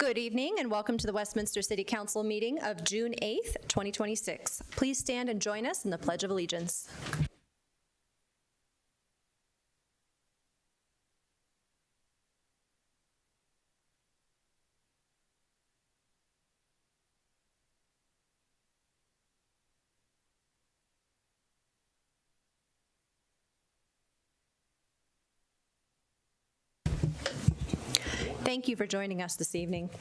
Good evening and welcome to the Westminster City Council meeting of June 8th, 2026. Please stand and join us in the Pledge of Allegiance. Thank you for joining us this evening.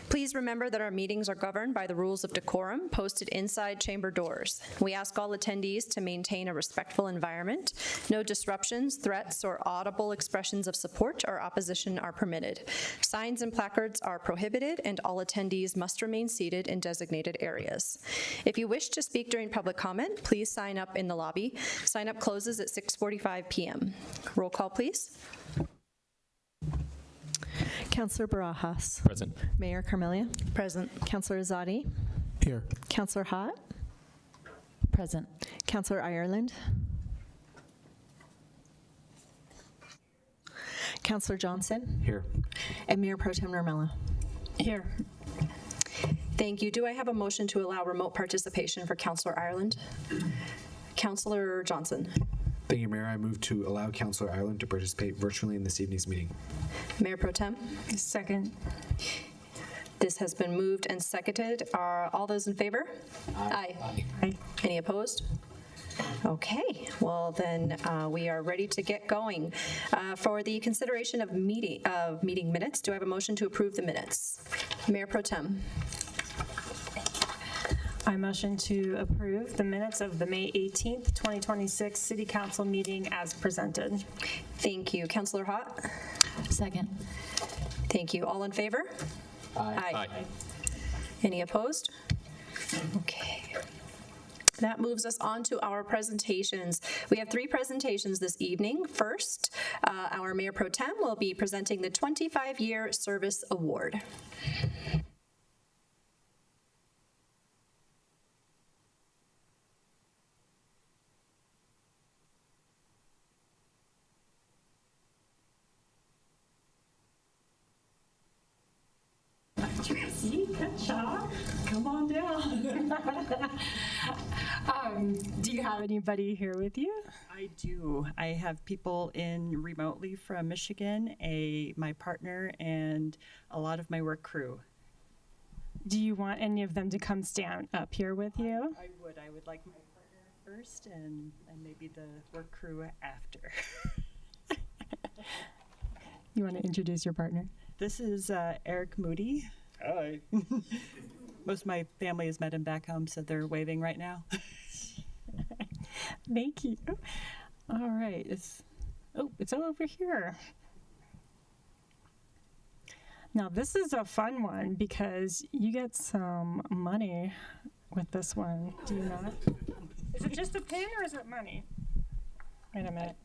Please remember that our meetings are governed by the rules of decorum posted inside chamber doors. We ask all attendees to maintain a respectful environment. No disruptions, threats, or audible expressions of support or opposition are permitted. Signs and placards are prohibited, and all attendees must remain seated in designated areas. If you wish to speak during public comment, please sign up in the lobby. Sign up closes at 6:45 p.m. Roll call, please. Councillor Barajas. Present. Mayor Carmelia. Present. Councillor Azadi. Here. Councillor Hott. Present. Councillor Ireland. Councillor Johnson. Here. And Mayor Pro Tem Normella. Here. Thank you. Do I have a motion to allow remote participation for Councillor Ireland? Councillor Johnson. Thank you, Mayor. I move to allow Councillor Ireland to participate virtually in this evening's meeting. Mayor Pro Tem. Second. This has been moved and seconded. Are all those in favor? Aye. Aye. Any opposed? Okay, well then we are ready to get going. For the consideration of meeting minutes, do I have a motion to approve the minutes? Mayor Pro Tem. I motion to approve the minutes of the May 18th, 2026 City Council meeting as presented. Thank you. Councillor Hott? Second. Thank you. All in favor? Aye. Any opposed? Okay. That moves us on to our presentations. We have 3 presentations this evening. First, our Mayor Pro Tem will be presenting the 25-year Service Award. Tracy, good job. Come on down. Do you have anybody here with you? I do. I have people in remotely from Michigan, my partner, and a lot of my work crew. Do you want any of them to come stand up here with you? I would. I would like my partner first and maybe the work crew after. You want to introduce your partner? This is Eric Moody. Hi. Most of my family has met him back home, so they're waving right now. Thank you. All right. It's over here. Now, this is a fun one because you get some money with this one. Do you not? Is it just a pin or is it money? Wait a minute.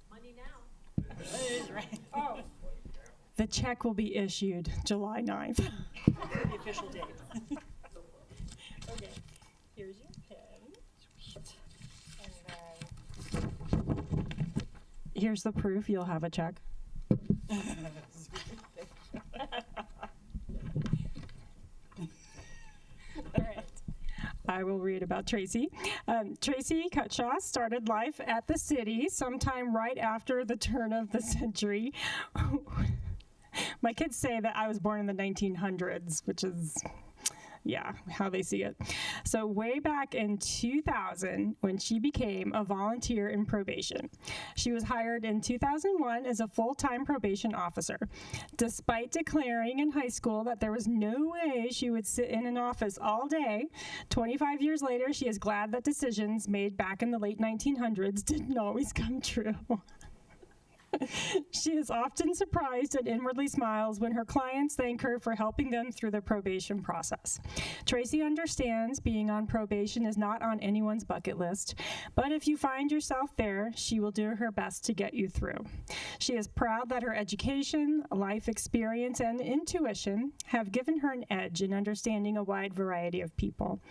Money now. Right. Oh. The check will be issued July 9th. The official date. Okay. Here's your pin. Sweet. And then here's the proof you'll have a check. All right. I will read about Tracy. Tracy Cutshaw started life at the city sometime right after the turn of the century. My kids say that I was born in the 1900s, which is, yeah, how they see it. So way back in 2000, when she became a volunteer in probation. She was hired in 2001 as a full-time probation officer. Despite declaring in high school that there was no way she would sit in an office all day, 25 years later, she is glad that decisions made back in the late 1900s didn't always come true. She is often surprised and inwardly smiles when her clients thank her for helping them through the probation process. Tracy understands being on probation is not on anyone's bucket list, but if you find yourself there, she will do her best to get you through. She is proud that her education, life experience, and intuition have given her an edge in understanding a wide variety of people.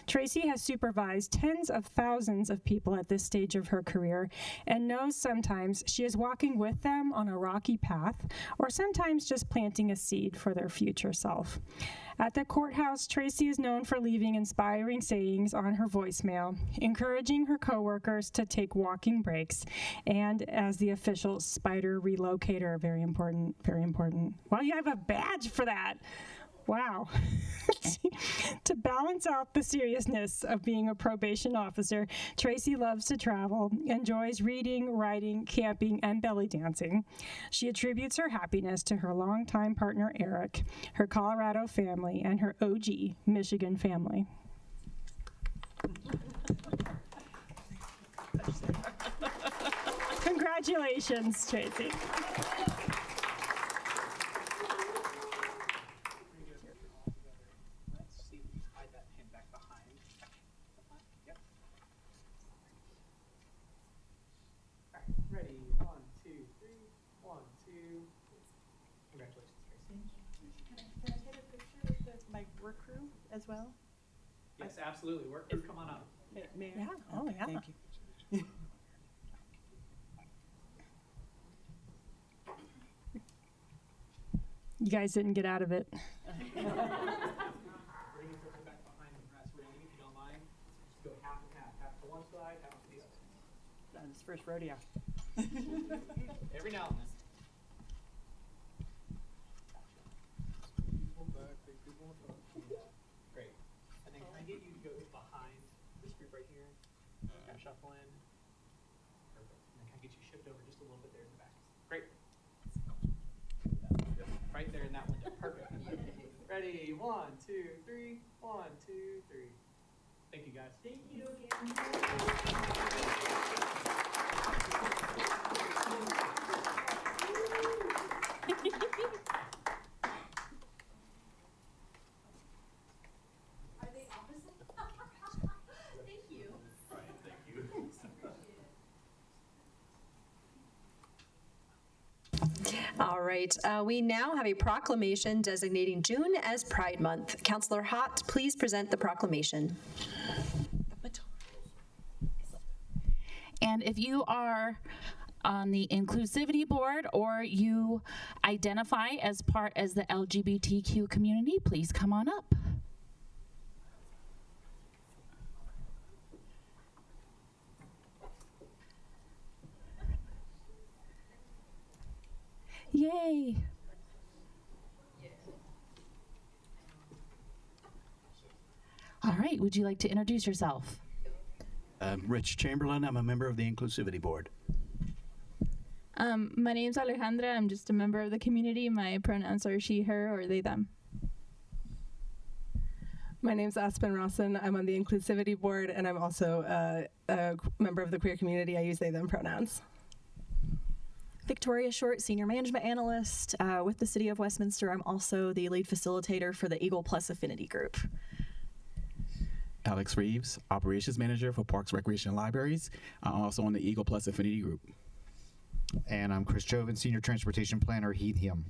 Tracy has supervised tens of thousands of people at this stage of her career and knows sometimes she is walking walking with them on a rocky path, or sometimes just planting a seed for their future self. At the courthouse, Tracy is known for leaving inspiring sayings on her voicemail, encouraging her coworkers to take walking breaks, and as the official spider relocator. Very important, very important. Well, you have a badge for that. Wow. To balance out the seriousness of being a probation officer, Tracy loves to travel, enjoys reading, writing, camping, and belly dancing. She attributes her happiness to her longtime partner, Eric, her Colorado family, and her OG Michigan family. Congratulations, Tracy. Ready, 1, 2, 3, 1, 2. Congratulations, Tracy. Can I get a picture with my work crew as well? Yes, absolutely. Work crew, come on up. May I? Yeah, oh yeah. Thank you. You guys didn't get out of it. Bring it back behind the brass railing if you don't mind. Just go half and half. Half to one side, half to the other. On this first rodeo. Every now and then. Great. And then can I get you to go behind this group right here? Kind of shuffle in. Perfect. And then can I get you shift over just a little bit there in the back? Great. Right there in that window. Perfect. Ready? 1, 2, 3. 1, 2, 3. Thank you, guys. Thank you Are they opposite? Thank you. All right, we now have a proclamation designating June as Pride Month. Councillor Hott, please present the proclamation. And if you are on the inclusivity board or you identify as part as the LGBTQ community, please come on up. Yay. All right, would you like to introduce yourself? Rich Chamberlain. I'm a member of the Inclusivity Board. My name's Alejandra. I'm just a member of the community. My pronouns are she, her, or they, them. My name's Aspen Rawson. I'm on the Inclusivity Board, and I'm also a member of the queer community. I use they, them pronouns. Victoria Short, Senior Management Analyst with the City of Westminster. I'm also the lead facilitator for the Eagle Plus Affinity Group. Alex Reeves, Operations Manager for Parks, Recreation, and Libraries. I'm also on the Eagle Plus Affinity Group. And I'm Chris Joven, Senior Transportation Planner, Heathium.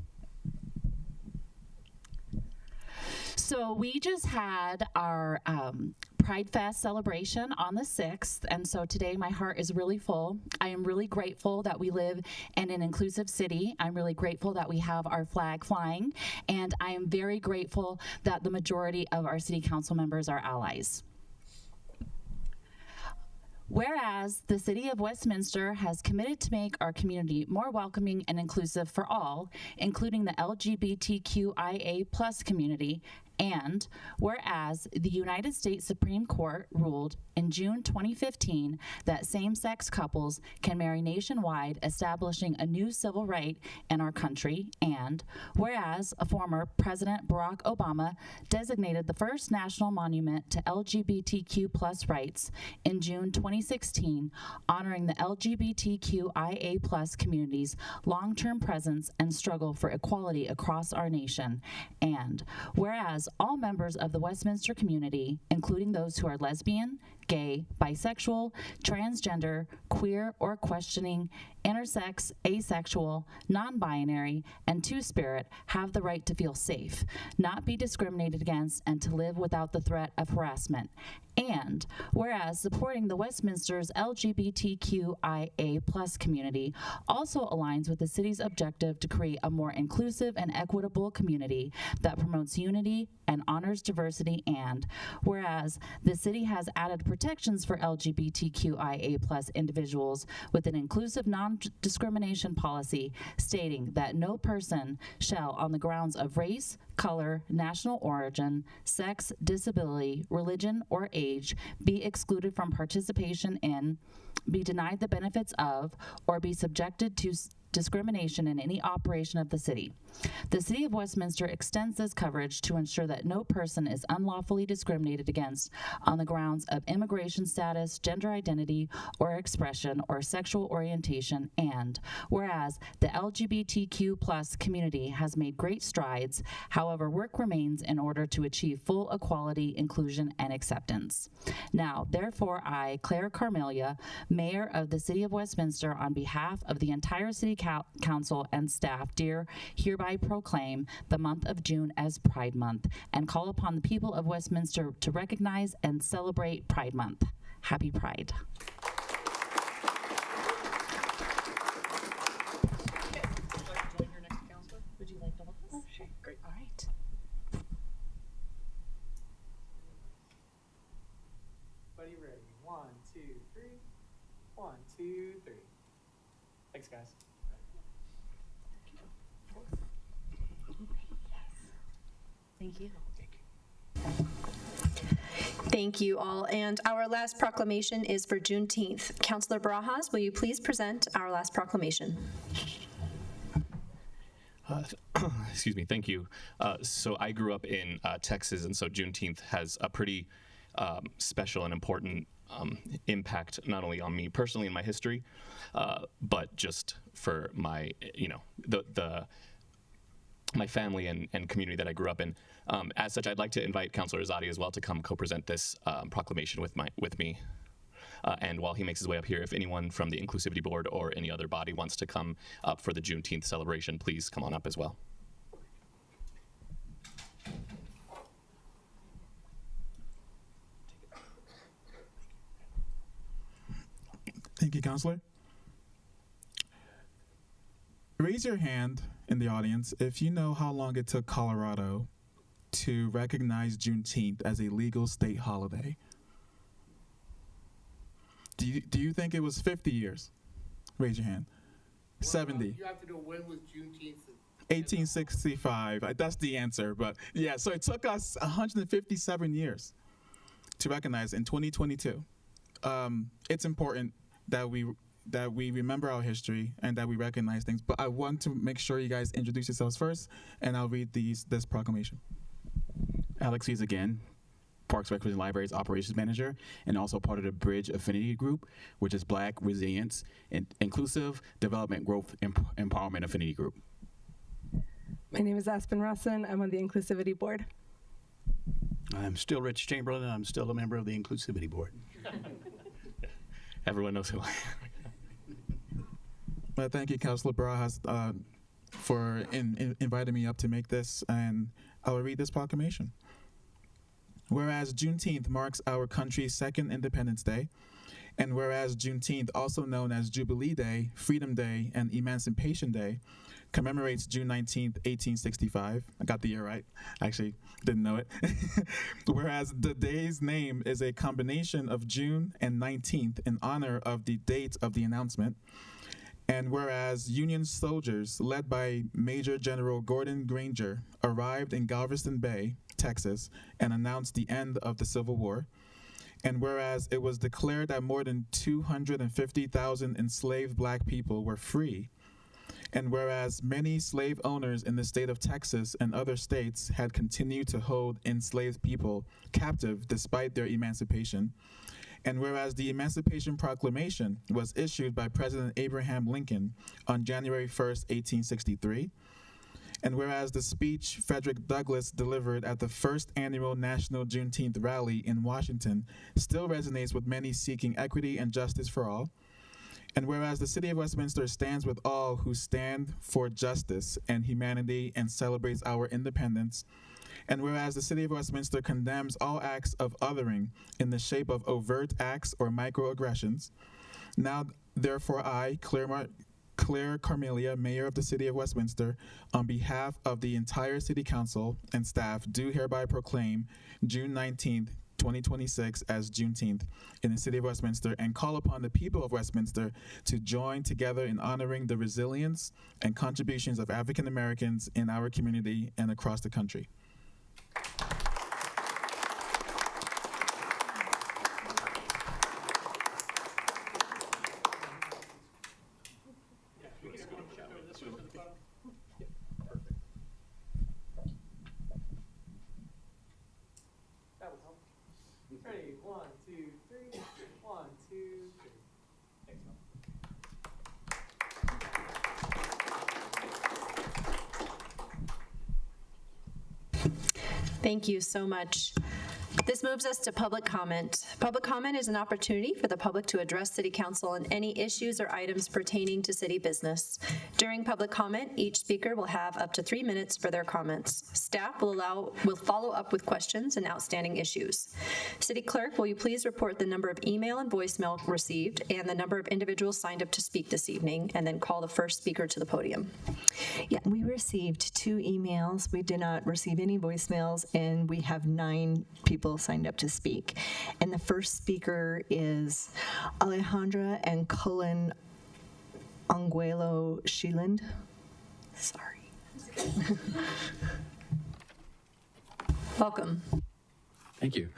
So we just had our Pride Fest celebration on the 6th, and so today my heart is really full. I am really grateful that we live in an inclusive city. I'm really grateful that we have our flag flying, and I am very grateful that the majority of our city council members are allies. Whereas the City of Westminster has committed to make our community more welcoming and inclusive for all, including the LGBTQIA+ community, and whereas the United States Supreme Court ruled in June 2015 that same-sex couples can marry nationwide, establishing a new civil right in our country, and whereas a former President Barack Obama designated the first national monument to LGBTQ+ rights in June 2016, honoring the LGBTQIA+ community's long-term presence and struggle for equality across our nation, and whereas all members of the Westminster community, including those who are lesbian, gay, bisexual, transgender, queer or questioning, intersex, asexual, non-binary, and two-spirit, have the right to feel safe, not be discriminated against, and to live without the threat of harassment. And Whereas supporting the Westminster's LGBTQIA+ community also aligns with the city's objective to create a more inclusive and equitable community that promotes unity and honors diversity, and whereas the city has added protections for LGBTQIA+ individuals with an inclusive non-discrimination policy stating that no person shall, on the grounds of race, color, national origin, sex, disability, religion, or age, be excluded from participation in, be denied the benefits of, or be subjected to discrimination in any operation of the city. The City of Westminster extends this coverage to ensure that no person is unlawfully discriminated against on the grounds of immigration status, gender identity or expression, or sexual orientation, and whereas the LGBTQ+ community has made great strides, however, work remains in order to achieve full equality, inclusion, and acceptance. Now, therefore, I, Claire Carmelia, Mayor of the City of Westminster, on behalf of the entire City Council and staff, hereby proclaim the month of June as Pride Month and call upon the people of Westminster to recognize and celebrate Pride Month. Happy Pride. Would you like to hold this? Sure. Great. All right. Buddy ready. 1, 2, 3. 1, 2, 3. Thanks, guys. Thank you. Thank you all. And our last proclamation is for Juneteenth. Councilor Barajas, will you please present our last proclamation? Excuse me. Thank you. So I grew up in Texas, and so Juneteenth has a pretty special and important impact not only on me personally in my history, but just for my, my family and community that I grew up in. As such, I'd like to invite Councilor Azadi as well to come co-present this proclamation with me. And while he makes his way up here, if anyone from the Inclusivity Board or any other body wants to come up for the Juneteenth celebration, please come on up as well. Thank you, Counselor. Raise your hand in the audience if you know how long it took Colorado to recognize Juneteenth as a legal state holiday. Do you think it was 50 years? Raise your hand. 70. You have to know when was Juneteenth. 1865. That's the answer. But yeah, so it took us 157 years to recognize in 2022. It's important that we remember our history and that we recognize things. But I want to make sure you guys introduce yourselves first, and I'll read this proclamation. Alex Hughes again, Parks, Recreation, Libraries Operations Manager, and also part of the Bridge Affinity Group, which is Black Resilience and Inclusive Development Growth Empowerment Affinity Group. My name is Aspen Rosson. I'm on the Inclusivity Board. I'm still Rich Chamberlain, and I'm still a member of the Inclusivity Board. Everyone knows who I am. Well, thank you, Councilor Barajas, for inviting me up to make this, and I will read this proclamation. Whereas Juneteenth marks our country's second Independence Day, and whereas Juneteenth, also known as Jubilee Day, Freedom Day, and Emancipation Day, commemorates June 19th, 1865. I got the year right. Actually, didn't know it. Whereas the day's name is a combination of June and 19th in honor of the date of the announcement. And whereas Union soldiers, led by Major General Gordon Granger, arrived in Galveston Bay, Texas, and announced the end of the Civil War. And whereas it was declared that more than 250,000 enslaved black people were free. And whereas many slave owners in the state of Texas and other states had continued to hold enslaved people captive despite their emancipation. And whereas the Emancipation Proclamation was issued by President Abraham Lincoln on January 1st, 1863. And whereas the speech Frederick Douglass delivered at the first annual National Juneteenth Rally in Washington still resonates with many seeking equity and justice for all. And whereas the City of Westminster stands with all who stand for justice and humanity and celebrates our independence. And whereas the City of Westminster condemns all acts of othering in the shape of overt acts or microaggressions, now therefore I, Claire Carmelia, Mayor of the City of Westminster, on behalf of the entire City Council and staff, do hereby proclaim June 19th, 2026 as Juneteenth in the City of Westminster and call upon the people of Westminster to join together in honoring the resilience and contributions of African Americans in our community and across the country. Ready? 1, 2, 3. 1, 2, 3. Thanks, Mel. Thank you so much. This moves us to public comment. Public comment is an opportunity for the public to address City Council on any issues or items pertaining to city business. During public comment, each speaker will have up to 3 minutes for their comments. Staff will follow up with questions and outstanding issues. City Clerk, will you please report the number of email and voicemail received and the number of individuals signed up to speak this evening, and then call the first speaker to the podium. Yeah, we received 2 emails. We did not receive any voicemails, and we have 9 people signed up to speak. And the first speaker is Alejandra and Cullen Anguelo Sheeland. Sorry. Welcome. Thank you.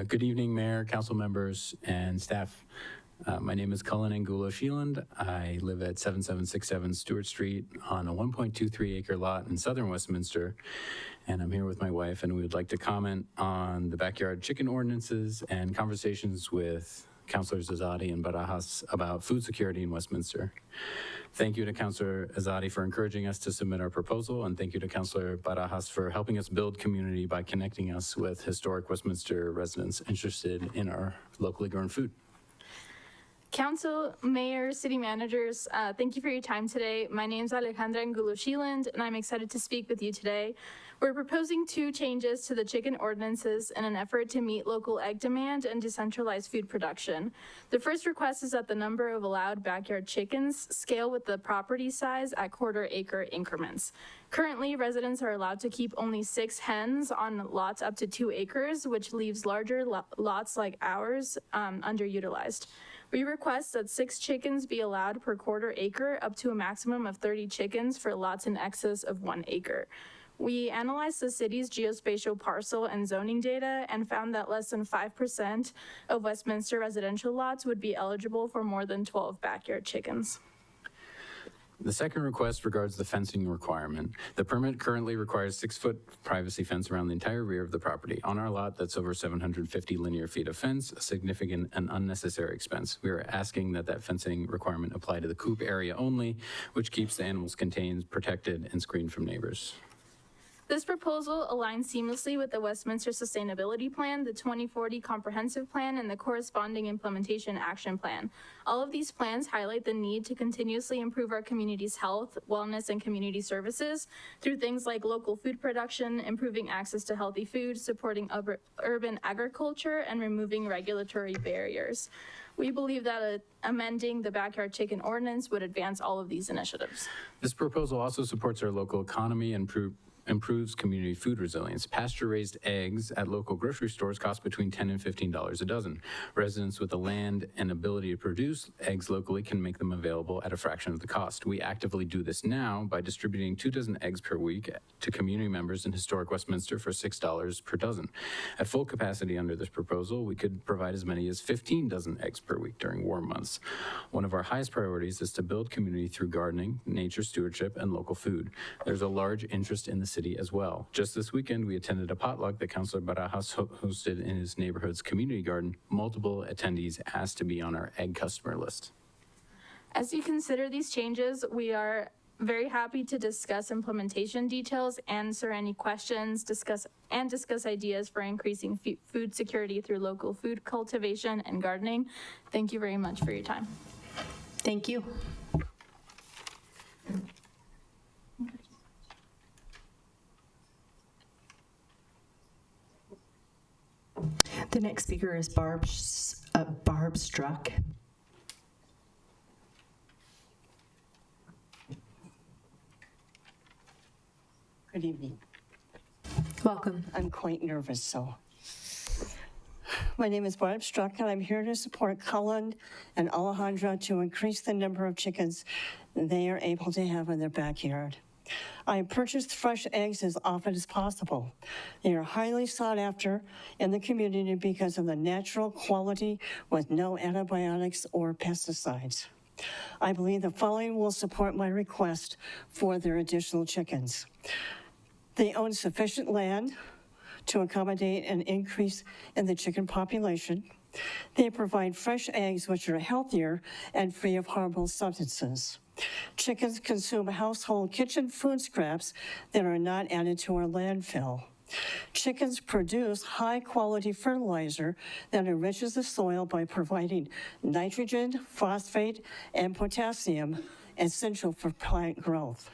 Good evening, Mayor, council members, and staff. My name is Cullen Angulo Sheeland. I live at 7767 Stewart Street on a 1.23 acre lot in southern Westminster, and I'm here with my wife, and we would like to comment on the backyard chicken ordinances and conversations with Councilors Azadi and Barajas about food security in Westminster. Thank you to Councilor Azadi for encouraging us to submit our proposal, and thank you to Councilor Barajas for helping us build community by connecting us with historic Westminster residents interested in our locally grown food. Council, Mayor, City Managers, thank you for your time today. My name is Alejandra Angulo Sheeland, and I'm excited to speak with you today. We're proposing 2 changes to the chicken ordinances in an effort to meet local egg demand and decentralize food production. The first request is that the number of allowed backyard chickens scale with the property size at quarter-acre increments. Currently, residents are allowed to keep only 6 hens on lots up to 2 acres, which leaves larger lots like ours underutilized. We request that 6 chickens be allowed per quarter acre, up to a maximum of 30 chickens for lots in excess of 1 acre. We analyzed the city's geospatial parcel and zoning data and found that less than 5% of Westminster residential lots would be eligible for more than 12 backyard chickens. The second request regards the fencing requirement. The permit currently requires 6-foot privacy fence around the entire rear of the property. On our lot, that's over 750 linear feet of fence, a significant and unnecessary expense. We are asking that that fencing requirement apply to the coop area only, which keeps the animals contained, protected, and screened from neighbors. This proposal aligns seamlessly with the Westminster Sustainability Plan, the 2040 Comprehensive Plan, and the corresponding Implementation Action Plan. All of these plans highlight the need to continuously improve our community's health, wellness, and community services through things like local food production, improving access to healthy food, supporting urban agriculture, and removing regulatory barriers. We believe that amending the backyard chicken ordinance would advance all of these initiatives. This proposal also supports our local economy and improves community food resilience. Pasture-raised eggs at local grocery stores cost between $10 and $15 a dozen. Residents with the land and ability to produce eggs locally can make them available at a fraction of the cost. We actively do this now by distributing 2 dozen eggs per week to community members in historic Westminster for $6 per dozen. At full capacity under this proposal, we could provide as many as 15 dozen eggs per week during warm months. One of our highest priorities is to build community through gardening, nature stewardship, and local food. There's a large interest in the city as well. Just this weekend, we attended a potluck that Councilor Barajas hosted in his neighborhood's community garden. Multiple attendees asked to be on our egg customer list. As you consider these changes, we are very happy to discuss implementation details, answer any questions, discuss ideas for increasing food security through local food cultivation and gardening. Thank you very much for your time. Thank you. The next speaker is Barb Struck. Good evening. Welcome. I'm quite nervous, so. My name is Barb Struck, and I'm here to support Cullen and Alejandra to increase the number of chickens they are able to have in their backyard. I purchased fresh eggs as often as possible. They are highly sought after in the community because of the natural quality with no antibiotics or pesticides. I believe the following will support my request for their additional chickens. They own sufficient land to accommodate an increase in the chicken population. They provide fresh eggs which are healthier and free of harmful substances. Chickens consume household kitchen food scraps that are not added to our landfill. Chickens produce high-quality fertilizer that enriches the soil by providing nitrogen, phosphate, and potassium, essential for plant growth.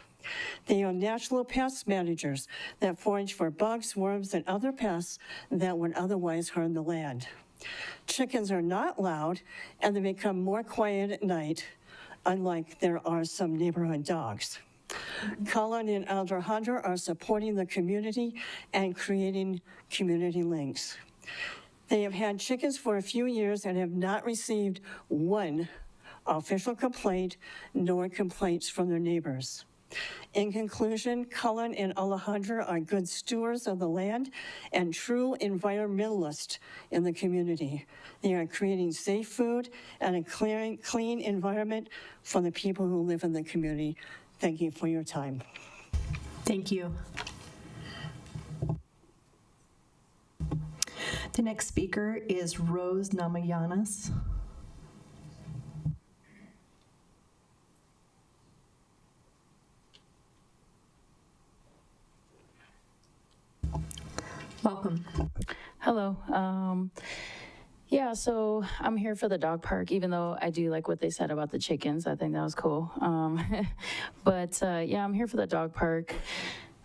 They are natural pest managers that forage for bugs, worms, and other pests that would otherwise harm the land. Chickens are not loud, and they become more quiet at night, unlike there are some neighborhood dogs. Cullen and Alejandra are supporting the community and creating community links. They have had chickens for a few years and have not received one official complaint nor complaints from their neighbors. In conclusion, Cullen and Alejandra are good stewards of the land and true environmentalists in the community. They are creating safe food and a clean environment for the people who live in the community. Thank you for your time. Thank you. The next speaker is Rose Namayanas. Welcome. Hello. Yeah, so I'm here for the dog park, even though I do like what they said about the chickens. I think that was cool. But yeah, I'm here for the dog park.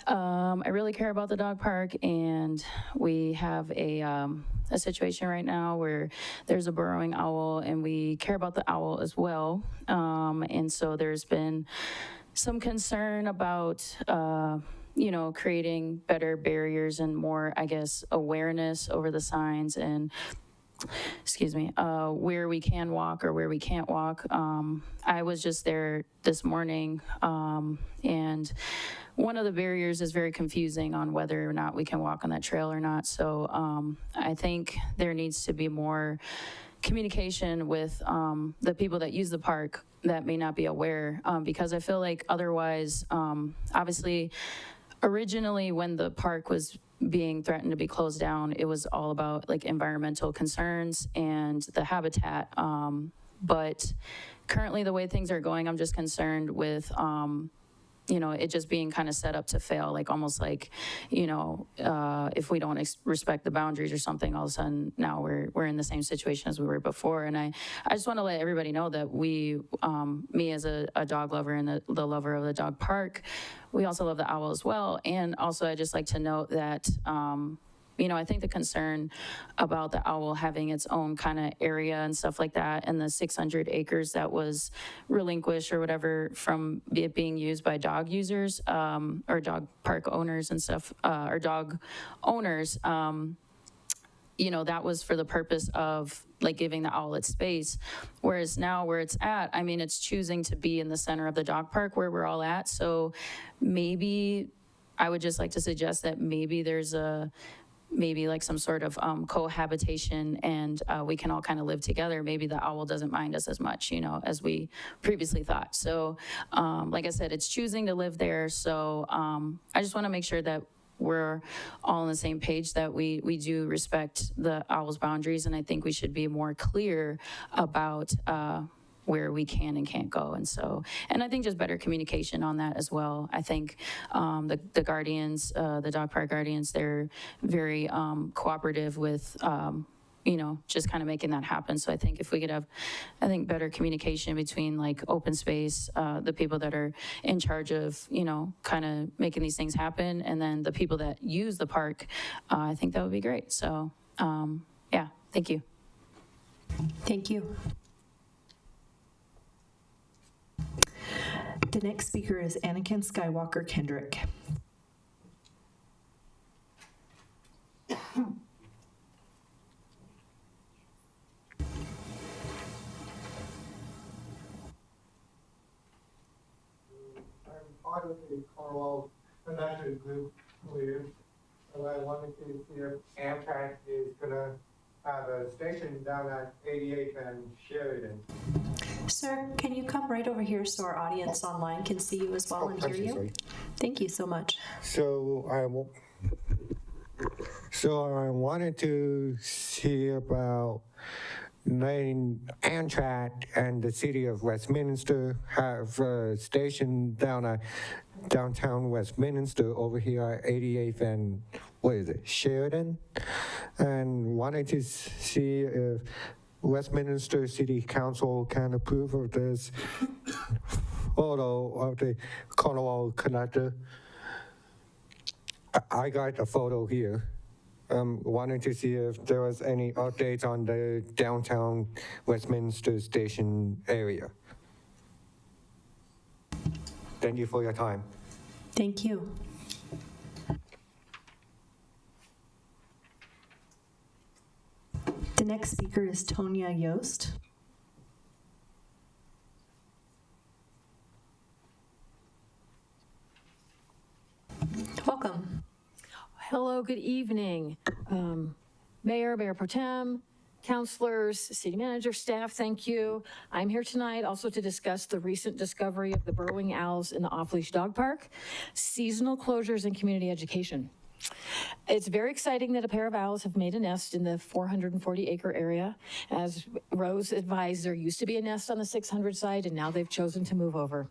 I really care about the dog park, and we have a situation right now where there's a burrowing owl, and we care about the owl as well. And so there's been some concern about you know, creating better barriers and more, I guess, awareness over the signs and, excuse me, where we can walk or where we can't walk. I was just there this morning, and one of the barriers is very confusing on whether or not we can walk on that trail or not. So I think there needs to be more communication with the people that use the park that may not be aware, because I feel like otherwise, obviously, originally when the park was being threatened to be closed down, it was all about like environmental concerns and the habitat. But currently the way things are going, I'm just concerned with, you know, it just being kind of set up to fail, like almost like, you know, if we don't respect the boundaries or something, all of a sudden now we're in the same situation as we were before. And I just want to let everybody know that we, me as a dog lover and the lover of the dog park, we also love the owl as well. And also I just like to note that, you know, I think the concern about the owl having its own kind of area and stuff like that, and the 600 acres that was relinquished or whatever from it being used by dog users, or dog park owners and stuff, or dog owners, you know, that was for the purpose of like giving the owl its space. Whereas now where it's at, I mean, it's choosing to be in the center of the dog park where we're all at. So maybe I would just like to suggest that maybe there's maybe like some sort of cohabitation, and we can all kind of live together. Maybe the owl doesn't mind us as much, you know, as we previously thought. So like I said, it's choosing to live there. So I just want to make sure that we're all on the same page, that we do respect the owl's boundaries. And I think we should be more clear about where we can and can't go. And so, and I think just better communication on that as well. I think the guardians, the dog park guardians, they're very cooperative with, you know, just kind of making that happen. So I think if we could have, I think, better communication between like open space, the people that are in charge of, you know, kind of making these things happen, and then the people that use the park, I think that would be great. So Yeah, thank you. Thank you. The next speaker is Anakin Skywalker Kendrick. Part of the Cornwall Connection Group leaders, and I wanted to see if Amtrak is gonna have a station down at 88th and Sheridan. Sir, can you come right over here so our audience online can see you as well and hear you? Sorry. Thank you so much. So I wanted to see about letting Amtrak and the city of Westminster have a station down at downtown Westminster over here at 88th and Sheridan, and wanted to see if Westminster City Council can approve of this photo of the Cornwall connector. I got a photo here. Wanted to see if there was any updates on the downtown Westminster station area. Thank you for your time. Thank you. The next speaker is Tonya Yost. Welcome. Hello, good evening. Mayor, Mayor Pro Tem, councilors, city manager, staff, thank you. I'm here tonight also to discuss the recent discovery of the burrowing owls in the off-leash dog park, seasonal closures, and community education. It's very exciting that a pair of owls have made a nest in the 440-acre area. As Rose advised, there used to be a nest on the 600 side, and now they've chosen to move over.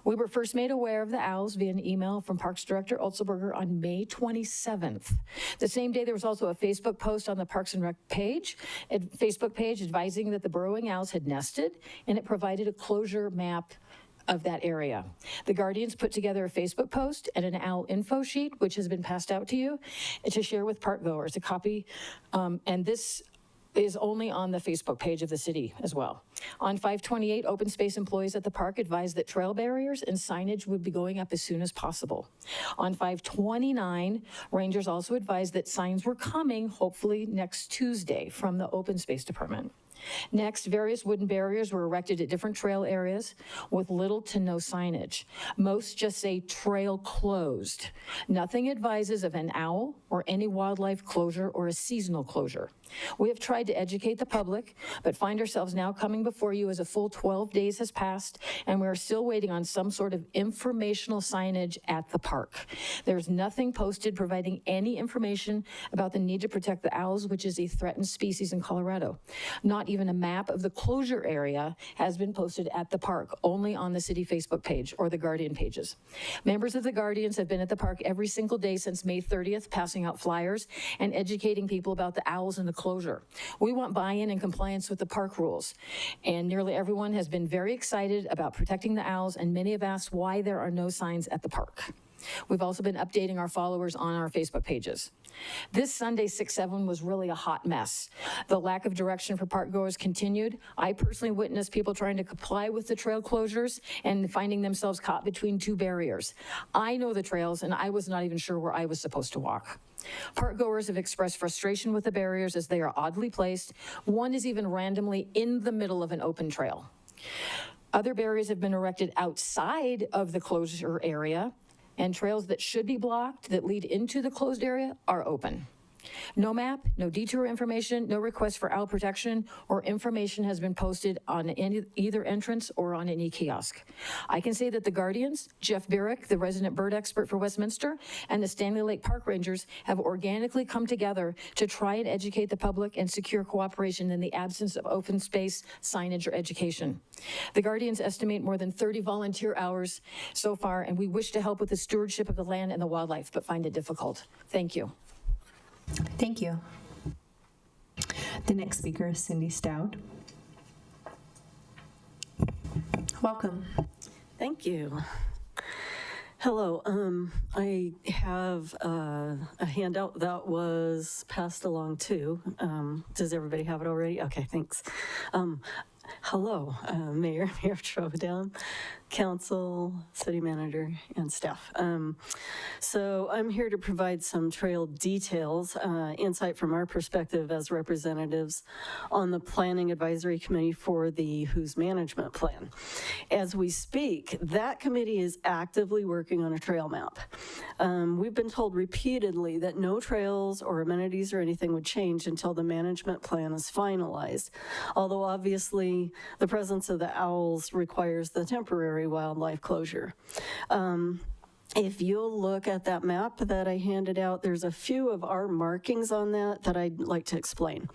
We were first made aware of the owls via an email from Parks Director Otzelberger on May 27th. The same day, there was also a Facebook post on the Parks and Rec Facebook page advising that the burrowing owls had nested, and it provided a closure map of that area. The Guardians put together a Facebook post and an owl info sheet, which has been passed out to you to share with park goers. A copy, and this is only on the Facebook page of the city as well. On 5/28, open space employees at the park advised that trail barriers and signage would be going up as soon as possible. On 5/29, rangers also advised that signs were coming, hopefully next Tuesday, from the open space department. Next, various wooden barriers were erected at different trail areas with little to no signage. Most just say trail closed. Nothing advises of an owl or any wildlife closure or a seasonal closure. We have tried to educate the public, but find ourselves now coming before you as a full 12 days has passed, and we're still waiting on some sort of informational signage at the park. There's nothing posted providing any information about the need to protect the owls, which is a threatened species in Colorado. Not even a map of the closure area has been posted at the park, only on the city Facebook page or the Guardian pages. Members of the Guardians have been at the park every single day since May 30th, passing out flyers and educating people about the owls and the closure. We want buy-in and compliance with the park rules, and nearly everyone has been very excited about protecting the owls, and many have asked why there are no signs at the park. We've also been updating our followers on our Facebook pages. This Sunday, 6/7, was really a hot mess. The lack of direction for park goers continued. I personally witnessed people trying to comply with the trail closures and finding themselves caught between two barriers. I know the trails, and I was not even sure where I was supposed to walk. Park goers have expressed frustration with the barriers as they are oddly placed. One is even randomly in the middle of an open trail. Other barriers have been erected outside of the closure area, and trails that should be blocked that lead into the closed area are open. No map, no detour information, no request for owl protection or information has been posted on either entrance or on any kiosk. I can say that the Guardians, Jeff Barrick, the resident bird expert for Westminster, and the Stanley Lake Park Rangers have organically come together to try and educate the public and secure cooperation in the absence of open space, signage, or education. The Guardians estimate more than 30 volunteer hours so far, and we wish to help with the stewardship of the land and the wildlife, but find it difficult. Thank you. Thank you. The next speaker is Cindy Stout. Welcome. Thank you. Hello. I have a handout that was passed along too. Does everybody have it already? Okay, thanks. Hello, Mayor Trovodam, Council, City Manager, and staff. So I'm here to provide some trail details, insight from our perspective as representatives on the Planning Advisory Committee for the Who's Management Plan. As we speak, that committee is actively working on a trail map. We've been told repeatedly that no trails or amenities or anything would change until the management plan is finalized, although obviously the presence of the owls requires the temporary wildlife closure. If you'll look at that map that I handed out, there's a few of our markings on that I'd like to explain.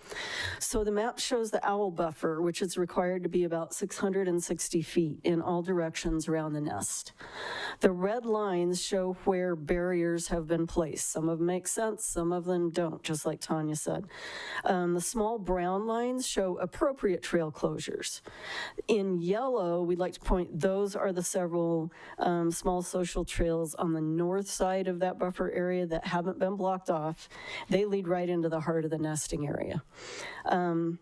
So the map shows the owl buffer, which is required to be about 660 feet in all directions around the nest. The red lines show where barriers have been placed. Some of them make sense, some of them don't, just like Tanya said. The small brown lines show appropriate trail closures. In yellow, we'd like to point, those are the several small social trails on the north side of that buffer area that haven't been blocked off. They lead right into the heart of the nesting area. And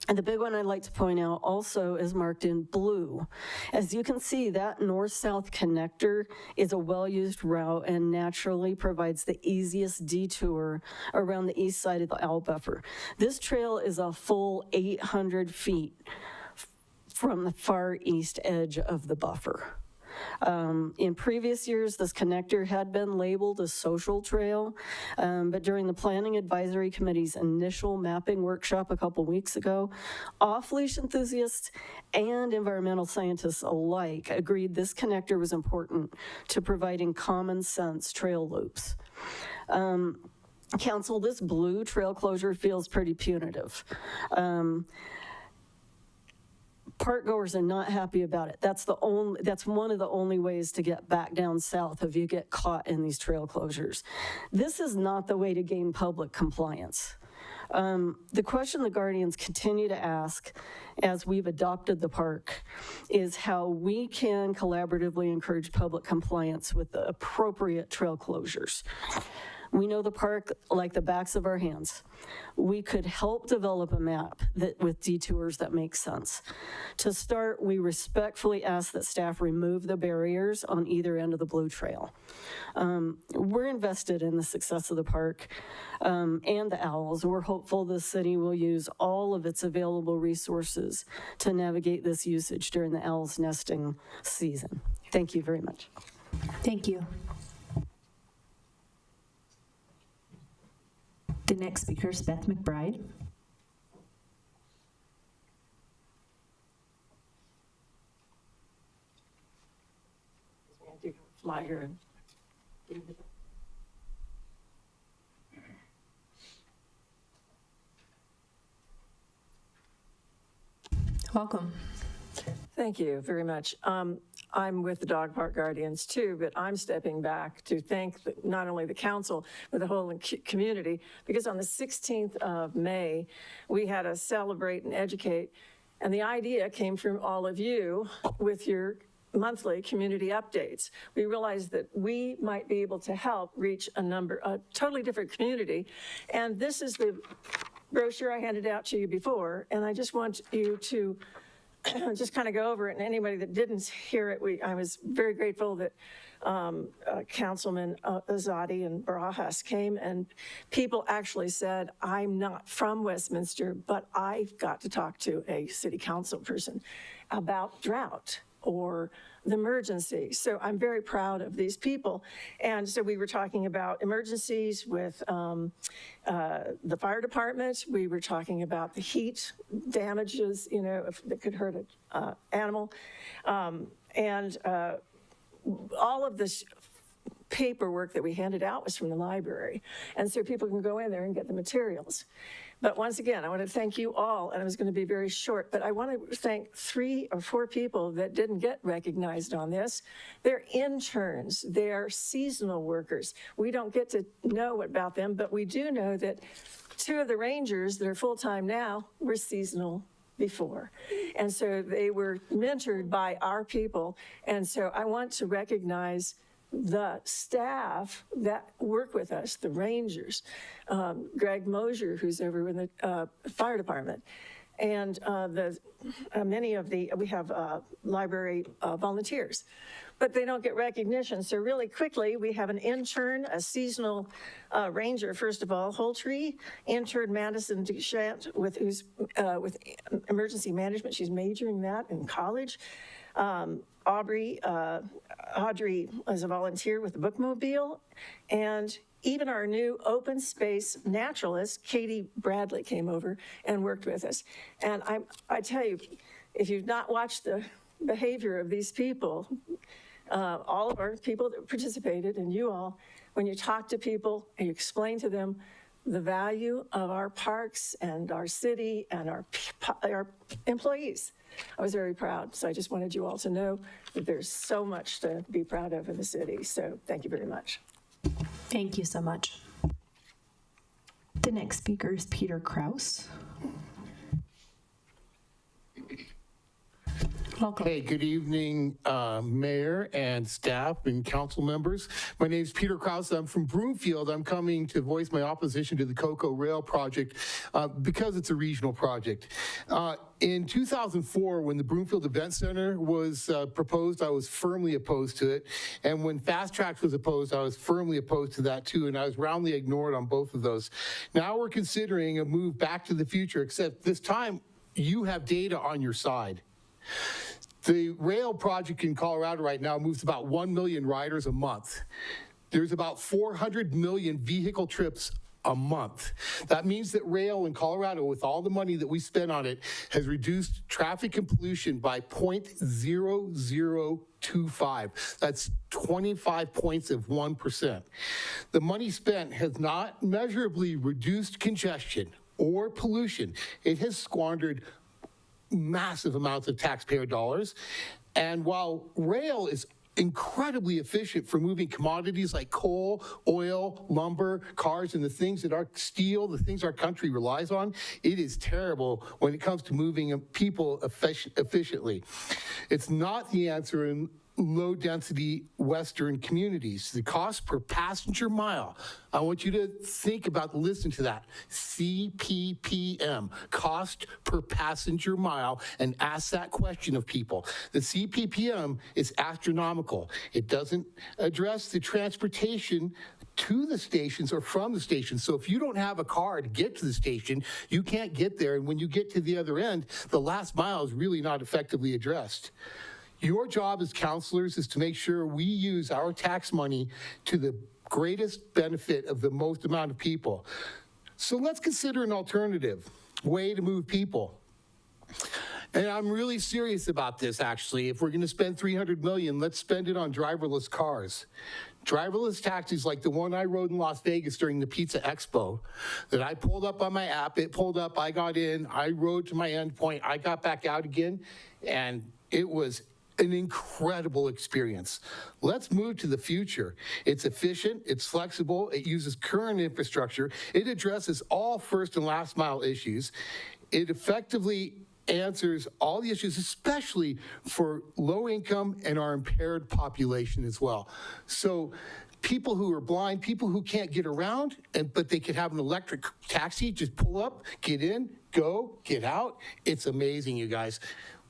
the big one I'd like to point out also is marked in blue. As you can see, that north-south connector is a well-used route and naturally provides the easiest detour around the east side of the owl buffer. This trail is a full 800 feet from the far east edge of the buffer. In previous years, this connector had been labeled a social trail, but during the Planning Advisory Committee's initial mapping workshop a couple weeks ago, off-leash enthusiasts and environmental scientists alike agreed this connector was important to providing common sense trail loops. Council, this blue trail closure feels pretty punitive. Park goers are not happy about it. That's one of the only ways to get back down south if you get caught in these trail closures. This is not the way to gain public compliance. The question the Guardians continue to ask as we've adopted the park is how we can collaboratively encourage public compliance with the appropriate trail closures. We know the park like the backs of our hands. We could help develop a map with detours that make sense. To start, we respectfully ask that staff remove the barriers on either end of the blue trail. We're invested in the success of the park and the owls. We're hopeful the city will use all of its available resources to navigate this usage during the owls' nesting season. Thank you very much. Thank you. The next speaker is Beth McBride. Flyer. Welcome. Thank you very much. I'm with the Dog Park Guardians too, but I'm stepping back to thank not only the council, but the whole community, because on the 16th of May, we had a celebrate and educate, and the idea came from all of you with your monthly community updates. We realized that we might be able to help reach a totally different community, and this is the brochure I handed out to you before, and I just want you to just kind of go over it, and anybody that didn't hear it, I was very grateful that Councilman Azadi and Barajas came, and people actually said, I'm not from Westminster, but I've got to talk to a city council person about drought or the emergency. So I'm very proud of these people. And so we were talking about emergencies with the fire department. We were talking about the heat damages, that could hurt an animal. And all of this paperwork that we handed out was from the library. And so people can go in there and get the materials. But once again, I want to thank you all, and I was going to be very short, but I want to thank 3 or 4 people that didn't get recognized on this. They're interns, they're seasonal workers. We don't get to know about them, but we do know that 2 of the rangers that are full-time now were seasonal before. And so they were mentored by our people. And so I want to recognize the staff that work with us, the rangers, Greg Mosier, who's over in the fire department, and we have library volunteers, but they don't get recognition. So really quickly, we have an intern, a seasonal ranger, first of all, Holtree, intern Madison Duchette, who's with emergency management. She's majoring that in college. Audrey is a volunteer with the Bookmobile, and even our new open space naturalist, Katie Bradley, came over and worked with us. And I tell you, if you've not watched the behavior of these people, all of our people that participated, and you all, when you talk to people and you explain to them the value of our parks and our city and our employees, I was very proud. So I just wanted you all to know that there's so much to be proud of in the city. So thank you very much. Thank you so much. The next speaker is Peter Kraus. Welcome. Hey, good evening, Mayor and staff and council members. My name is Peter Krause. I'm from Broomfield. I'm coming to voice my opposition to the Cocoa Rail project because it's a regional project. In 2004, when the Broomfield Event Center was proposed, I was firmly opposed to it. And when Fast Tracks was opposed, I was firmly opposed to that too. And I was roundly ignored on both of those. Now we're considering a move back to the future, except this time you have data on your side. The rail project in Colorado right now moves about 1 million riders a month. There's about 400 million vehicle trips a month. That means that rail in Colorado, with all the money that we spend on it, has reduced traffic and pollution by 0.0025. That's 25 points of 1%. The money spent has not measurably reduced congestion or pollution. It has squandered massive amounts of taxpayer dollars. And while rail is incredibly efficient for moving commodities like coal, oil, lumber, cars, and the things that our steel, the things our country relies on, it is terrible when it comes to moving people efficiently. It's not the answer in low-density Western communities. The cost per passenger mile, I want you to think about, listen to that, CPPM, cost per passenger mile, and ask that question of people. The CPPM is astronomical. It doesn't address the transportation to the stations or from the stations. So if you don't have a car to get to the station, you can't get there. And when you get to the other end, the last mile is really not effectively addressed. Your job as counselors is to make sure we use our tax money to the greatest benefit of the most amount of people. So let's consider an alternative way to move people. And I'm really serious about this, actually. If we're going to spend $300 million, let's spend it on driverless cars. Driverless taxis like the one I rode in Las Vegas during the Pizza Expo, that I pulled up on my app, it pulled up, I got in, I rode to my endpoint, I got back out again, and it was an incredible experience. Let's move to the future. It's efficient, it's flexible, it uses current infrastructure, it addresses all first and last mile issues, it effectively answers all the issues, especially for low income and our impaired population as well. So people who are blind, people who can't get around, but they can have an electric taxi, just pull up, get in, go, get out. It's amazing, you guys.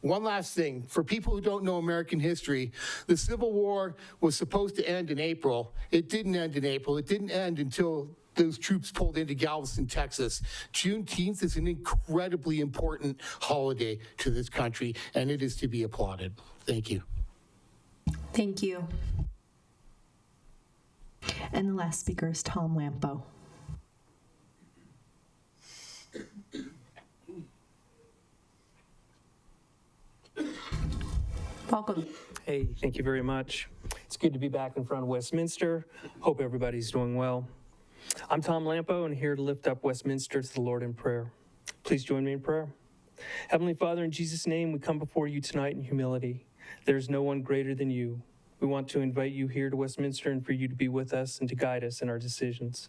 One last thing, for people who don't know American history, the Civil War was supposed to end in April. It didn't end in April. It didn't end until those troops pulled into Galveston, Texas. Juneteenth is an incredibly important holiday to this country, and it is to be applauded. Thank you. Thank you. And the last speaker is Tom Lampo. Welcome. Hey, thank you very much. It's good to be back in front of Westminster. Hope everybody's doing well. I'm Tom Lampo, and here to lift up Westminster to the Lord in prayer. Please join me in prayer. Heavenly Father, in Jesus' name, we come before you tonight in humility. There's no one greater than you. We want to invite you here to Westminster and for you to be with us and to guide us in our decisions.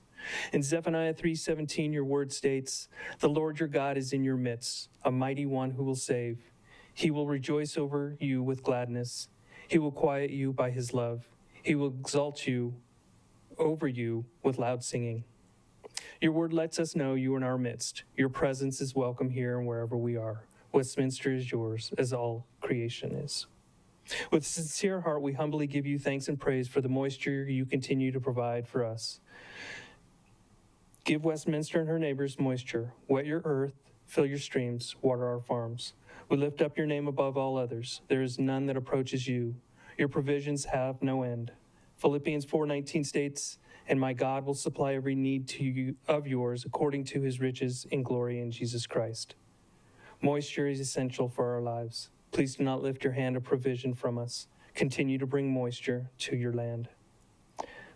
In Zephaniah 3:17, your word states, "The Lord your God is in your midst, a mighty one who will save. He will rejoice over you with gladness. He will quiet you by his love. He will exalt you over you with loud singing. Your word lets us know you are in our midst. Your presence is welcome here and wherever we are. Westminster is yours, as all creation is. With a sincere heart, we humbly give you thanks and praise for the moisture you continue to provide for us. Give Westminster and her neighbors moisture. Wet your earth, fill your streams, water our farms. We lift up your name above all others. There is none that approaches you. Your provisions have no end. Philippians 4:19 states, and my God will supply every need to you of yours according to his riches in glory in Jesus Christ. Moisture is essential for our lives. Please do not lift your hand of provision from us. Continue to bring moisture to your land.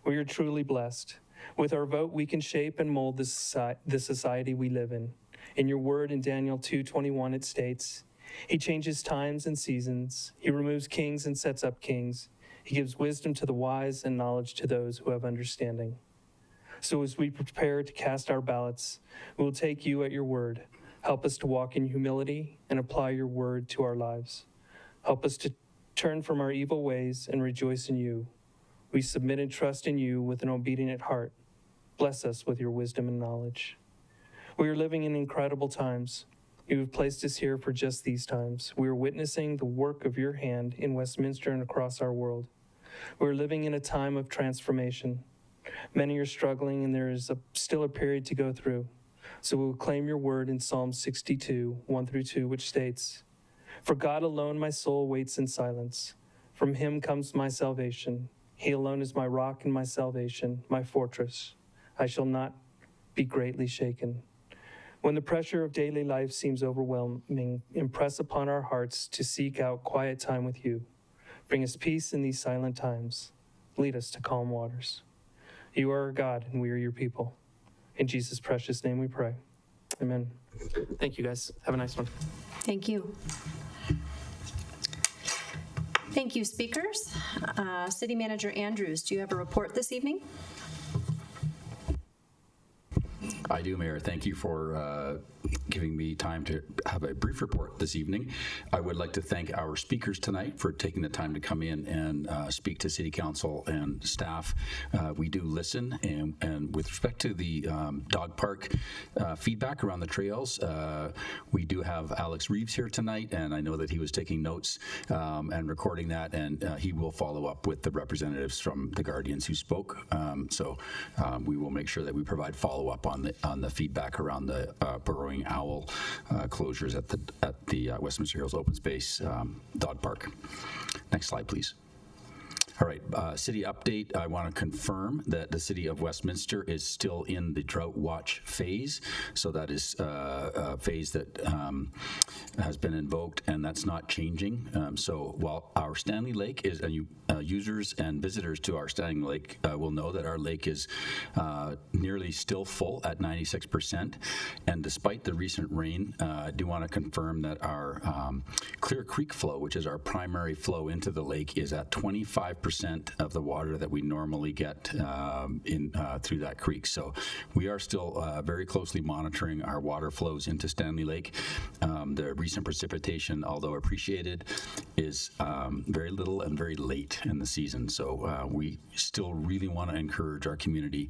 We are truly blessed. With our vote, we can shape and mold the society we live in. In your word in Daniel 2:21, it states, he changes times and seasons. He removes kings and sets up kings. He gives wisdom to the wise and knowledge to those who have understanding. So as we prepare to cast our ballots, we will take you at your word. Help us to walk in humility and apply your word to our lives. Help us to turn from our evil ways and rejoice in you. We submit and trust in you with an obedient heart. Bless us with your wisdom and knowledge. We are living in incredible times. You have placed us here for just these times. We are witnessing the work of your hand in Westminster and across our world. We are living in a time of transformation. Many are struggling, and there is still a period to go through. So we will claim your word in Psalm 62, 1-2, which states, for God alone my soul waits in silence. From him comes my salvation. He alone is my rock and my salvation, my fortress. I shall not be greatly shaken. When the pressure of daily life seems overwhelming, impress upon our hearts to seek out quiet time with you. Bring us peace in these silent times. Lead us to calm waters. You are our God, and we are your people. In Jesus' precious name we pray. Amen. Thank you, guys. Have a nice one. Thank you. Thank you, speakers. City Manager Andrews, do you have a report this evening? I do, Mayor. Thank you for giving me time to have a brief report this evening. I would like to thank our speakers tonight for taking the time to come in and speak to City Council and staff. We do listen, and with respect to the dog park feedback around the trails, we do have Alex Reeves here tonight, and I know that he was taking notes and recording that, and he will follow up with the representatives from the Guardians who spoke. So we will make sure that we provide follow-up on the feedback around the burrowing owl closures at the Westminster Hills Open Space Dog Park. Next slide, please. All right, city update. I want to confirm that the city of Westminster is still in the drought watch phase. So that is a phase that has been invoked, and that's not changing. So while our Stanley Lake is, users and visitors to our Stanley Lake will know that our lake is nearly still full at 96%. And despite the recent rain, I do want to confirm that our Clear Creek flow, which is our primary flow into the lake, is at 25% of the water that we normally get through that creek. So we are still very closely monitoring our water flows into Stanley Lake. The recent precipitation, although appreciated, is very little and very late in the season. So we still really want to encourage our community,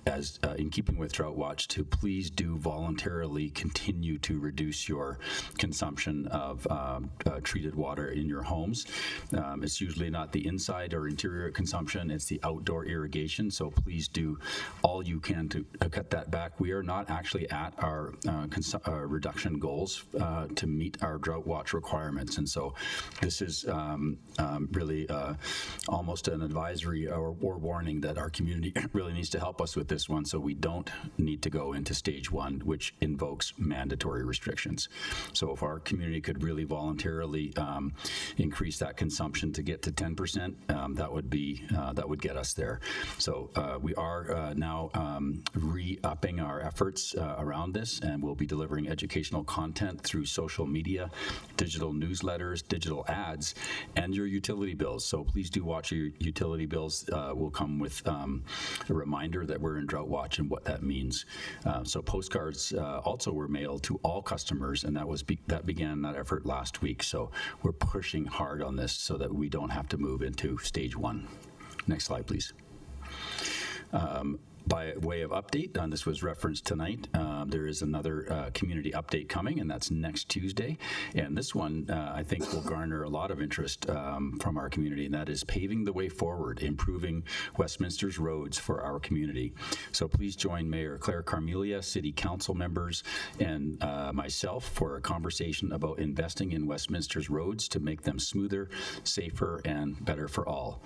as in keeping with Drought Watch, to please do voluntarily continue to reduce your consumption of treated water in your homes. It's usually not the inside or interior consumption, it's the outdoor irrigation. So please do all you can to cut that back. We are not actually at our reduction goals to meet our Drought Watch requirements. And so this is really almost an advisory or warning that our community really needs to help us with this one, so we don't need to go into stage 1, which invokes mandatory restrictions. So if our community could really voluntarily increase that consumption to get to 10%, that would get us there. So we are now re-upping our efforts around this, and we'll be delivering educational content through social media, digital newsletters, digital ads, and your utility bills. So please do watch your utility bills. Will come with a reminder that we're in Drought Watch and what that means. So postcards also were mailed to all customers, and that began that effort last week. So we're pushing hard on this so that we don't have to move move into stage 1. Next slide, please. By way of update, this was referenced tonight, there is another community update coming, and that's next Tuesday. And this one, I think, will garner a lot of interest from our community, and that is paving the way forward, improving Westminster's roads for our community. So please join Mayor Claire Carmelia, City Council members, and myself for a conversation about investing in Westminster's roads to make them smoother, safer, and better for all.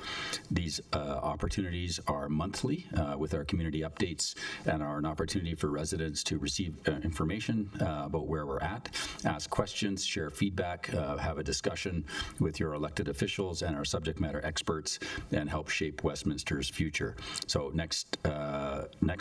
These opportunities are monthly with our community updates and are an opportunity for residents to receive information about where we're at, ask questions, share feedback, have a discussion with your elected officials and our subject matter experts, and help shape Westminster's future. So next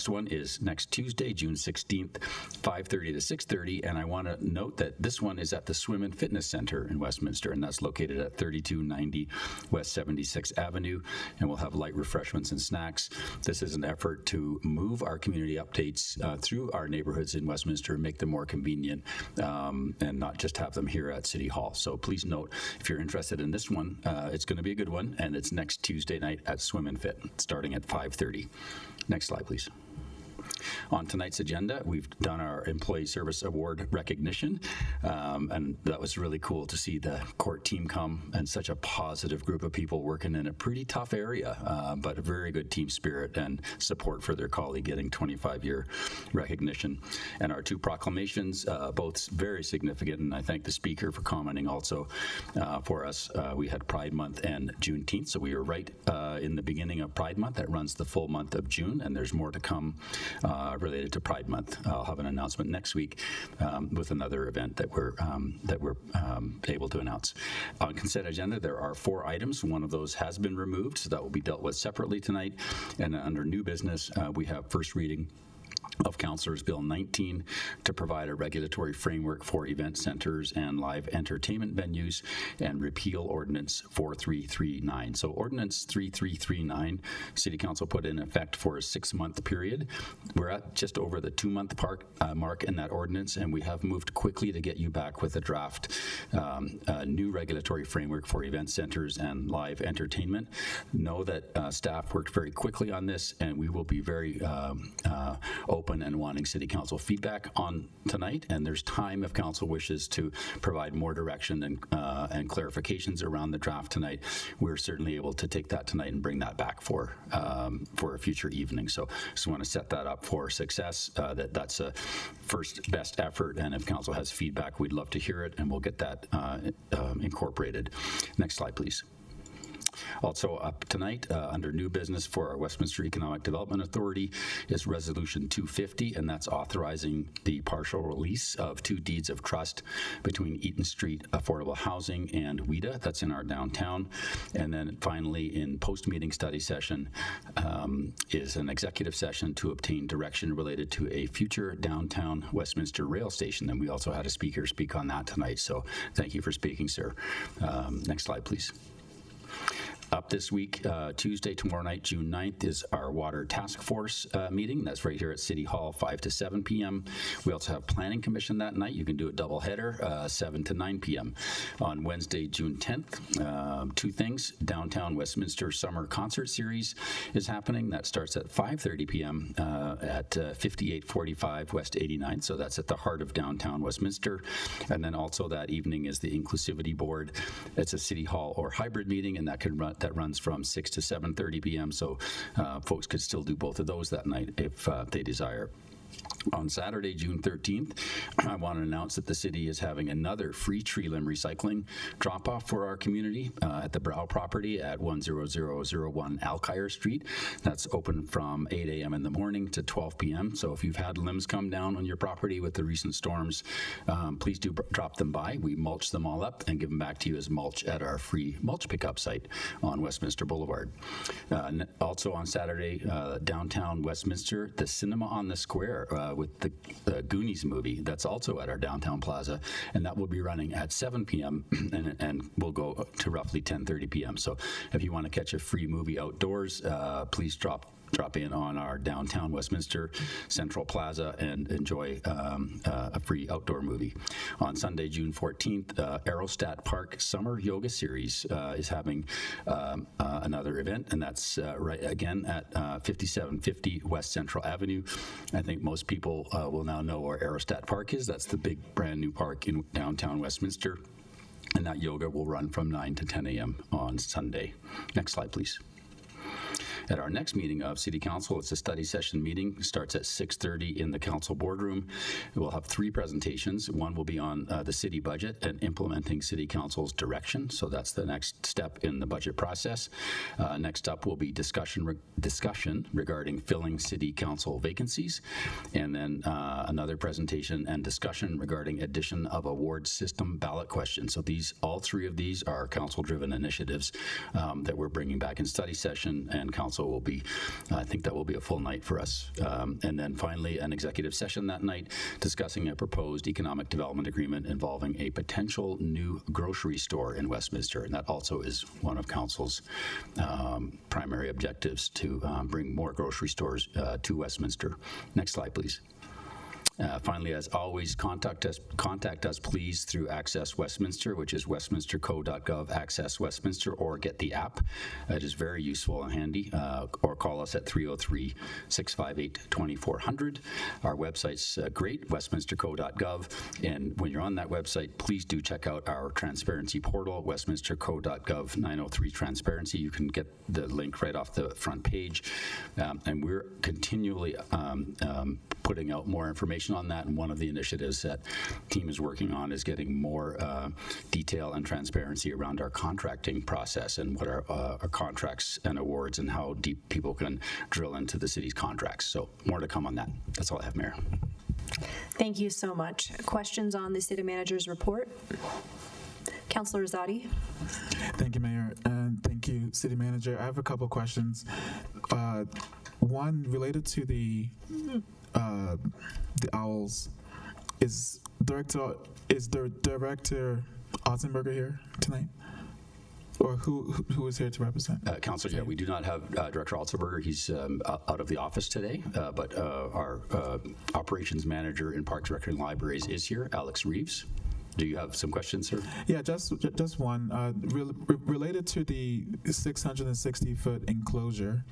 one is next Tuesday, June 16th, 5:30 to 6:30, and I want to note that this one is at the Swim and Fitness Center in Westminster, and that's located at 3290 West 76th Avenue, and we'll have light refreshments and snacks. This is an effort to move our community updates through our neighborhoods in Westminster and make them more convenient and not just have them here at City Hall. So please note, if you're interested in this one, it's going to be a good one, and it's next Tuesday night at Swim and Fit, starting at 5:30. Next slide, please. On tonight's agenda, we've done our Employee Service Award recognition, and that was really cool to see the court team come and such a positive group of people working in a pretty tough area, but a very good team spirit and support for their colleague getting 25-year recognition. And our 2 proclamations, both very significant, and I thank the speaker for commenting also for us. We had Pride Month and Juneteenth, so we were right in the beginning of Pride Month. That runs the full month of June, and there's more to come related to Pride Month. I'll have an announcement next week with another event that we're able to announce. On consent agenda, there are 4 items. One of those has been removed, so that will be dealt with separately tonight. And under new business, we have first reading of Councilors Bill 19 to provide a regulatory framework for event centers and live entertainment venues, and repeal Ordinance 4339. So Ordinance 3339, City Council put in effect for a 6-month period. We're at just over the 2-month mark in that ordinance, and we have moved quickly to get you back with a draft new regulatory framework for event centers and live entertainment. Know that staff worked very quickly on this, and we will be very open and wanting City Council feedback on tonight, and there's time if Council wishes to provide more direction and clarifications around the draft tonight. We're certainly able to take that tonight and bring that back for a future evening. So just want to set that up for success. That's a first best effort, and if Council has feedback, we'd love to hear it, and we'll get that incorporated. Next slide, please. Also up tonight, under new business for our Westminster Economic Development Authority, is Resolution 250, and that's authorizing the partial release of 2 deeds of trust between Eaton Street Affordable Housing and WIDA. That's in our downtown. And then finally, in post-meeting study session, is an executive session to obtain direction related to a future downtown Westminster rail station. And we also had a speaker speak on that tonight. So thank you for speaking, sir. Next slide, please. Up this week, Tuesday, tomorrow night, June 9th, is our Water Task Force meeting. That's right here at City Hall, 5 to 7 p.m. We also have Planning Commission that night. You can do a double header, 7 to 9 p.m. On Wednesday, June 10th, 2 things. Downtown Westminster Summer Concert Series is happening. That starts at 5:30 p.m. At 5845 West 89th. So that's at the heart of downtown Westminster. And then also that evening is the Inclusivity Board. It's a City Hall or hybrid meeting, and that runs from 6 to 7:30 p.m. So folks could still do both of those that night if they desire. On Saturday, June 13th, I want to announce that the city is having another free tree limb recycling drop-off for our community at the Brow property at 10001 Alkire Street. That's open from 8 a.m. in the morning to 12 p.m. So if you've had limbs come down on your property with the recent storms, please do drop them by. We mulch them all up and give them back to you as mulch at our free mulch pickup site on Westminster Boulevard. Also on Saturday, downtown Westminster, the Cinema on the Square with the Goonies movie. That's also at our downtown plaza, and that will be running at 7 p.m. and will go to roughly 10:30 p.m. So if you want to catch a free movie outdoors, please drop drop in on our downtown Westminster Central Plaza and enjoy a free outdoor movie. On Sunday, June 14th, Aerostat Park Summer Yoga Series is having another event, and that's right again at 5750 West Central Avenue. I think most people will now know where Aerostat Park is. That's the big brand new park in downtown Westminster. And that yoga will run from 9 to 10 a.m. on Sunday. Next slide, please. At our next meeting of City Council, it's a study session meeting. It starts at 6:30 in the council boardroom. We'll have 3 presentations. One will be on the city budget and implementing City Council's direction. So that's the next step in the budget process. Next up will be discussion regarding filling City Council vacancies. And then another presentation and discussion regarding addition of award system ballot questions. So all 3 of these are council-driven initiatives that we're bringing back in study session, and council will be, I think that will be a full night for us. And then finally, an executive session that night discussing a proposed economic development agreement involving a potential new grocery store in Westminster. And that also is one of council's primary objectives, to bring more grocery stores to Westminster. Next slide, please. Finally, as always, contact us please through Access Westminster, which is westminsterco.gov Access Westminster, or get the app. It is very useful and handy, or call us at 303-658-2400. Our website's great, westminsterco.gov, and when you're on that website, please do check out our transparency portal, westminsterco.gov 903 transparency. You can get the link right off the front page, and we're continually putting out more information on that, and one of the initiatives that team is working on is getting more detail and transparency around our contracting process and what our contracts and awards and how deep people can drill into the city's contracts. So more to come on that. That's all I have, Mayor. Thank you so much. Questions on the city manager's report? Councilor Rosati. Thank you, Mayor, and thank you, City Manager. I have a couple questions. One related to the owls. Is Director Ottenberger here tonight? Or who is here to represent? Councilor, yeah, we do not have Director Ottenberger. He's out of the office today, but our operations manager in Parks, Rec, and Libraries is here, Alex Reeves. Do you have some questions, sir? Yeah, just one. Related to the 660-foot enclosure,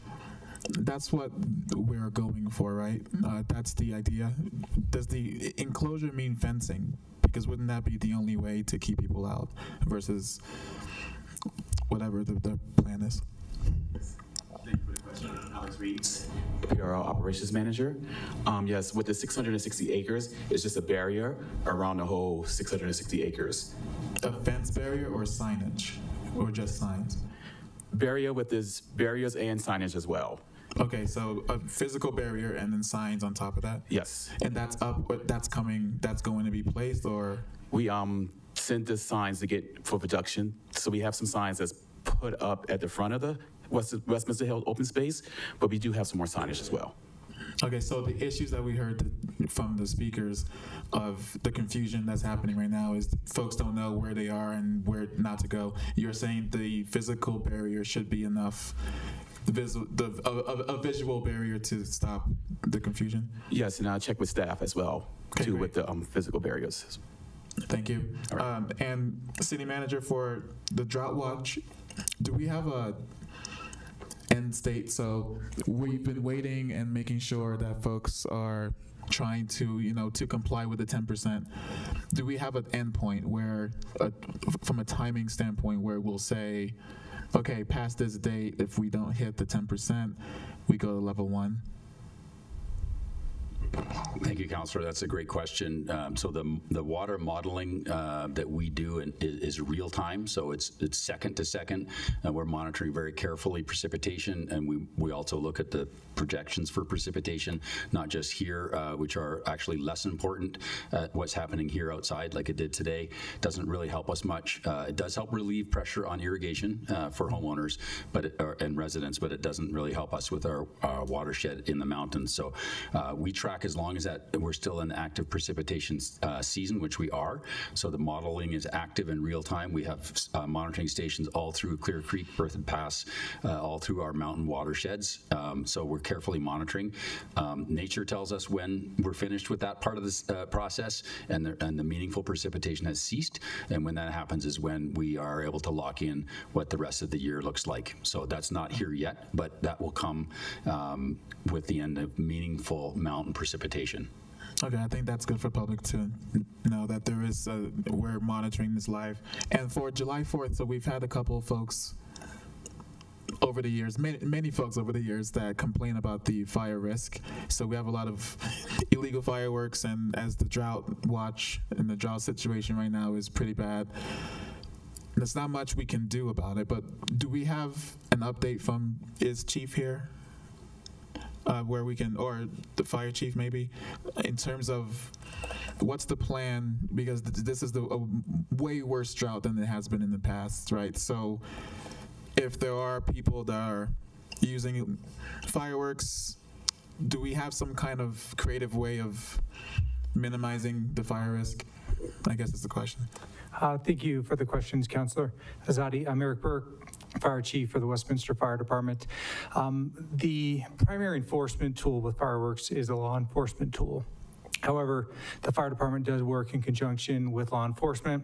that's what we're going for, right? That's the idea. Does the enclosure mean fencing? Because wouldn't that be the only way to keep people out versus whatever the plan is? Thank you for the question. Alex Reeves, PRO Operations Manager. Yes, with the 660 acres, it's just a barrier around the whole 660 acres. A fence barrier or signage? Or just signs? Barrier with this barriers and signage as well. Okay, so a physical barrier and then signs on top of that? Yes. And that's going to be placed, or? We sent the signs to get for production. So we have some signs that's put up at the front of the Westminster Hill open space, but we do have some more signage as well. Okay, so the issues that we heard from the speakers of the confusion that's happening right now is folks don't know where they are and where not to go. You're saying the physical barrier should be enough, a visual barrier to stop the confusion? Yes, and I'll check with staff as well, too, great. with the physical barriers. Thank you. Right. And City Manager, for the drought watch, do we have a end state? So we've been waiting and making sure that folks are trying to, to comply with the 10%. Do we have an end point where, from a timing standpoint, where we'll say, okay, past this date, if we don't hit the 10%, we go to level 1? Thank you, Councilor. That's a great question. So the water modeling that we do is real time, so it's second to second. We're monitoring very carefully precipitation, and we also look at the projections for precipitation, not just here, which are actually less important. What's happening here outside, like it did today, doesn't really help us much. It does help relieve pressure on irrigation for homeowners and residents, but it doesn't really help us with our watershed in the mountains. So we track track as long as that we're still in active precipitation season, which we are. So the modeling is active in real time. We have monitoring stations all through Clear Creek, Berthoud Pass, all through our mountain watersheds. So we're carefully monitoring. Nature tells us when we're finished with that part of this process and the meaningful precipitation has ceased. And when that happens is when we are able to lock in what the rest of the year looks like. So that's not here yet, but that will come with the end of meaningful mountain precipitation. Okay, I think that's good for public to know that there is, we're monitoring this live. And for July 4th, so we've had a couple of folks over the years, many folks over the years that complain about the fire risk. So we have a lot of illegal fireworks, and as the drought watch and the drought situation right now is pretty bad, there's not much we can do about it. But do we have an update from, is Chief here? Where we can, or the fire chief maybe, in terms of what's the plan, because this is a way worse drought than it has been in the past, right? So if there are people that are using fireworks, do we have some kind of creative way of minimizing the fire risk? I guess is the question. Thank you for the questions, Councillor Azadi. I'm Eric Burke, Fire Chief for the Westminster Fire Department. The primary enforcement tool with fireworks is a law enforcement tool. However, the fire department does work in conjunction with law enforcement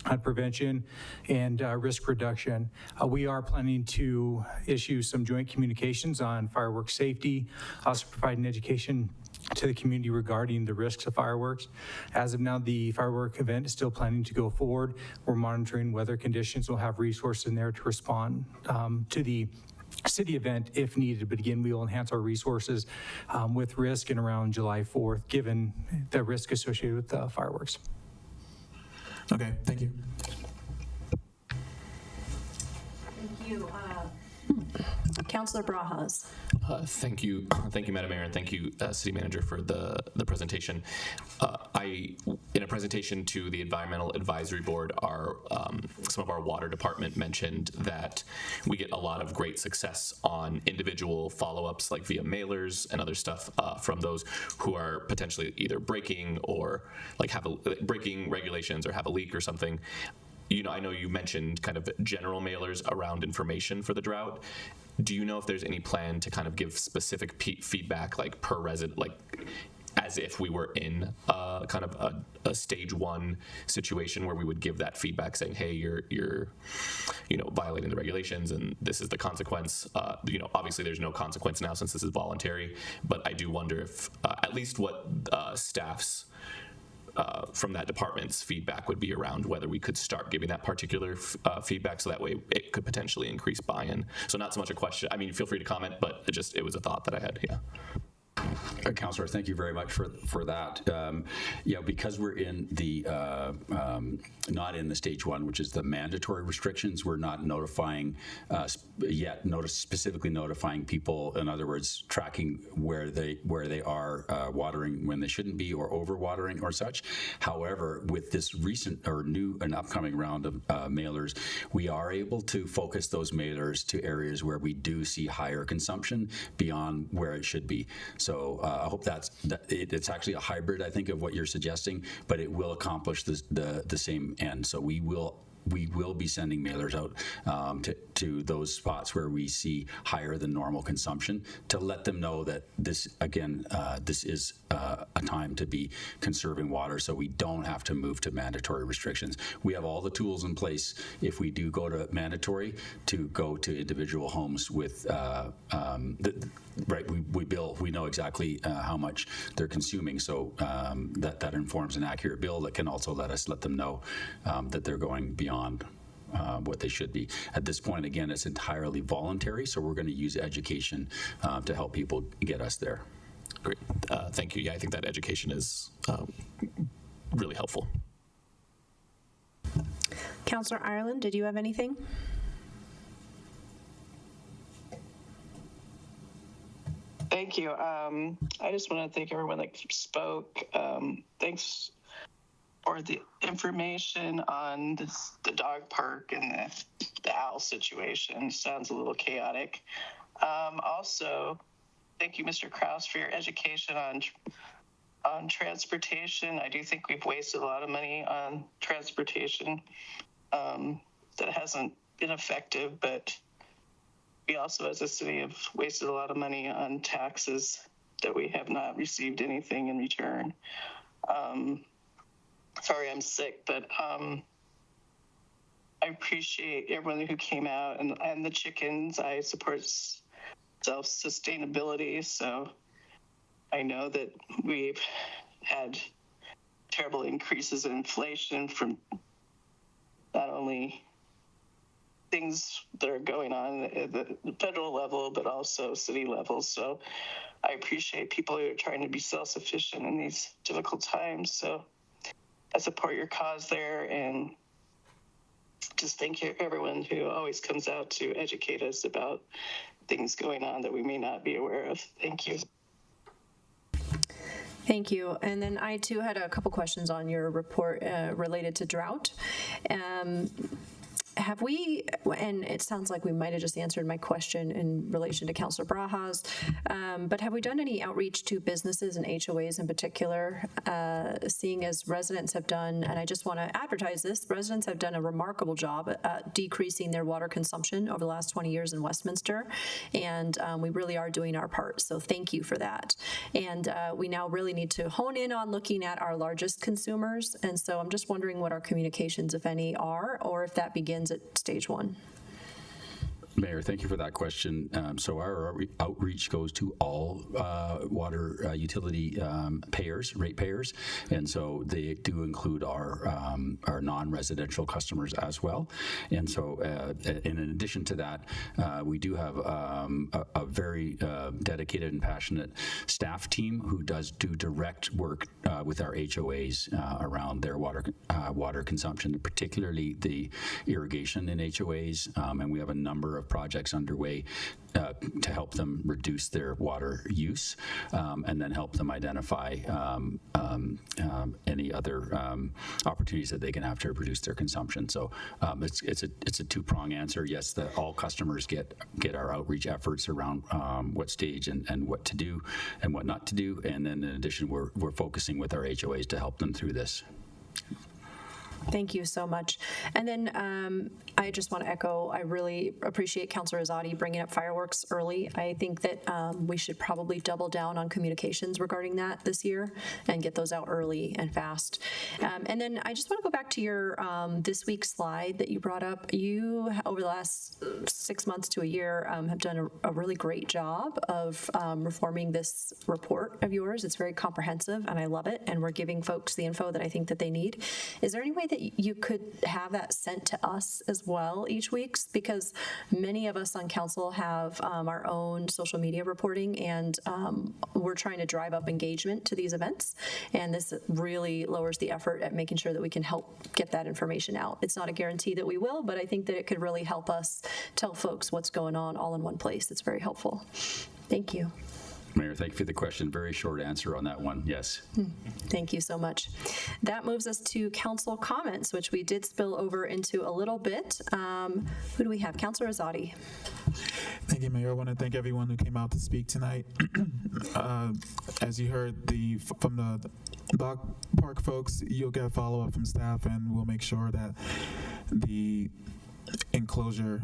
on prevention and risk reduction. We are planning to issue some joint communications on fireworks safety, also providing education to the community regarding the risks of fireworks. As of now, the firework event is still planning to go forward. We're monitoring weather conditions. We'll have resources in there to respond to the city event if needed. But again, we will enhance our resources with risk in around July 4th, given the risk associated with fireworks. Okay, thank you. Thank you. Councillor Brajas. Thank you, Madam Mayor, and thank you, City Manager, for the presentation. In a presentation to the Environmental Advisory Board, some of our water department mentioned that we get a lot of great success on individual follow-ups, like via mailers and other stuff from those who are potentially either breaking or breaking regulations or have a leak or something. You know, I know you mentioned kind of general mailers around information for the drought. Do you know if there's any plan to kind of give specific feedback, like per resident, like as if we were in kind of a stage 1 situation where we would give that feedback saying, hey, you're violating the regulations and this is the consequence. Obviously there's no consequence now since this is voluntary, but I do wonder if at least what staff's from that department's feedback would be around whether we could start giving that particular feedback, so that way it could potentially increase buy-in. So not so much a question, I mean, feel free to comment, but it was a thought that I had, yeah. Councillor, thank you very much for that. Because we're in the not in the stage 1, which is the mandatory restrictions, we're not notifying yet. Specifically notifying people. In other words, tracking where they are watering when they shouldn't be, or over watering or such. However, with this recent or new and upcoming round of mailers, we are able to focus those mailers to areas where we do see higher consumption beyond where it should be. So I hope it's actually a hybrid, I think, of what you're suggesting, but it will accomplish the same end. So we will be sending mailers out to those spots where we see higher than normal consumption, to let them know that this is a time to be conserving water, so we don't have to move to mandatory restrictions. We have all the tools in place if we do go to mandatory to go to individual homes with we bill, we know exactly how much they're consuming, so that informs an accurate bill that can also let them know that they're going beyond what they should be. At this point, again, it's entirely voluntary, so we're going to use education to help people get us there. Great, thank you. Yeah, I think that education is really helpful. Councillor Ireland, did you have anything? Thank you. I just want to thank everyone that spoke. Thanks for the information on the dog park and the owl situation. Sounds a little chaotic. Also, thank you, Mr. Kraus, for your education on on transportation. I do think we've wasted a lot of money on transportation that hasn't been effective, but we also as a city have wasted a lot of money on taxes that we have not received anything in return. Sorry, I'm sick, but I appreciate everyone who came out and the chickens. I support self-sustainability, so I know that we've had terrible increases in inflation from not only things that are going on at the federal level, but also city level. So I appreciate people who are trying to be self-sufficient in these difficult times. So I support your cause there, and just thank you everyone who always comes out to educate us about things going on that we may not be aware of. Thank you. Thank you. And then I too had a couple questions on your report related to drought. Have we, and it sounds like we might have just answered my question in relation to Councilor Braha's, but have we done any outreach to businesses and HOAs in particular, seeing as residents have done, and I just want to advertise this, residents have done a remarkable job at decreasing their water consumption over the last 20 years in Westminster, and we really are doing our part, so thank you for that. And we now really need to hone in on looking at our largest consumers, and so I'm just wondering what our communications, if any, are, or if that begins at stage one. Mayor, thank you for that question. So our outreach goes to all water utility rate payers, and so they do include our non-residential customers as well. And so in addition to that, we do have a very dedicated and passionate staff team who does do direct work with our HOAs around their water consumption, particularly the irrigation in HOAs, and we have a number of projects underway to help them reduce their water use, and then help them identify any other opportunities that they can have to reduce their consumption. So it's a two-prong answer. Yes, that all customers get our outreach efforts around what stage and what to do and what not to do, and then in addition, we're focusing with our HOAs to help them through this. Thank you so much. And then I just want to echo, I really appreciate Councilor Azadi bringing up fireworks early. I think that we should probably double down on communications regarding that this year and get those out early and fast. And then I just want to go back to your this week's slide that you brought up. You, over the last 6 months to a year, have done a really great job of reforming this report of yours. It's very comprehensive and I love it. And we're giving folks the info that I think that they need. Is there any way that you could have that sent to us as well each week, because many of us on council have our own social media reporting, and we're trying to drive up engagement to these events, and this really lowers the effort at making sure that we can help get that information out. It's not a guarantee that we will, but I think that it could really help us tell folks what's going on all in one place. It's very helpful. Thank you. Mayor, thank you for the question. Very short answer on that one. Yes. Thank you so much. That moves us to council comments, which we did spill over into a little bit. Who do we have? Councilor Azadi. Thank you, Mayor. I want to thank everyone who came out to speak tonight. As you heard from the dog park folks, you'll get a follow-up from staff, and we'll make sure that the enclosure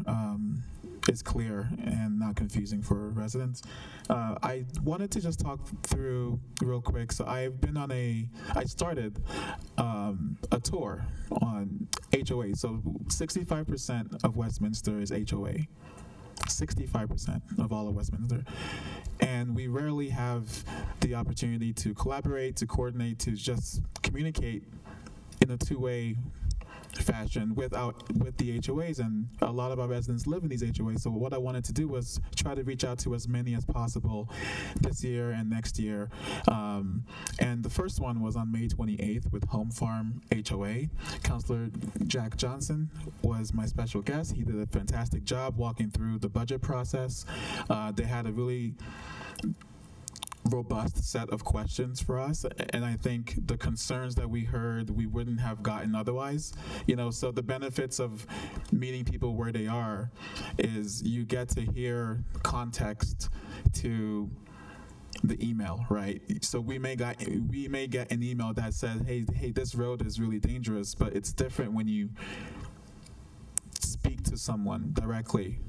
is clear and not confusing for residents. I wanted to just talk through real quick. So I started a tour on HOA. So 65% of Westminster is HOA. 65% of all of Westminster. And we rarely have the opportunity to collaborate, to coordinate, to just communicate in a two-way fashion with the HOAs, and a lot of our residents live in these HOAs. So what I wanted to do was try to reach out to as many as possible this year and next year. And the first one was on May 28th with Home Farm HOA. Councilor Jack Johnson was my special guest. He did a fantastic job walking through the budget process. They had a really robust set of questions for us, and I think the concerns that we heard we wouldn't have gotten otherwise. So the benefits of meeting people where they are is you get to hear context to the email, right? So we may get an email that says, hey, this road is really dangerous, but it's different when you speak to someone directly,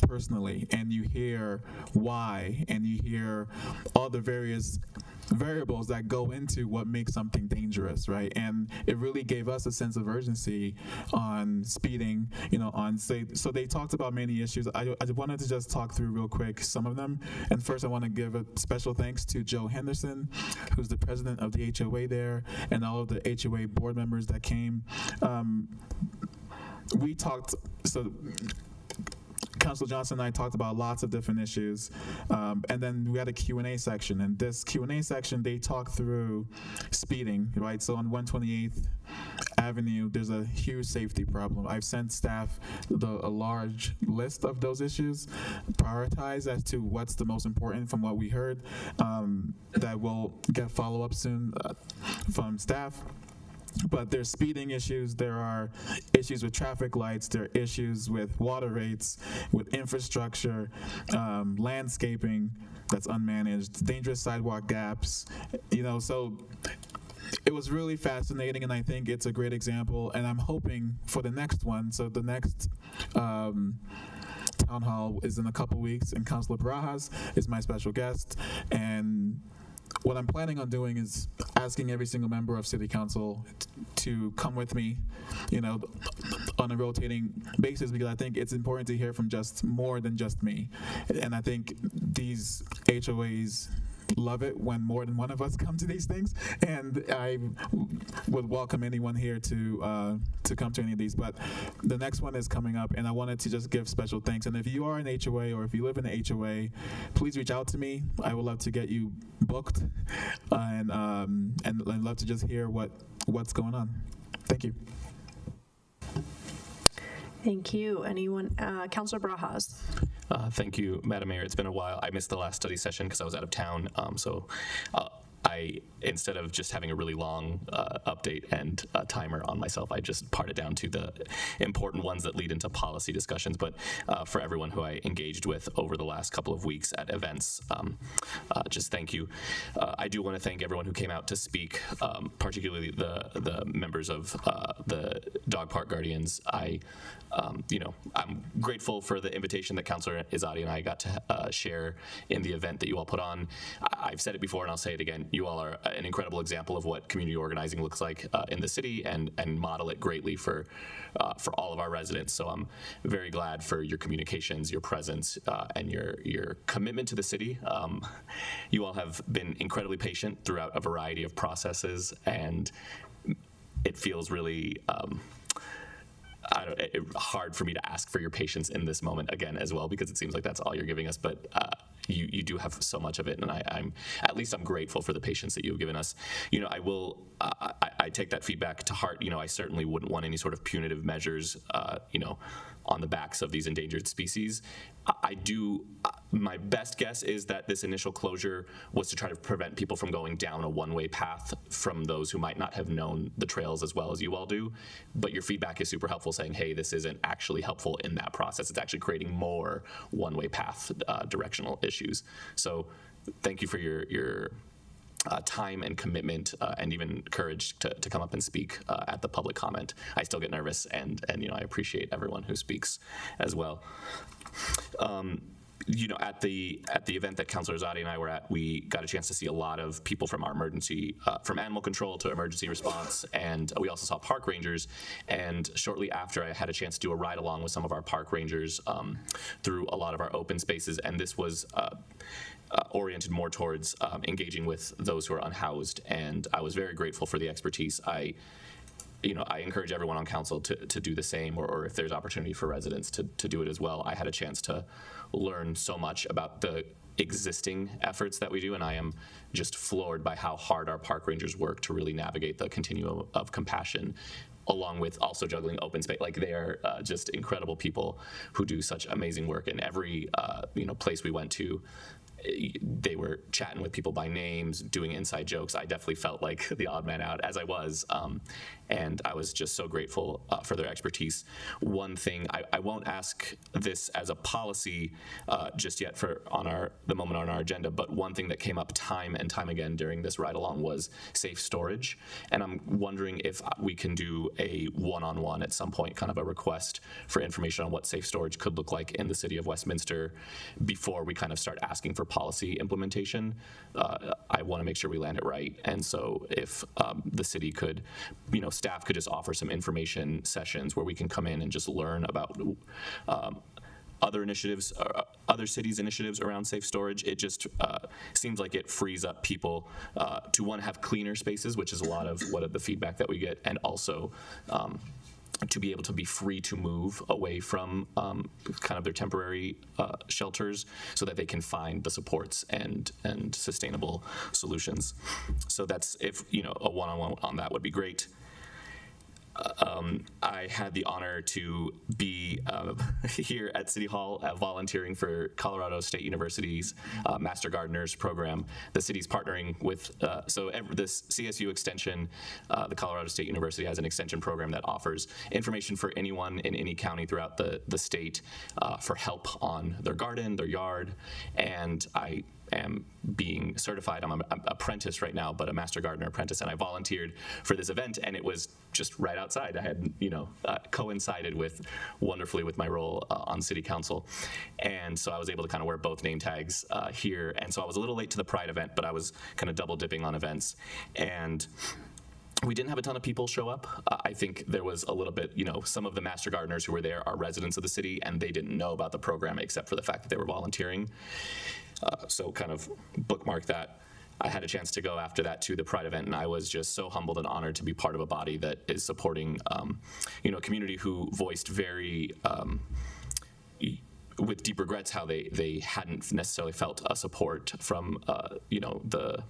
personally, and you hear why, and you hear all the various variables that go into what makes something dangerous, right? And it really gave us a sense of urgency on speeding, so they talked about many issues. I wanted to just talk through real quick some of them. And first I want to give a special thanks to Joe Henderson, who's the president of the HOA there, and all of the HOA board members that came. We talked, so Councilor Johnson and I talked about lots of different issues, and then we had a Q&A section. And this Q&A section, they talked through speeding, right? So on 128th Avenue, there's a huge safety problem. I've sent staff a large list of those issues, prioritized as to what's the most important from what we heard, that will get follow-up soon from staff. But there's speeding issues, there are issues with traffic lights, there are issues with water rates, with infrastructure, landscaping that's unmanaged, dangerous sidewalk gaps, so it was really fascinating, and I think it's a great example, and I'm hoping for the next one. So the next town hall is in a couple weeks, and Councilor Barajas is my special guest, and what I'm planning on doing is asking every single member of City Council to come with me, on a rotating basis, because I think it's important to hear from just more than just me. And I think these HOAs love it when more than one of us come to these things, and I would welcome anyone here to come to any of these. But the next one is coming up, and I wanted to just give special thanks. And if you are an HOA or if you live in an HOA, please reach out to me. I would love to get you booked, and I'd love to just hear what's going on. Thank you. Thank you. Anyone? Councilor Barajas. Thank you, Madam Mayor. It's been a while. I missed the last study session because I was out of town. So I, instead of just having a really long update and timer on myself, I just parted down to the important ones that lead into policy discussions. But for everyone who I engaged with over the last couple of weeks at events, just thank you. I do want to thank everyone who came out to speak, particularly the members of the Dog Park Guardians. I'm grateful for the invitation that Councilor Izadi and I got to share in the event that you all put on. I've said it before and I'll say it again. You all are an incredible example of what community organizing looks like in the city, and model it greatly for all of our residents. So I'm very glad for your communications, your presence, and your commitment to the city. You all have been incredibly patient throughout a variety of processes, and it feels really hard for me to ask for your patience in this moment again as well, because it seems like that's all you're giving us, but you do have so much of it, and I'm grateful for the patience that you've given us. I take that feedback to heart. I certainly wouldn't want any sort of punitive measures, on the backs of these endangered species. My best guess is that this initial closure was to try to prevent people from going down a one-way path from those who might not have known the trails as well as you all do. But your feedback is super helpful, saying, hey, this isn't actually helpful in that process. It's actually creating more one-way path directional issues. So thank you for your time and commitment, and even courage to come up and speak at the public comment. I still get nervous, and I appreciate everyone who speaks as well. At the event that Councilor Izadi and I were at, we got a chance to see a lot of people from our emergency, from animal control to emergency response, and we also saw park rangers. And shortly after, I had a chance to do a ride along with some of our park rangers through a lot of our open spaces, and this was oriented more towards engaging with those who are unhoused, and I was very grateful for the expertise. I encourage everyone on council to do the same, or if there's opportunity for residents to do it as well. I had a chance to learn so much about the existing efforts that we do, and I am just floored by how hard our park rangers work to really navigate the continuum of compassion, along with also juggling open space. Like, they are just incredible people who do such amazing work in every place we went to. they were chatting with people by names, doing inside jokes. I definitely felt like the odd man out, as I was. And I was just so grateful for their expertise. One thing, I won't ask this as a policy just yet for the moment on our agenda, but one thing that came up time and time again during this ride along was safe storage. And I'm wondering if we can do a one-on-one at some point, kind of a request for information on what safe storage could look like in the city of Westminster before we kind of start asking for policy implementation. I want to make sure we land it right. And so if the city could, staff could just offer some information sessions where we can come in and just learn about other initiatives, other cities' initiatives around safe storage. It just seems like it frees up people to want to have cleaner spaces, which is a lot of the feedback that we get, and also to be able to be free to move away from kind of their temporary shelters so that they can find the supports and sustainable solutions. So that's, if a one-on-one on that would be great. I had the honor to be here at City Hall volunteering for Colorado State University's Master Gardeners program. The city's partnering with, this CSU extension, the Colorado State University has an extension program that offers information for anyone in any county throughout the state for help on their garden, their yard, and I am being certified. I'm an apprentice right now, but a Master Gardener apprentice, and I volunteered for this event, and it was just right outside. I had, coincided wonderfully with my role on City Council, and so I was able to kind of wear both name tags here, and so I was a little late to the Pride event, but I was kind of double dipping on events, and we didn't have a ton of people show up. I think there was a little bit, some of the Master Gardeners who were there are residents of the city, and they didn't know about the program except for the fact that they were volunteering. So kind of bookmark that. I had a chance to go after that to the Pride event, and I was just so humbled and honored to be part of a body that is supporting, a community who voiced very, with deep regrets, how they hadn't necessarily felt a support from, the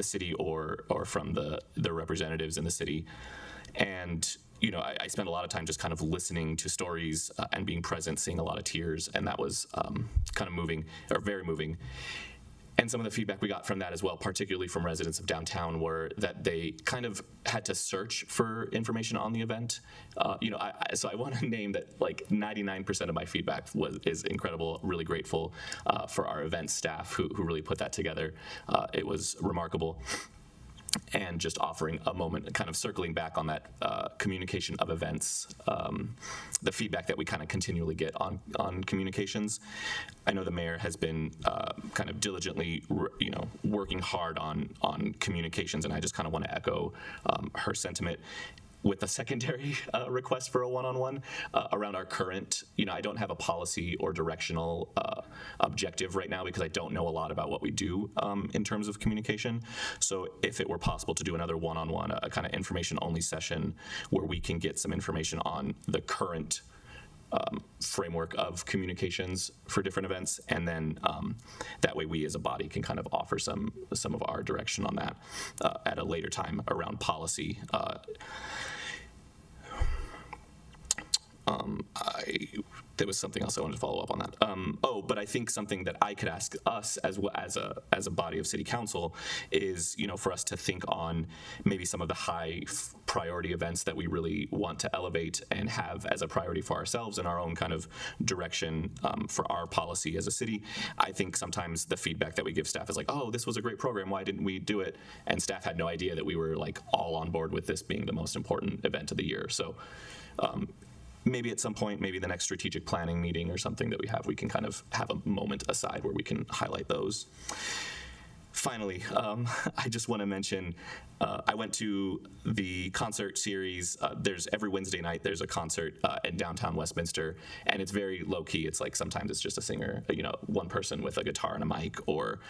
city or from the representatives in the city. And I spent a lot of time just kind of listening to stories and being present, seeing a lot of tears, and that was kind of moving, or very moving. And some of the feedback we got from that as well, particularly from residents of downtown, were that they kind of had to search for information on the event. So I want to name that like 99% of my feedback is incredible. Really grateful for our event staff who really put that together. It was remarkable. And just offering a moment, kind of circling back on that communication of events, the feedback that we kind of continually get on communications. I know the mayor has been kind of diligently, working hard on communications, and I just kind of want to echo her sentiment with a secondary request for a one-on-one around our current, I don't have a policy or directional objective right now because I don't know a lot about what we do in terms of communication. So if it were possible to do another one-on-one, a kind of information-only session where we can get some information on the current framework of communications for different events, and then that way we as a body can kind of offer some of our direction on that at a later time around policy. There was something else I wanted to follow up on that. But I think something that I could ask us as a body of City Council is, for us to think on maybe some of the high priority events that we really want to elevate and have as a priority for ourselves and our own kind of direction for our policy as a city. I think sometimes the feedback that we give staff is like, oh, this was a great program, why didn't we do it? And staff had no idea that we were like all on board with this being the most important event of the year. So maybe at some point, maybe the next strategic planning meeting or something that we have, we can kind of have a moment aside where we can highlight those. Finally, I just want to mention, I went to the concert series. There's every Wednesday night, there's a concert in downtown Westminster, and it's very low key. It's like sometimes it's just a singer, one person with a guitar and a mic, or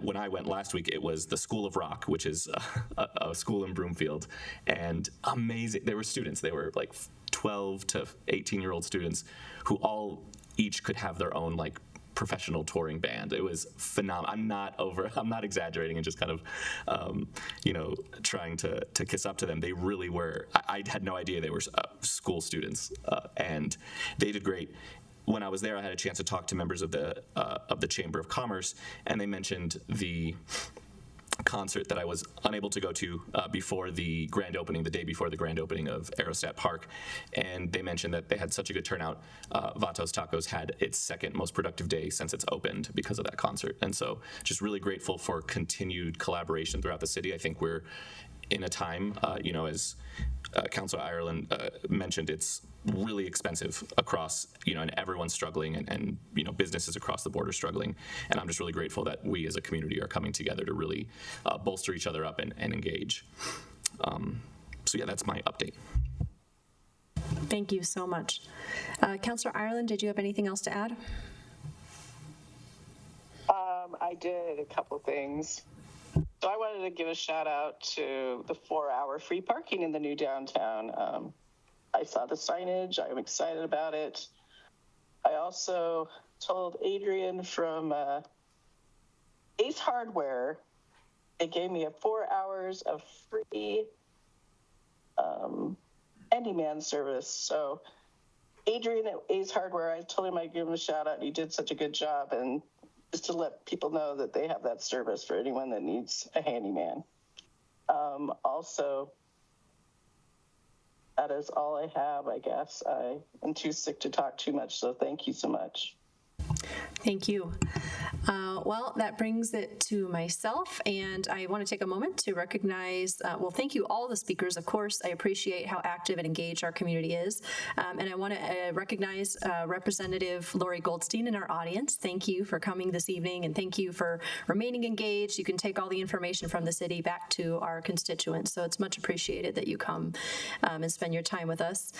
when I went last week, it was the School of Rock, which is a school in Broomfield, and amazing. They were students. They were like 12 to 18-year-old students who each could have their own like professional touring band. It was phenomenal. I'm not exaggerating and just kind of, trying to kiss up to them. They really were. I had no idea they were school students, and they did great. when I was there, I had a chance to talk to members of the Chamber of Commerce, and they mentioned the concert that I was unable to go to before the grand opening, the day before the grand opening of Aerostat Park. And they mentioned that they had such a good turnout. Vatos Tacos had its second most productive day since it's opened because of that concert. And so just really grateful for continued collaboration throughout the city. I think we're in a time, as Councilor Ireland mentioned, it's really expensive across, and everyone's struggling, and businesses across the board are struggling. And I'm just really grateful that we as a community are coming together to really bolster each other up and engage. So yeah, that's my update. Thank you so much. Councilor Ireland, did you have anything else to add? I did a couple things. So I wanted to give a shout out to the 4-hour free parking in the new downtown. I saw the signage. I'm excited about it. I also told Adrian from Ace Hardware, they gave me 4 hours of free handyman service. So Adrian at Ace Hardware, I told him I'd give him a shout out. He did such a good job, and just to let people know that they have that service for anyone that needs a handyman. Also, that is all I have, I guess. I am too sick to talk too much, so thank you so much. Thank you. Well, that brings it to myself, and I want to take a moment to recognize, thank you all the speakers, of course. I appreciate how active and engaged our community is, and I want to recognize Representative Lori Goldstein in our audience. Thank you for coming this evening, and thank you for remaining engaged. You can take all the information from the city back to our constituents, so it's much appreciated that you come and spend your time with us.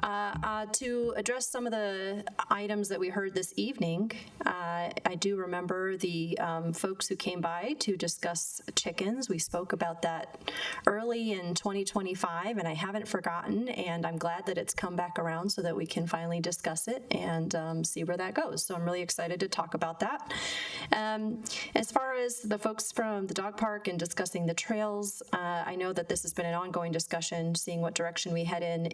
To address some of the items that we heard this evening, I do remember the folks who came by to discuss chickens. We spoke about that early in 2025, and I haven't forgotten, and I'm glad that it's come back around so that we can finally discuss it and see where that goes. So I'm really excited to talk about that. As far as the folks from the dog park and discussing the trails, I know that this has been an ongoing discussion, seeing what direction we head in.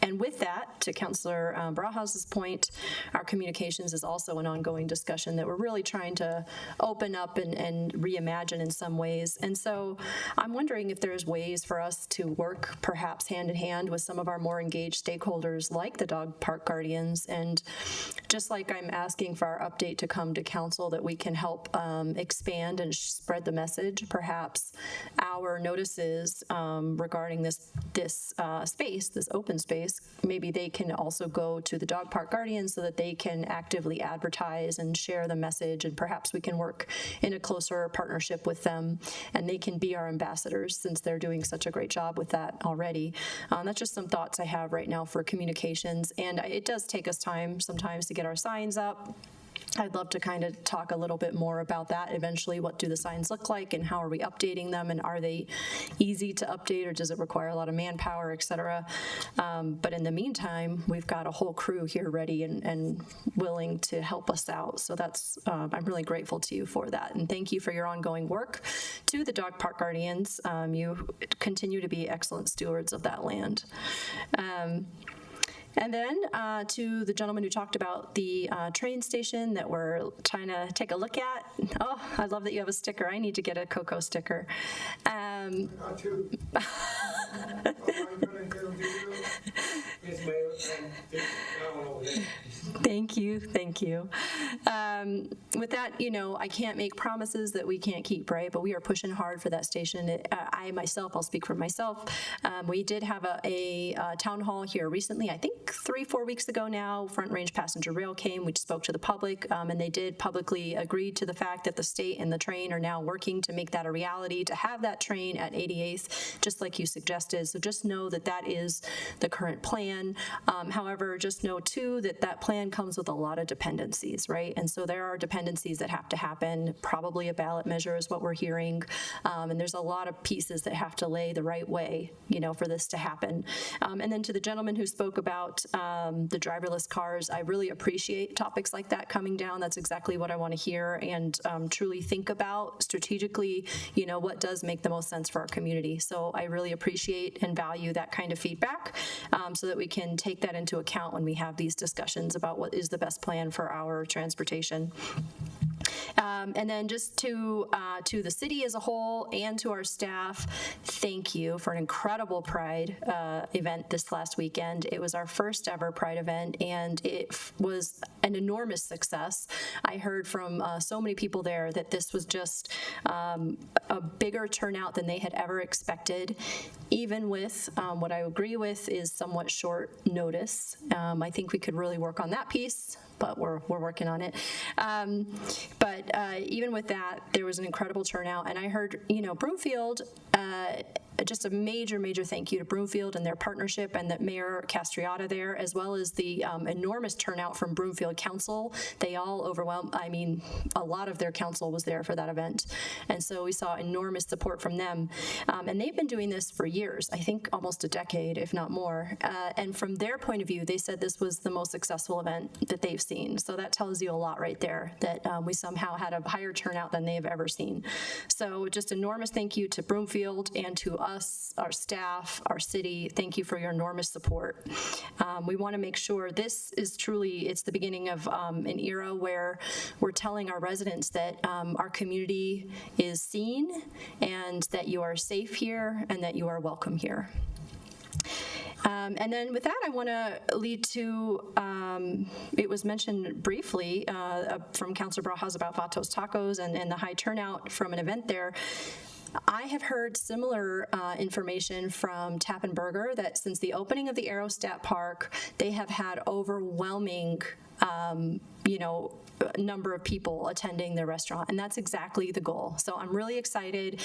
And with that, to Councilor Barahas's point, our communications is also an ongoing discussion that we're really trying to open up and reimagine in some ways. And so I'm wondering if there's ways for us to work perhaps hand in hand with some of our more engaged stakeholders like the dog park guardians. And just like I'm asking for our update to come to council, that we can help expand and spread the message, perhaps our notices regarding this space, this open space, maybe they can also go to the dog park guardians so that they can actively advertise and share the message, and perhaps we can work in a closer partnership with them, and they can be our ambassadors since they're doing such a great job with that already. That's just some thoughts I have right now for communications, and it does take us time sometimes to get our signs up. I'd love to kind of talk a little bit more about that eventually. What do the signs look like, and how are we updating them, and are they easy to update, or does it require a lot of manpower, et cetera? But in the meantime, we've got a whole crew here ready and willing to help us out. So that's I'm really grateful to you for that, and thank you for your ongoing work. To the dog park guardians, you continue to be excellent stewards of that land. And then to the gentleman who talked about the train station that we're trying to take a look at. Oh, I love that you have a sticker. I need to get a Coco sticker. Thank you, thank you. With that, I can't make promises that we can't keep, right? But we are pushing hard for that station. I myself, I'll speak for myself. We did have a town hall here recently, I think 3-4 weeks ago now. Front Range Passenger Rail came, we spoke to the public, and they did publicly agree to the fact that the state and the train are now working to make that a reality, to have that train at 88th, just like you suggested. So just know that that is the current plan. However, just know too that that plan comes with a lot of dependencies, right? And so there are dependencies that have to happen. Probably a ballot measure is what we're hearing. And there's a lot of pieces that have to lay the right way, for this to happen. And then to the gentleman who spoke about the driverless cars, I really appreciate topics like that coming down. That's exactly what I want to hear, and truly think about strategically, what does make the most sense for our community. So I really appreciate and value that kind of feedback. so that we can take that into account when we have these discussions about what is the best plan for our transportation. And then just to the city as a whole and to our staff, thank you for an incredible Pride event this last weekend. It was our first ever Pride event, and it was an enormous success. I heard from so many people there that this was just a bigger turnout than they had ever expected, even with what I agree with is somewhat short notice. I think we could really work on that piece, but we're working on it. But even with that, there was an incredible turnout. And I heard, Broomfield, just a major thank you to Broomfield and their partnership and that Mayor Castriota there, as well as the enormous turnout from Broomfield Council. They all overwhelmed, a lot of their council was there for that event. And so we saw enormous support from them. And they've been doing this for years, I think almost a decade, if not more. And from their point of view, they said this was the most successful event that they've seen. So that tells you a lot right there, that we somehow had a higher turnout than they've ever seen. So just enormous thank you to Broomfield and to us, our staff, our city. Thank you for your enormous support. We want to make sure this is truly, it's the beginning of an era where we're telling our residents that our community is seen and that you are safe here and that you are welcome here. And then with that, I want to lead to, it was mentioned briefly from Councilor Barajas about Vatos Tacos and the high turnout from an event there. I have heard similar information from Tappan Burger that since the opening of the Aerostat Park, they have had overwhelming number of people attending the restaurant, and that's exactly the goal. So I'm really excited.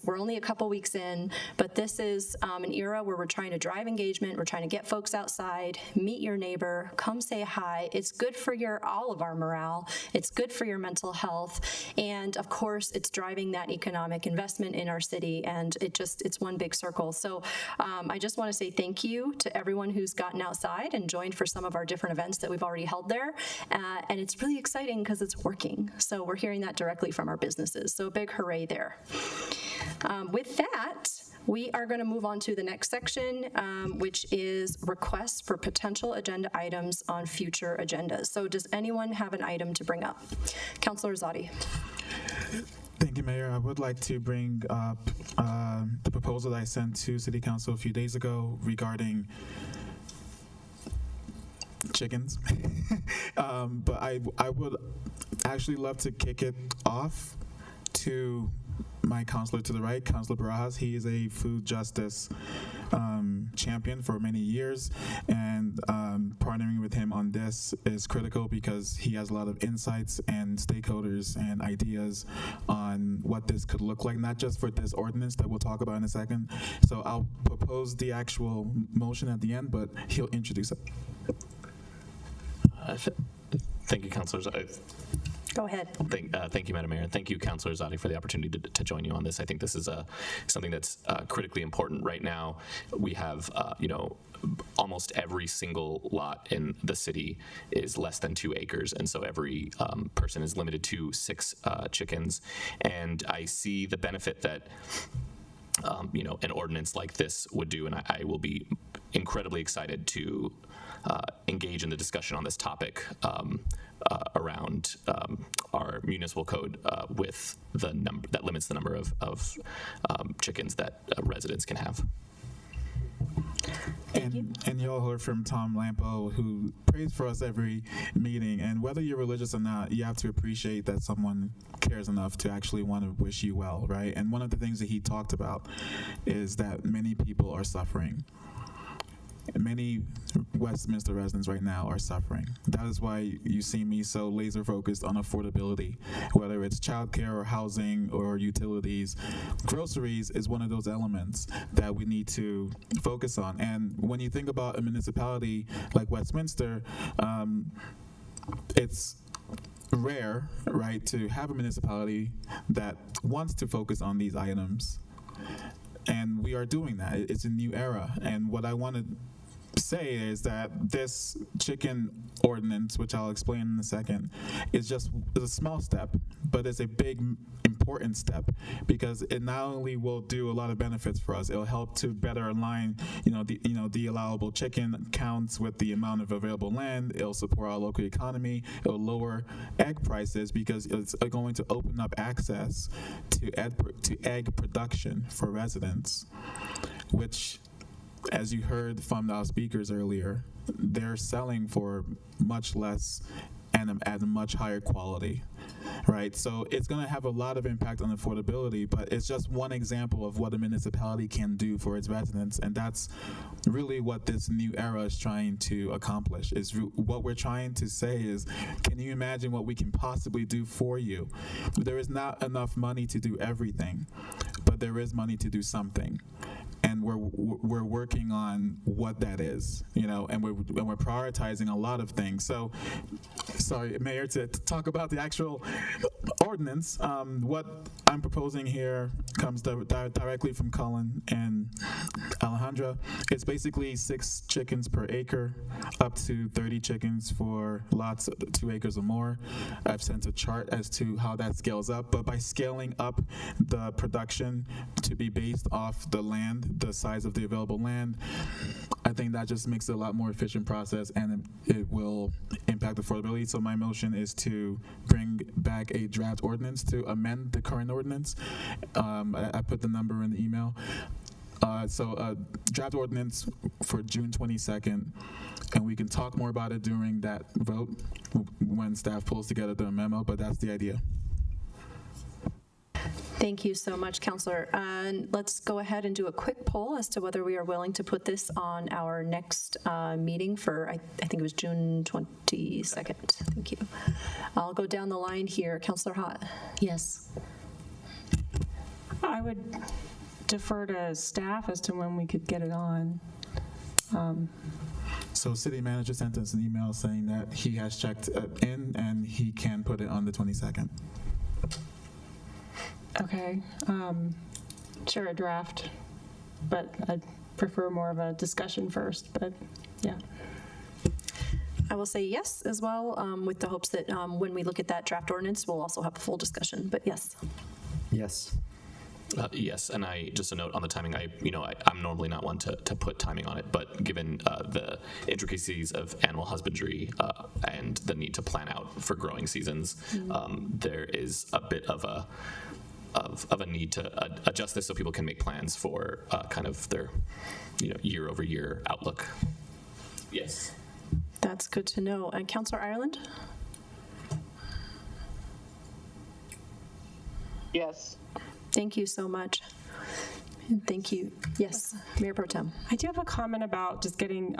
We're only a couple weeks in, but this is an era where we're trying to drive engagement. We're trying to get folks outside, meet your neighbor, come say hi. It's good for all of our morale. It's good for your mental health, and of course, it's driving that economic investment in our city. And it's one big circle. So I just want to say thank you to everyone who's gotten outside and joined for some of our different events that we've already held there. And it's really exciting because it's working. So we're hearing that directly from our businesses. So a big hooray there. With that, we are going to move on to the next section, which is requests for potential agenda items on future agendas. So does anyone have an item to bring up? Councilor Zadi. Thank you, Mayor. I would like to bring up the proposal that I sent to City Council a few days ago regarding chickens. But I would actually love to kick it off to my counselor to the right, Councilor Barajas. He is a food justice champion for many years, and partnering with him on this is critical because he has a lot of insights and stakeholders and ideas on what this could look like, not just for this ordinance that we'll talk about in a second. So I'll propose the actual motion at the end, but he'll introduce it. Thank you, Councilors. Go ahead. Thank you, Madam Mayor, and thank you, Councilor Zadi, for the opportunity to join you on this. I think this is something that's critically important right now. We have, almost every single lot in the city is less than 2 acres, and so every person is limited to 6 chickens. And I see the benefit that an ordinance like this would do, and I will be incredibly excited to engage in the discussion on this topic around our municipal code with the number that limits the number of chickens that residents can have. And you all heard from Tom Lampo, who prays for us every meeting. And whether you're religious or not, you have to appreciate that someone cares enough to actually want to wish you well, right? And one of the things that he talked about is that many people are suffering. Many Westminster residents right now are suffering. That is why you see me so laser focused on affordability, whether it's childcare or housing or utilities. Groceries is one of those elements that we need to focus on. And when you think about a municipality like Westminster, it's rare, right, to have a municipality that wants to focus on these items. And we are doing that. It's a new era. And what I want to say is that this chicken ordinance, which I'll explain in a second, is a small step, but it's a big, important step, because it not only will do a lot of benefits for us, it'll help to better align, the allowable chicken counts with the amount of available land. It'll support our local economy. It'll lower egg prices because it's going to open up access to egg production for residents, which, as you heard from our speakers earlier, they're selling for much less and at a much higher quality, right? So it's going to have a lot of impact on affordability, but it's just one example of what a municipality can do for its residents, and that's really what this new era is trying to accomplish. Is what we're trying to say is, can you imagine what we can possibly do for you? There is not enough money to do everything, but there is money to do something. And we're working on what that is, and we're prioritizing a lot of things. So, sorry, Mayor, to talk about the actual ordinance. What I'm proposing here comes directly from Cullen and Alejandra. It's basically 6 chickens per acre, up to 30 chickens for lots of 2 acres or more. I've sent a chart as to how that scales up, but by scaling up the production to be based off the land, the size of the available land, I think that just makes it a lot more efficient process, and it will impact affordability. So my motion is to bring back a draft ordinance to amend the current ordinance. I put the number in the email. So draft ordinance for June 22nd, and we can talk more about it during that vote when staff pulls together the memo, but that's the idea. Thank you so much, Councilor. And let's go ahead and do a quick poll as to whether we are willing to put this on our next meeting for, I think it was June 22nd. Thank you. I'll go down the line here. Councilor Hott. Yes. I would defer to staff as to when we could get it on. So city manager sent us an email saying that he has checked in and he can put it on the 22nd. Okay, sure, a draft, but I'd prefer more of a discussion first, but yeah. I will say yes as well, with the hopes that when we look at that draft ordinance, we'll also have a full discussion, but yes. Yes. Yes, and just a note on the timing. I'm normally not one to put timing on it, but given the intricacies of animal husbandry and the need to plan out for growing seasons, there is a bit of a need to adjust this so people can make plans for kind of their year-over-year outlook. Yes. That's good to know. And Councilor Ireland? Yes. Thank you so much. And thank you. Yes, Mayor Pro Tem. I do have a comment about just getting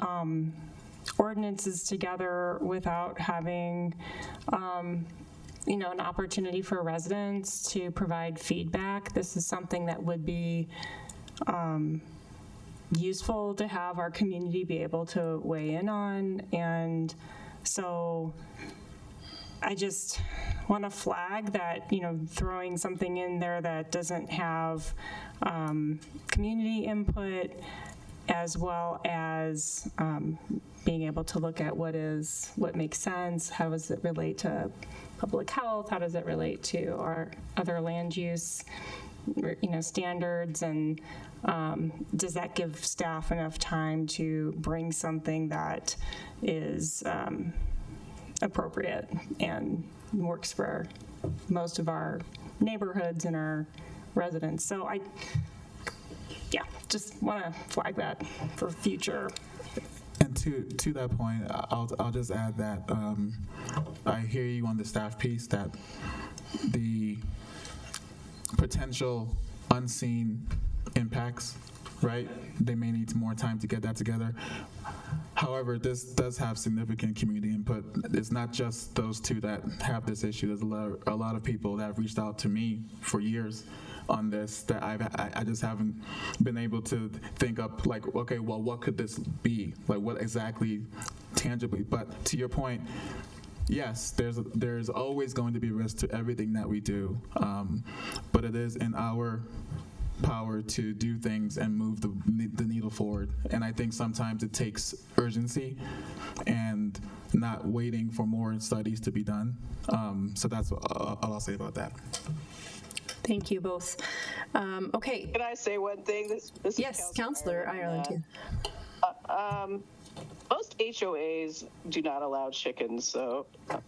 ordinances together without having an opportunity for residents to provide feedback. This is something that would be useful to have our community be able to weigh in on. And so I just want to flag that, throwing something in there that doesn't have community input, as well as being able to look at what makes sense, how does it relate to public health, how does it relate to our other land use, standards, and does that give staff enough time to bring something that is appropriate and works for most of our neighborhoods and our residents. So I just want to flag that for future. And to that point, I'll just add that I hear you on the staff piece that the potential unseen impacts, right? They may need more time to get that together. However, this does have significant community input. It's not just those two that have this issue. There's a lot of people that have reached out to me for years on this that I just haven't been able to think up, like, okay, well, what could this be? Like, what exactly tangibly? But to your point, yes, there's always going to be risk to everything that we do, but it is in our power to do things and move the needle forward. And I think sometimes it takes urgency and not waiting for more studies to be done. So that's all I'll say about that. Thank you both. Okay. Can I say one thing? This yes, Councillor Ireland. Most HOAs do not allow chickens, so at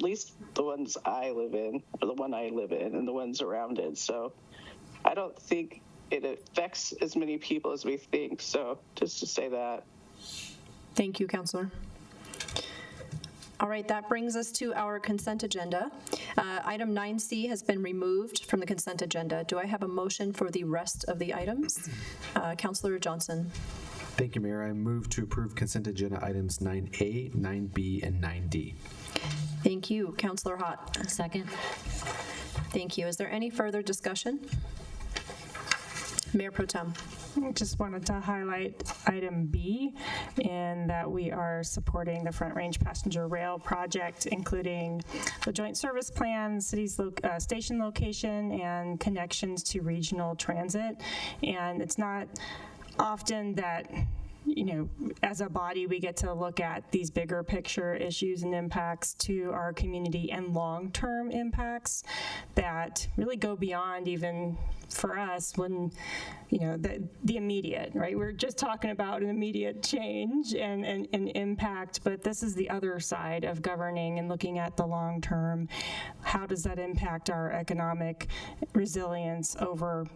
least the ones I live in, or the one I live in, and the ones around it. So I don't think it affects as many people as we think. So just to say that. Thank you, Councillor. All right, that brings us to our consent agenda. Item 9C has been removed from the consent agenda. Do I have a motion for the rest of the items? Councillor Johnson. Thank you, Mayor. I move to approve consent agenda items 9A, 9B, and 9D. Thank you. Councillor Hott. Second. Thank you. Is there any further discussion? Mayor Pro Tem. I just wanted to highlight item B in that we are supporting the Front Range Passenger Rail project, including the joint service plan, city's station location, and connections to regional transit. And it's not often that, you know, as a body, we get to look at these bigger picture issues and impacts to our community and long-term impacts that really go beyond even for us when, you know, the immediate, right? We're just talking about an immediate change and impact, but this is the other side of governing and looking at the long term. How does that impact our economic resilience over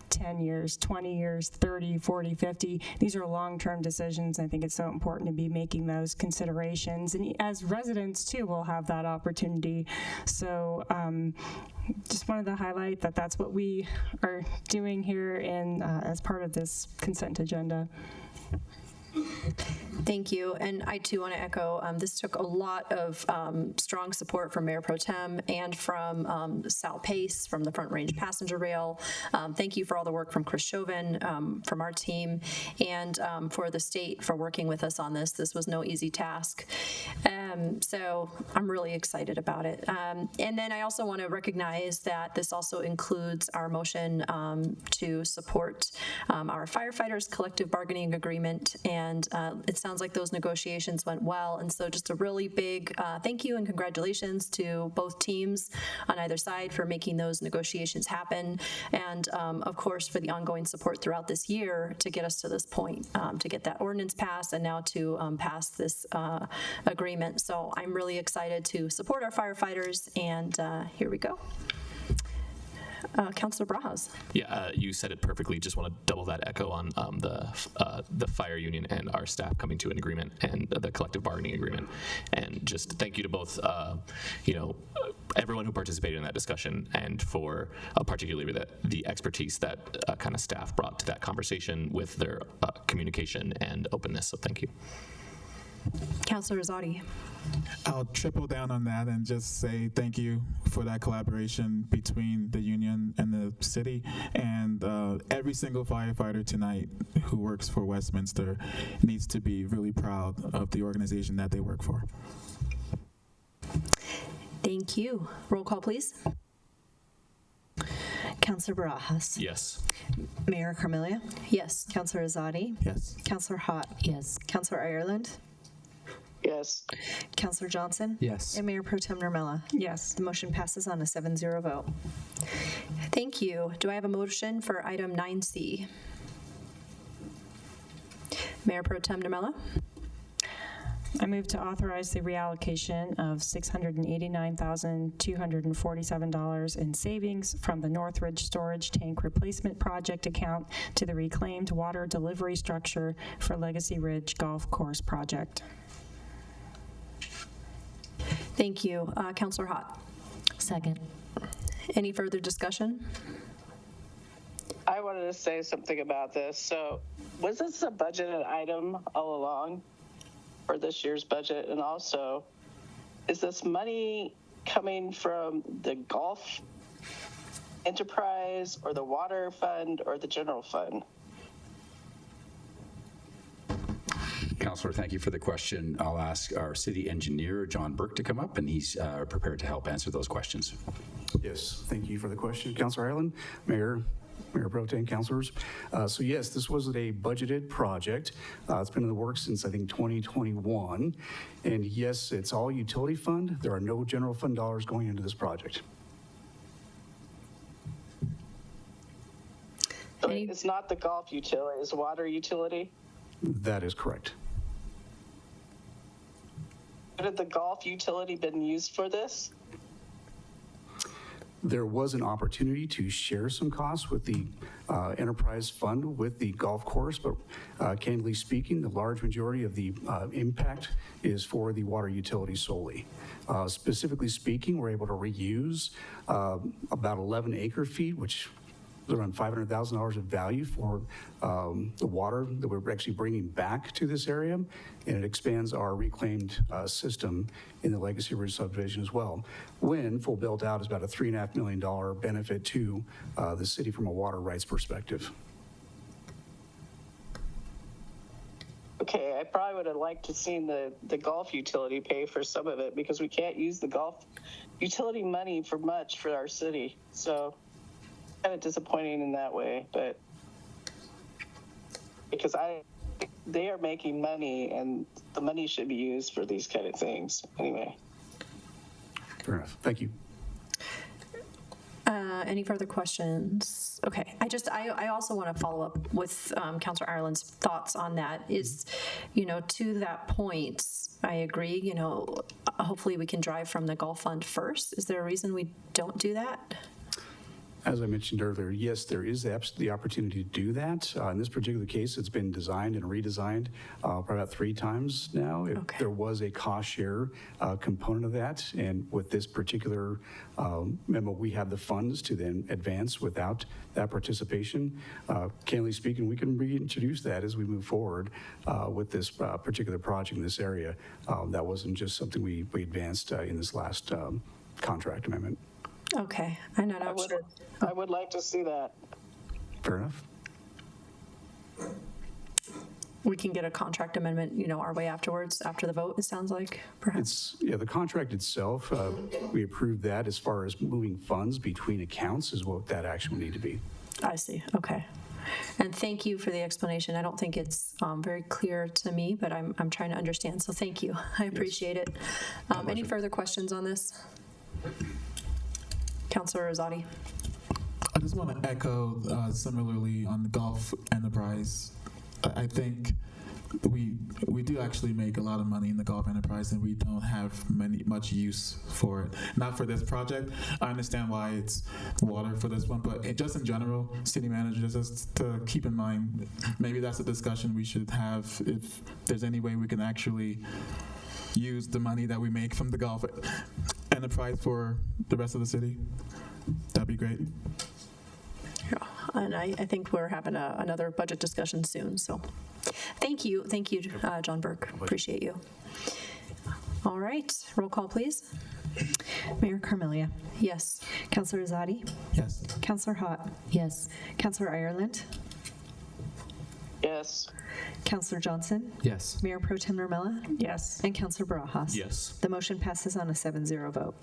10 years, 20 years, 30, 40, 50. These are long-term decisions. I think it's so important to be making those considerations. And as residents, too, will have that opportunity. So just wanted to highlight that that's what we are doing here in, as part of this consent agenda. Thank you. And I too want to echo, this took a lot of strong support from Mayor Pro Tem and from Sal Pace, from the Front Range Passenger Rail. Thank you for all the work from Chris Chauvin, from our team, and for the state for working with us on this. This was no easy task. So I'm really excited about it. And then I also want to recognize that this also includes our motion to support our firefighters' collective bargaining agreement. And it sounds like those negotiations went well. And so just a really big thank you and congratulations to both teams on either side for making those negotiations happen. And of course, for the ongoing support throughout this year to get us to this point, to get that ordinance passed and now to pass this agreement. So I'm really excited to support our firefighters, and here we go. Councilor Barajas. Yeah, you said it perfectly. Just want to double that echo on the fire union and our staff coming to an agreement and the collective bargaining agreement. And just thank you to both, everyone who participated in that discussion, and for particularly the expertise that kind of staff brought to that conversation with their communication and openness. So thank you. Councilor Azadi. I'll triple down on that and just say thank you for that collaboration between the union and the city, and every single firefighter tonight who works for Westminster needs to be really proud of the organization that they work for. Thank you. Roll call, please. Councilor Barajas. Yes. Mayor Carmelia. Yes. Councilor Azadi. Yes. Councilor Hott. Yes. Councilor Ireland. Yes. Councilor Johnson. Yes. And Mayor Pro Tem Nurmela. Yes. The motion passes on a 7-0 vote. Thank you. Do I have a motion for item 9C? Mayor Pro Tem Nurmela. I move to authorize the reallocation of $689,247 in savings from the Northridge Storage Tank Replacement Project account to the Reclaimed Water Delivery Structure for Legacy Ridge Golf Course Project. Thank you. Councilor Hott. Second. Any further discussion? I wanted to say something about this. So was this a budgeted item all along for this year's budget? And also, is this money coming from the golf enterprise or the water fund or the general fund? Councilor, thank you for the question. I'll ask our city engineer, John Burke, to come up, and he's prepared to help answer those questions. Yes, thank you for the question, Councilor Ireland. Mayor, Mayor Pro Tem, councilors. So yes, this was a budgeted project. It's been in the works since I think 2021. And yes, it's all utility fund. There are no general fund dollars going into this project. So it's not the golf utility, it's water utility? That is correct. Had the golf utility been used for this? There was an opportunity to share some costs with the enterprise fund with the golf course, but candidly speaking, the large majority of the impact is for the water utility solely. Specifically speaking, we're able to reuse about 11 acre feet, which is around $500,000 of value for the water that we're actually bringing back to this area, and it expands our reclaimed system in the Legacy Ridge subdivision as well. When full built out is about a $3.5 million benefit to the city from a water rights perspective. Okay, I probably would have liked to seen the golf utility pay for some of it because we can't use the golf utility money for much for our city. So kind of disappointing in that way, but because they are making money and the money should be used for these kind of things anyway. Fair enough. Thank you. Any further questions? Okay, I also want to follow up with Councilor Ireland's thoughts on that. Is, to that point, I agree, hopefully we can drive from the Gulf Fund first. Is there a reason we don't do that? As I mentioned earlier, yes, there is the opportunity to do that. In this particular case, it's been designed and redesigned probably about 3 times now. Okay. There was a cost share component of that, and with this particular memo, we have the funds to then advance without that participation. Candidly speaking, we can reintroduce that as we move forward with this particular project in this area. That wasn't just something we advanced in this last contract amendment. Okay, I'm not sure. I would like to see that. Fair enough. We can get a contract amendment, our way afterwards, after the vote, it sounds like, perhaps? The contract itself, we approved that. As far as moving funds between accounts is what that action would need to be. I see, okay. And thank you for the explanation. I don't think it's very clear to me, but I'm trying to understand, so thank you. I appreciate it. Any further questions on this? Councilor Rosati. I just want to echo similarly on the golf enterprise. I think we do actually make a lot of money in the golf enterprise, and we don't have much use for it. Not for this project. I understand why it's water for this one, but just in general, city managers, just to keep in mind, maybe that's a discussion we should have if there's any way we can actually use the money that we make from the golf enterprise for the rest of the city. That'd be great. Yeah, and I think we're having another budget discussion soon, so thank you, John Burke, appreciate you. All right, roll call, please. Mayor Carmelia. Yes. Councilor Rosati. Yes. Councilor Hott. Yes. Councilor Ireland. Yes. Councilor Johnson. Yes. Mayor Pro Tem Normella. Yes. And Councilor Barajas. Yes. The motion passes on a 7-0 vote.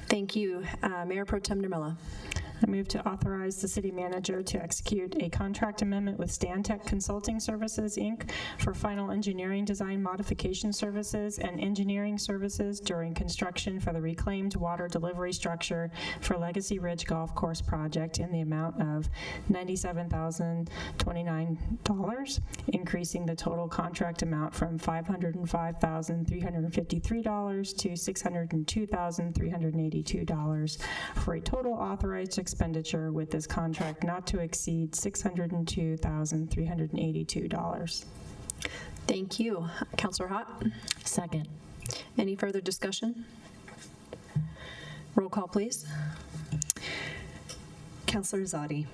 Thank you. Mayor Pro Tem Normella. I move to authorize the city manager to execute a contract amendment with Stantec Consulting Services, Inc. for final engineering design modification services and engineering services during construction for the reclaimed water delivery structure for Legacy Ridge Golf Course project in the amount of $97,029, increasing the total contract amount from $505,353 to $602,382 for a total authorized expenditure with this contract not to exceed $602,382. Thank you. Councilor Hott? Second. Any further discussion? Roll call, please. Councilor Rosati.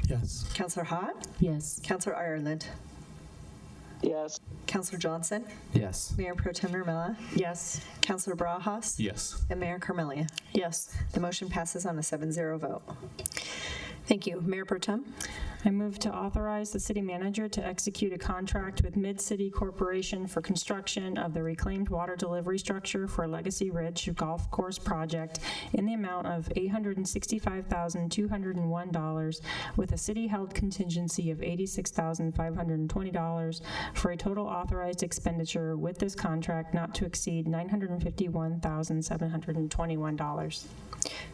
Yes. Councilor Hott. Yes. Councilor Ireland. Yes. Councilor Johnson. Yes. Mayor Pro Tem Normella. Yes. Councilor Barajas. Yes. And Mayor Carmelia. Yes. The motion passes on a 7-0 vote. Thank you. Mayor Pro Tem? I move to authorize the city manager to execute a contract with Mid-City Corporation for construction of the reclaimed water delivery structure for Legacy Ridge Golf Course project in the amount of $865,201 with a city-held contingency of $86,520 for a total authorized expenditure with this contract not to exceed $951,721.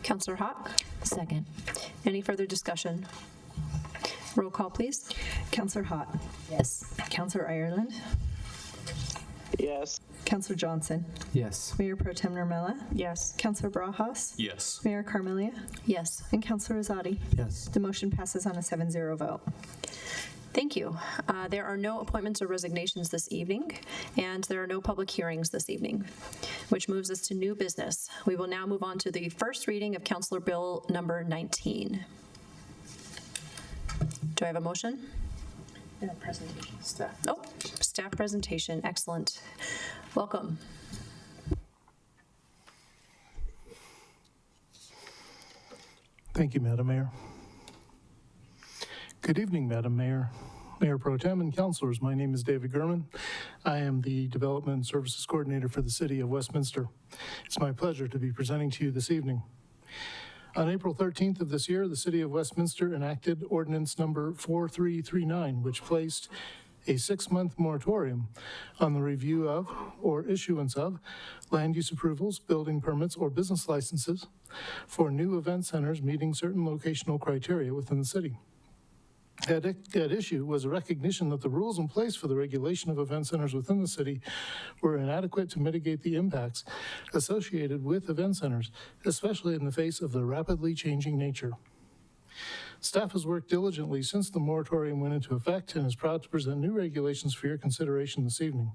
Councillor Hott? Second. Any further discussion? Roll call, please. Councillor Hott. Yes. Councillor Ireland. Yes. Councillor Johnson. Yes. Mayor Pro Tem Nurmela. Yes. Councillor Barajas. Yes. Mayor Carmelia. Yes. And Councillor Azadi. Yes. The motion passes on a 7-0 vote. Thank you. There are no appointments or resignations this evening, and there are no public hearings this evening, which moves us to new business. We will now move on to the first reading of Councilor Bill number 19. Do I have a motion? Presentation, staff. Oh, staff presentation, excellent. Welcome. Thank you, Madam Mayor. Good evening, Madam Mayor, Mayor Pro Tem, and councilors. My name is David Gurman. I am the Development and Services Coordinator for the City of Westminster. It's my pleasure to be presenting to you this evening. On April 13th of this year, the City of Westminster enacted Ordinance Number 4339, which placed a 6-month moratorium on the review of or issuance of land use approvals, building permits, or business licenses for new event centers meeting certain locational criteria within the city. At issue was a recognition that the rules in place for the regulation of event centers within the city were inadequate to mitigate the impacts associated with event centers, especially in the face of their rapidly changing nature. Staff has worked diligently since the moratorium went into effect and is proud to present new regulations for your consideration this evening.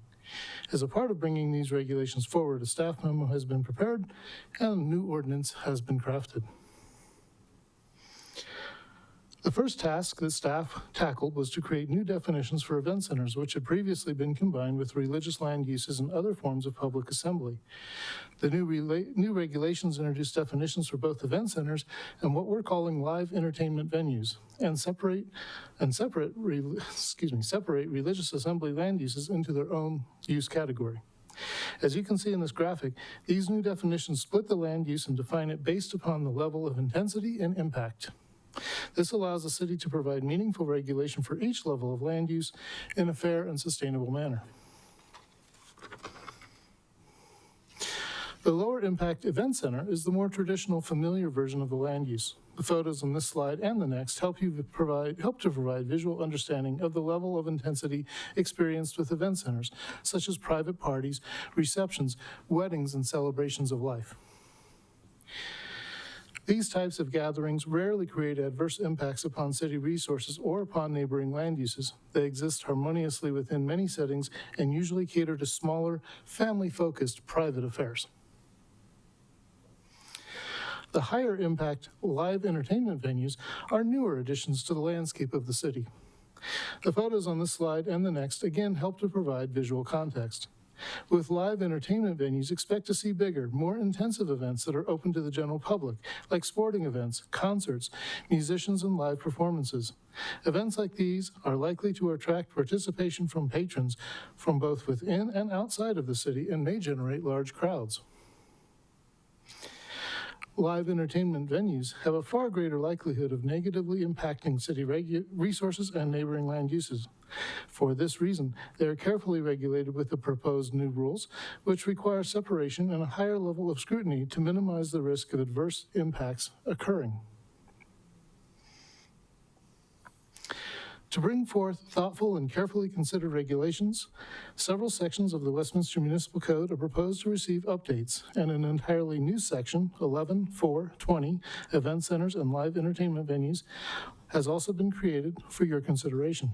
As a part of bringing these regulations forward, a staff memo has been prepared and a new ordinance has been crafted. The first task that staff tackled was to create new definitions for event centers, which had previously been combined with religious land uses and other forms of public assembly. The new regulations introduce definitions for both event centers and what we're calling live entertainment venues, and separate religious assembly land uses into their own use category. As you can see in this graphic, these new definitions split the land use and define it based upon the level of intensity and impact. This allows the city to provide meaningful regulation for each level of land use in a fair and sustainable manner. The lower impact event center is the more traditional, familiar version of the land use. The photos on this slide and the next help to provide visual understanding of the level of intensity experienced with event centers, such as private parties, receptions, weddings, and celebrations of life. These types of gatherings rarely create adverse impacts upon city resources or upon neighboring land uses. They exist harmoniously within many settings and usually cater to smaller, family-focused private affairs. The higher impact live entertainment venues are newer additions to the landscape of the city. The photos on this slide and the next again help to provide visual context. With live entertainment venues, expect to see bigger, more intensive events that are open to the general public, like sporting events, concerts, musicians, and live performances. Events like these are likely to attract participation from patrons from both within and outside of the city and may generate large crowds. Live entertainment venues have a far greater likelihood of negatively impacting city resources and neighboring land uses. For this reason, they are carefully regulated with the proposed new rules, which require separation and a higher level of scrutiny to minimize the risk of adverse impacts occurring. To bring forth thoughtful and carefully considered regulations, several sections of the Westminster Municipal Code are proposed to receive updates, and an entirely new section, 11.4.20, Event Centers and Live Entertainment Venues, has also been created for your consideration.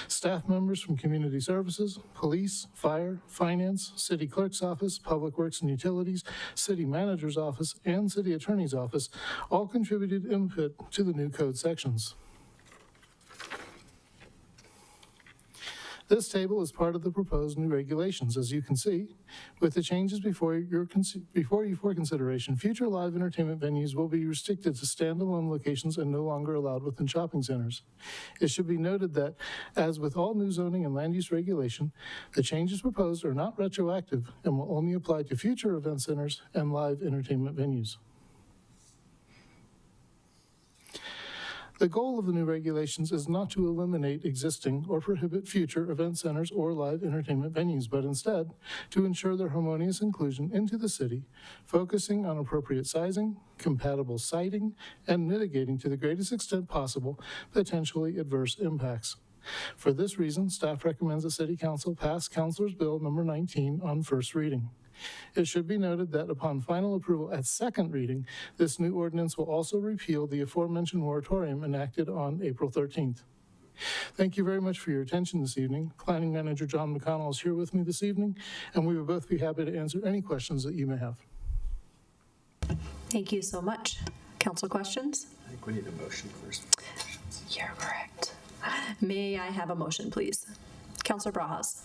Staff members from Community Services, Police, Fire, Finance, City Clerk's Office, Public Works and Utilities, City Manager's Office, and City Attorney's Office all contributed input to the new code sections. This table is part of the proposed new regulations. As you can see, with the changes before you for consideration, future live entertainment venues will be restricted to standalone locations and no longer allowed within shopping centers. It should be noted that, as with all new zoning and land use regulation, the changes proposed are not retroactive and will only apply to future event centers and live entertainment venues. The goal of the new regulations is not to eliminate existing or prohibit future event centers or live entertainment venues, but instead to ensure their harmonious inclusion into the city, focusing on appropriate sizing, compatible siting, and mitigating to the greatest extent possible potentially adverse impacts. For this reason, staff recommends the City Council pass Councilor's Bill number 19 on first reading. It should be noted that upon final approval at second reading, this new ordinance will also repeal the aforementioned moratorium enacted on April 13th. Thank you very much for your attention this evening. Planning Manager John McConnell is here with me this evening, and we will both be happy to answer any questions that you may have. Thank you so much. Council questions? I think we need a motion first. You're correct. May I have a motion, please? Councilor Brajas.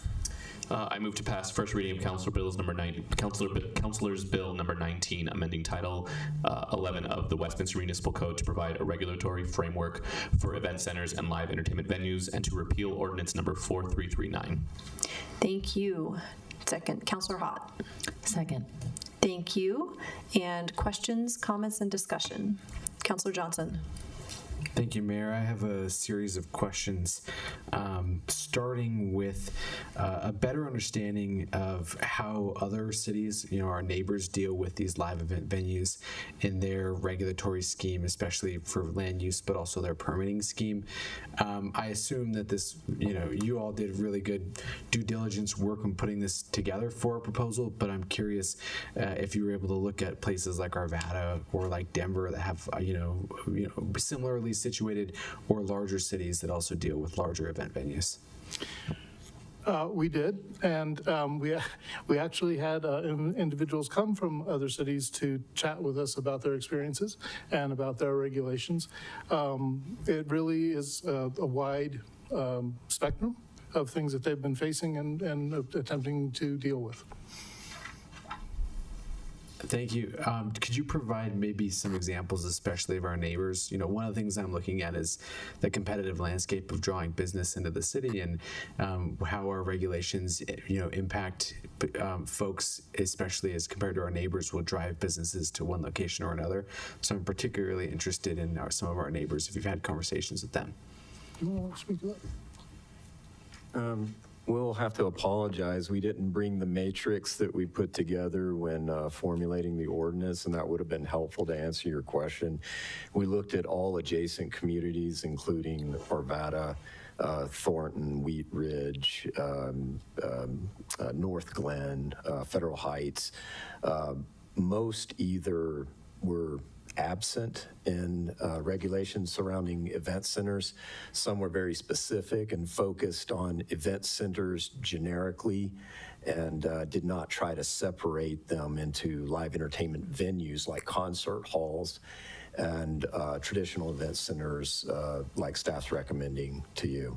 I move to pass first reading of Councilor's Bill number 19, amending Title 11 of the Westminster Municipal Code to provide a regulatory framework for event centers and live entertainment venues, and to repeal ordinance number 4339. Thank you. Second, Councilor Hott. Second. Thank you. And questions, comments, and discussion? Councilor Johnson. Thank you, Mayor. I have a series of questions, starting with a better understanding of how other cities, our neighbors, deal with these live event venues in their regulatory scheme, especially for land use, but also their permitting scheme. I assume that this, you all did really good due diligence work in putting this together for a proposal, but I'm curious if you were able to look at places like Arvada or like Denver that have, similarly situated or larger cities that also deal with larger event venues. We did, and we actually had individuals come from other cities to chat with us about their experiences and about their regulations. It really is a wide spectrum of things that they've been facing and attempting to deal with. Thank you. Could you provide maybe some examples, especially of our neighbors? One of the things I'm looking at is the competitive landscape of drawing business into the city, and how our regulations, impact folks, especially as compared to our neighbors, will drive businesses to one location or another. So I'm particularly interested in some of our neighbors, if you've had conversations with them. You want to speak to that? We'll have to apologize. We didn't bring the matrix that we put together when formulating the ordinance, and that would have been helpful to answer your question. We looked at all adjacent communities, including Arvada, Thornton, Wheat Ridge, North Glen, Federal Heights. Most either were absent in regulations surrounding event centers. Some were very specific and focused on event centers generically, and did not try to separate them into live entertainment venues like concert halls and traditional event centers like staff's recommending to you.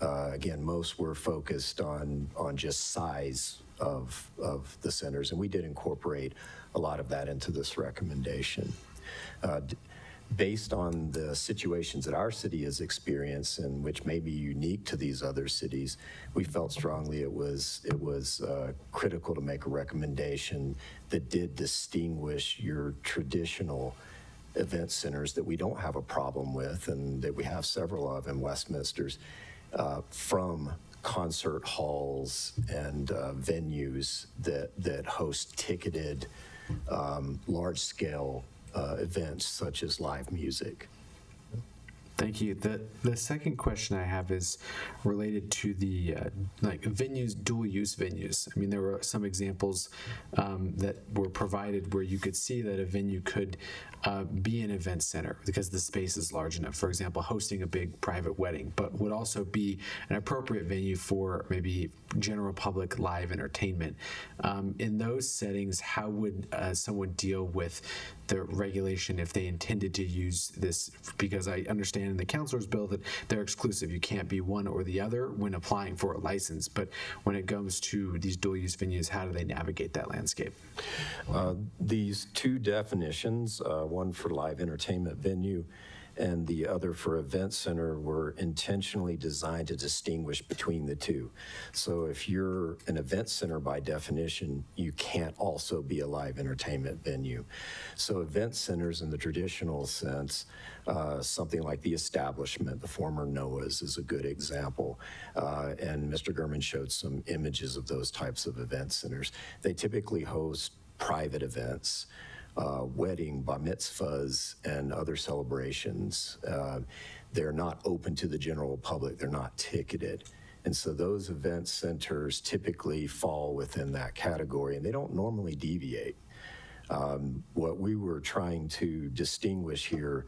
Again, most were focused on just size of the centers, and we did incorporate a lot of that into this recommendation. Based on the situations that our city has experienced, and which may be unique to these other cities, we felt strongly it was critical to make a recommendation that did distinguish your traditional event centers that we don't have a problem with, and that we have several of in Westminster's, from concert halls and venues that host ticketed large-scale events such as live music. Thank you. The second question I have is related to the venues, dual use venues. I mean, there were some examples that were provided where you could see that a venue could be an event center because the space is large enough. For example, hosting a big private wedding, but would also be an appropriate venue for maybe general public live entertainment. In those settings, how would someone deal with the regulation if they intended to use this, because I understand in the councilor's bill that they're exclusive. You can't be one or the other when applying for a license. But when it comes to these dual-use venues, how do they navigate that landscape? These two definitions, one for live entertainment venue and the other for event center, were intentionally designed to distinguish between the two. So if you're an event center by definition, you can't also be a live entertainment venue. So event centers in the traditional sense, something like the Establishment, the former Noah's, is a good example. And Mr. Gurman showed some images of those types of event centers. They typically host private events, wedding, bar mitzvahs, and other celebrations. They're not open to the general public. They're not ticketed. And so those event centers typically fall within that category, and they don't normally deviate. What we were trying to distinguish here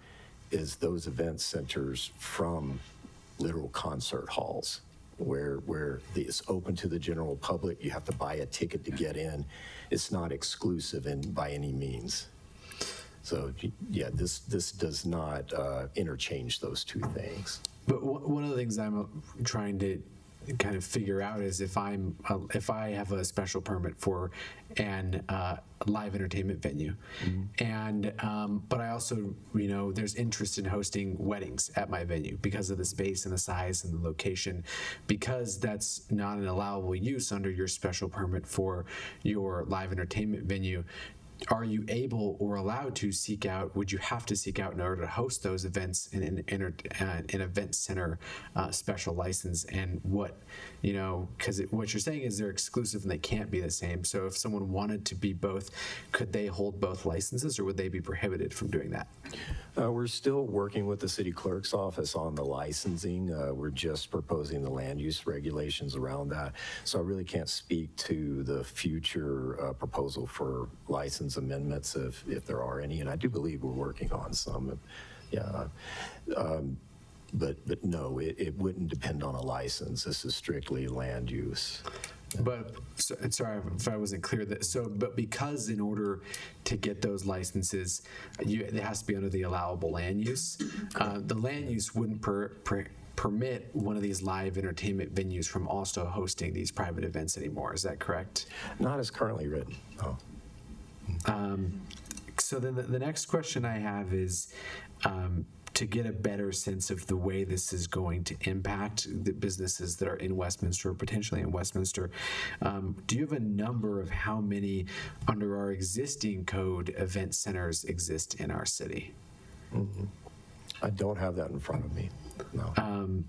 is those event centers from literal concert halls, where it's open to the general public. You have to buy a ticket to get in. It's not exclusive by any means. So yeah, this does not interchange those two things. But one of the things I'm trying to kind of figure out is if I have a special permit for an live entertainment venue, and but I also, there's interest in hosting weddings at my venue because of the space and the size and the location, because that's not an allowable use under your special permit for your live entertainment venue. Are you able or allowed to seek out, would you have to seek out in order to host those events in an event center special license? And what, because what you're saying is they're exclusive and they can't be the same. So if someone wanted to be both, could they hold both licenses, or would they be prohibited from doing that? We're still working with the city clerk's office on the licensing. We're just proposing the land use regulations around that. So I really can't speak to the future proposal for license amendments if there are any, and I do believe we're working on some. Yeah, but no, it wouldn't depend on a license. This is strictly land use. But sorry if I wasn't clear. But because in order to get those licenses, it has to be under the allowable land use. The land use wouldn't permit one of these live entertainment venues from also hosting these private events anymore. Is that correct? Not as currently written. No. So then the next question I have is, to get a better sense of the way this is going to impact the businesses that are in Westminster or potentially in Westminster, do you have a number of how many under our existing code event centers exist in our city? I don't have that in front of me, no.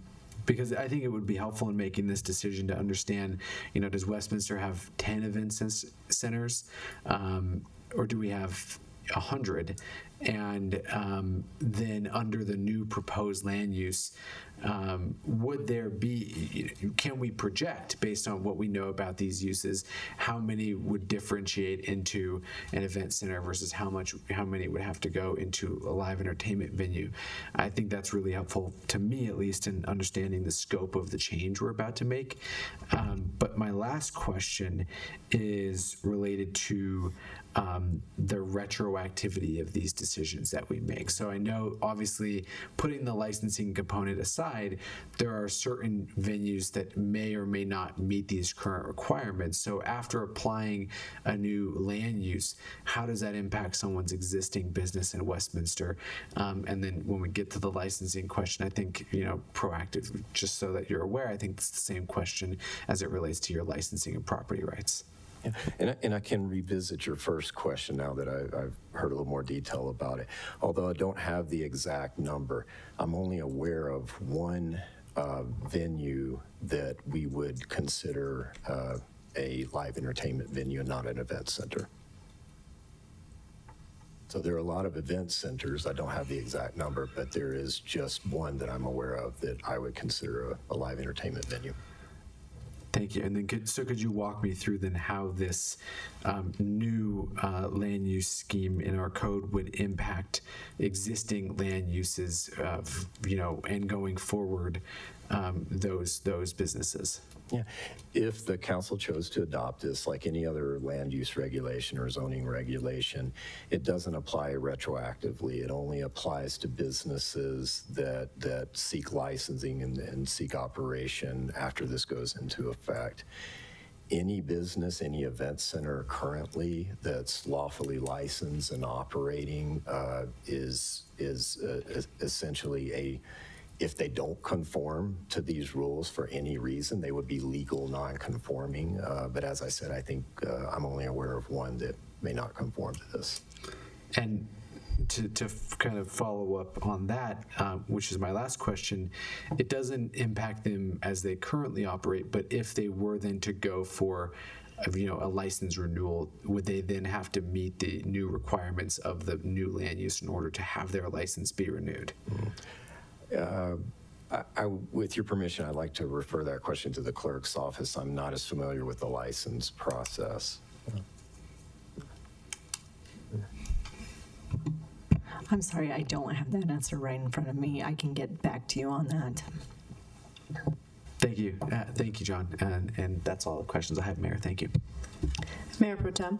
Because I think it would be helpful in making this decision to understand, does Westminster have 10 event centers, or do we have 100? And then under the new proposed land use, would there be, can we project based on what we know about these uses, how many would differentiate into an event center versus how many would have to go into a live entertainment venue? I think that's really helpful to me, at least, in understanding the scope of the change we're about to make. But my last question is related to the retroactivity of these decisions that we make. So I know, obviously, putting the licensing component aside, there are certain venues that may or may not meet these current requirements. So after applying a new land use, how does that impact someone's existing business in Westminster? And then when we get to the licensing question, I think, proactive, just so that you're aware, I think it's the same question as it relates to your licensing and property rights. Yeah. And I can revisit your first question now that I've heard a little more detail about it. Although I don't have the exact number, I'm only aware of one venue that we would consider a live entertainment venue and not an event center. So there are a lot of event centers. I don't have the exact number, but there is just one that I'm aware of that I would consider a live entertainment venue. Thank you. And then could you walk me through then how this new land use scheme in our code would impact existing land uses, and going forward, those businesses. Yeah, if the council chose to adopt this, like any other land use regulation or zoning regulation, it doesn't apply retroactively. It only applies to businesses that seek licensing and seek operation after this goes into effect. Any business, any event center currently that's lawfully licensed and operating is essentially if they don't conform to these rules for any reason, they would be legal non-conforming. But as I said, I think I'm only aware of one that may not conform to this. And to kind of follow up on that, which is my last question, it doesn't impact them as they currently operate, but if they were then to go for a license renewal, would they then have to meet the new requirements of the new land use in order to have their license be renewed? With your permission, I'd like to refer that question to the clerk's office. I'm not as familiar with the license process. I'm sorry, I don't have that answer right in front of me. I can get back to you on that. Thank you. Thank you, John. And that's all the questions I have, Mayor. Thank you. Mayor Pro Tem.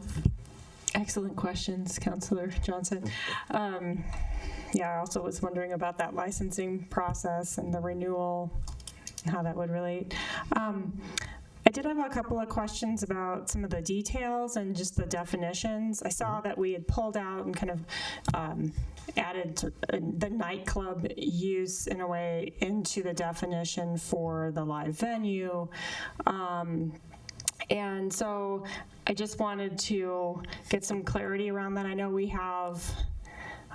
Excellent questions, Councilor Johnson. I also was wondering about that licensing process and the renewal, and how that would relate. I did have a couple of questions about some of the details and just the definitions. I saw that we had pulled out and kind of added the nightclub use in a way into the definition for the live venue. And so I just wanted to get some clarity around that. I know we have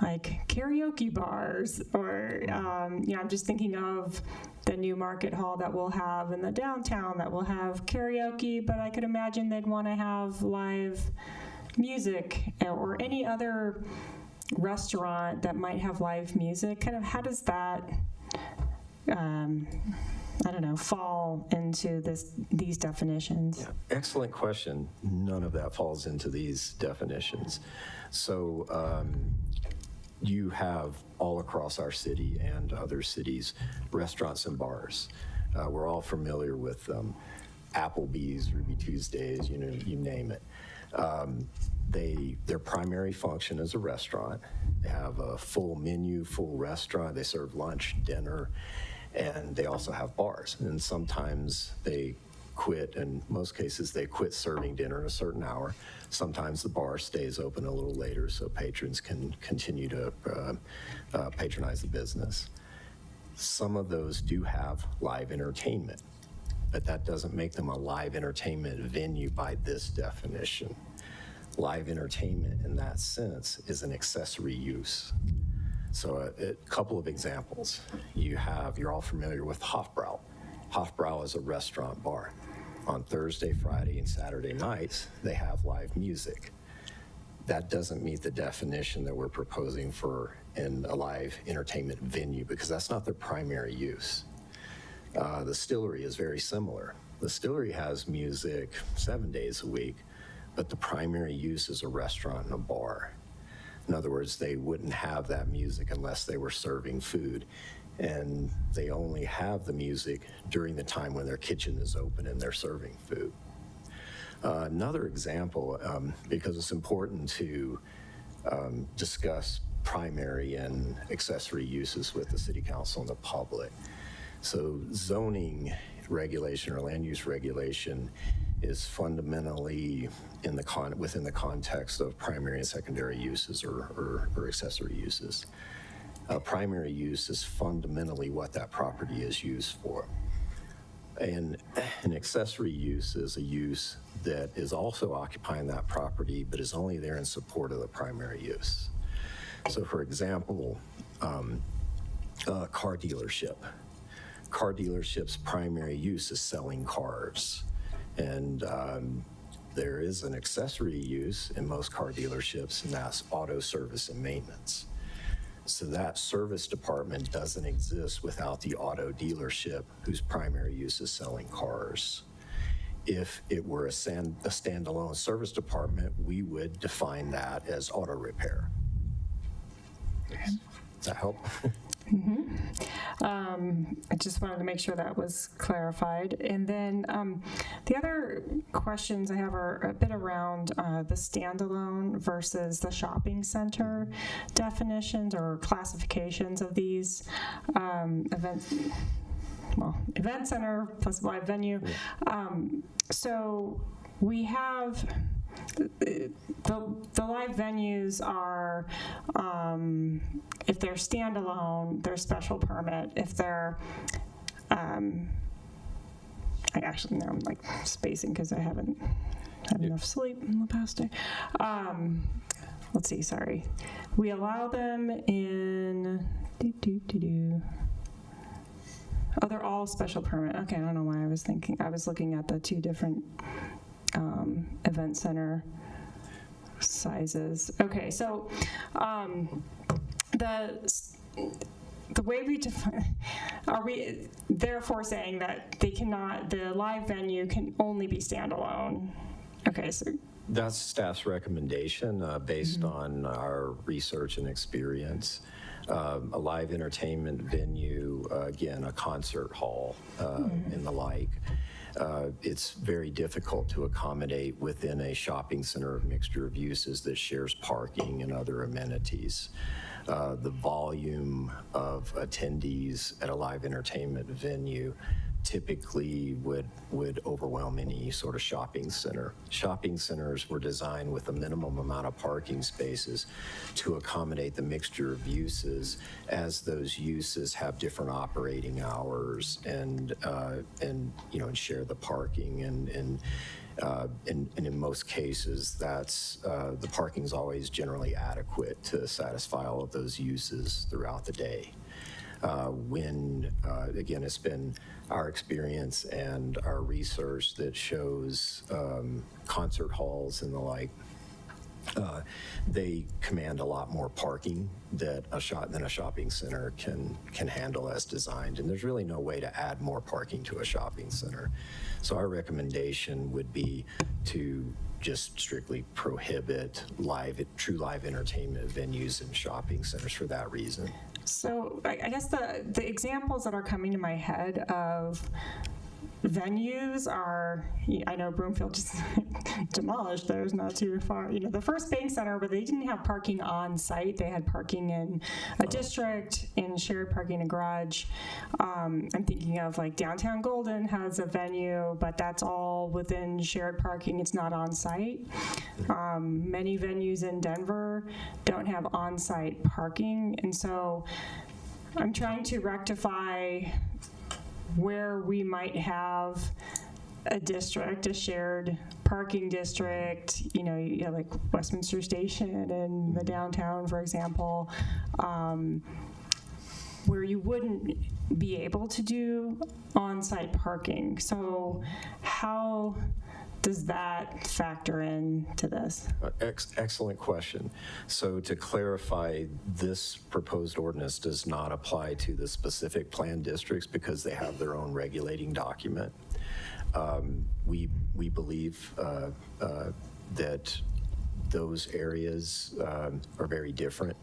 like karaoke bars, or I'm just thinking of the new market hall that we'll have in the downtown that will have karaoke, but I could imagine they'd want to have live music, or any other restaurant that might have live music. Kind of how does that fall into these definitions? Yeah, excellent question. None of that falls into these definitions. So you have all across our city and other cities restaurants and bars. We're all familiar with Applebee's, Ruby Tuesdays, you name it. Their primary function is a restaurant. They have a full menu, full restaurant. They serve lunch, dinner, and they also have bars. And sometimes they quit, in most cases they quit serving dinner at a certain hour. Sometimes the bar stays open a little later so patrons can continue to patronize the business. Some of those do have live entertainment, but that doesn't make them a live entertainment venue by this definition. Live entertainment in that sense is an accessory use. So a couple of examples. You're all familiar with Hofbrau. Hofbrau is a restaurant bar. On Thursday, Friday, and Saturday nights, they have live music. That doesn't meet the definition that we're proposing for in a live entertainment venue, because that's not their primary use. The Distillery is very similar. The Distillery has music 7 days a week, but the primary use is a restaurant and a bar. In other words, they wouldn't have that music unless they were serving food. And they only have the music during the time when their kitchen is open and they're serving food. Another example, because it's important to discuss primary and accessory uses with the City Council and the public. So zoning regulation or land use regulation is fundamentally within the context of primary and secondary uses or accessory uses. Primary use is fundamentally what that property is used for. And an accessory use is a use that is also occupying that property, but is only there in support of the primary use. So for example, a car dealership. Car dealership's primary use is selling cars. And there is an accessory use in most car dealerships, and that's auto service and maintenance. So that service department doesn't exist without the auto dealership, whose primary use is selling cars. If it were a standalone service department, we would define that as auto repair. Does that help? I just wanted to make sure that was clarified. And then the other questions I have are a bit around the standalone versus the shopping center definitions or classifications of these events. Well, event center plus live venue. So we have the live venues are, if they're standalone, they're special permit. If they're, I'm like spacing because I haven't had enough sleep in the past day. Let's see, sorry. We allow them in, oh, they're all special permit. Okay, I don't know why I was looking at the two different event center sizes. Okay, so the way we define, are we therefore saying that they cannot, the live venue can only be standalone? Okay, so that's staff's recommendation based on our research and experience. A live entertainment venue, again, a concert hall and the like. It's very difficult to accommodate within a shopping center mixture of uses that shares parking and other amenities. The volume of attendees at a live entertainment venue typically would overwhelm any sort of shopping center. Shopping centers were designed with a minimum amount of parking spaces to accommodate the mixture of uses, as those uses have different operating hours and share the parking and in most cases that's the parking is always generally adequate to satisfy all of those uses throughout the day. Again, it's been our experience and our research that shows concert halls and the like, they command a lot more parking than a shopping center can handle as designed. And there's really no way to add more parking to a shopping center. So our recommendation would be to just strictly prohibit true live entertainment venues and shopping centers for that reason. So I guess the examples that are coming to my head of venues are, I know Broomfield just demolished theirs not too far. The first bank center, but they didn't have parking on site. They had parking in a district, in shared parking, a garage. I'm thinking of like downtown Golden has a venue, but that's all within shared parking. It's not on site. Many venues in Denver don't have on-site parking. And so I'm trying to rectify where we might have a district, a shared parking district, like Westminster Station and the downtown, for example, where you wouldn't be able to do on-site parking. So how does that factor into this? Excellent question. So to clarify, this proposed ordinance does not apply to the specific planned districts because they have their own regulating document. We believe that those areas are very different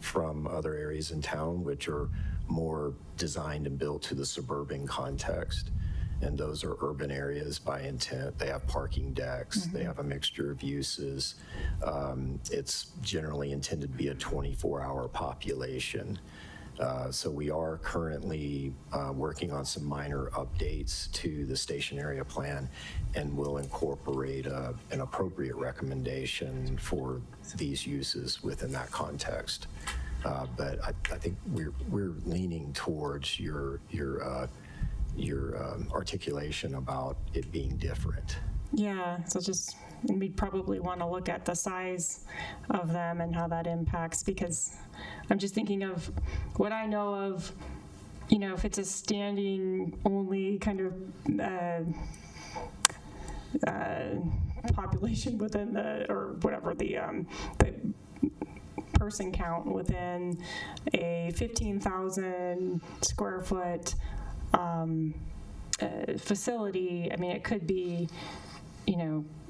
from other areas in town, which are more designed and built to the suburban context. And those are urban areas by intent. They have parking decks. They have a mixture of uses. It's generally intended to be a 24-hour population. So we are currently working on some minor updates to the station area plan, and will incorporate an appropriate recommendation for these uses within that context. But I think we're leaning towards your articulation about it being different. Yeah, so we'd probably want to look at the size of them and how that impacts, because I'm just thinking of what I know of, if it's a standing only kind of population within or whatever the person count within a 15,000 square foot facility. I mean, it could be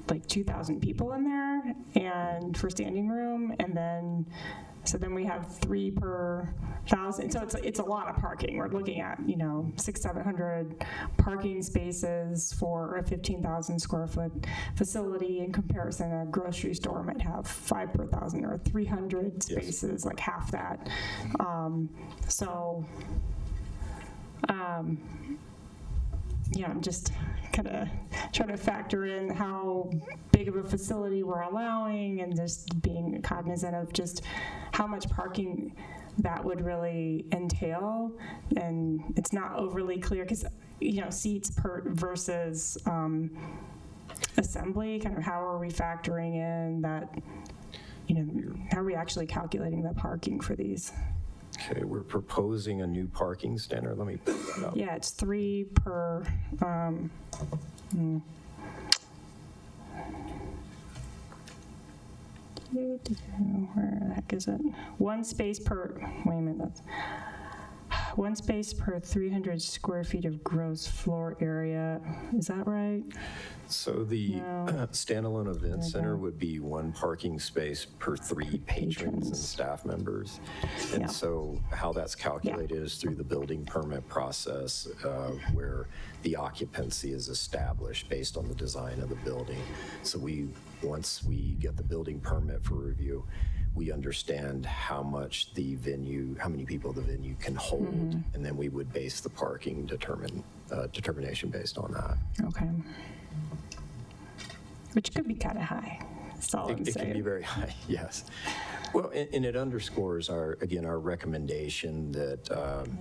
like 2,000 people in there and for standing room, and then we have 3 per 1,000. So it's a lot of parking. We're looking at 600-700 parking spaces for a 15,000 square foot facility. In comparison, a grocery store might have 5 per 1,000 or 300 spaces, like half that. I'm just kind of trying to factor in how big of a facility we're allowing, and just being cognizant of just how much parking that would really entail. And it's not overly clear because, seats per versus assembly, kind of how are we factoring in that, how are we actually calculating the parking for these? Okay, we're proposing a new parking standard. Let me pull that up. Yeah, it's 3 per, where the heck is it? 1 space per, wait a minute, that's 1 space per 300 square feet of gross floor area. Is that right? So the standalone event center would be 1 parking space per 3 patrons and staff members. And so how that's calculated is through the building permit process, where the occupancy is established based on the design of the building. So once we get the building permit for review, we understand how many people the venue can hold, and then we would base the parking determination based on that. Okay. Which could be kind of high. That's all I'm saying. It can be very high, yes. Well, and it underscores our recommendation that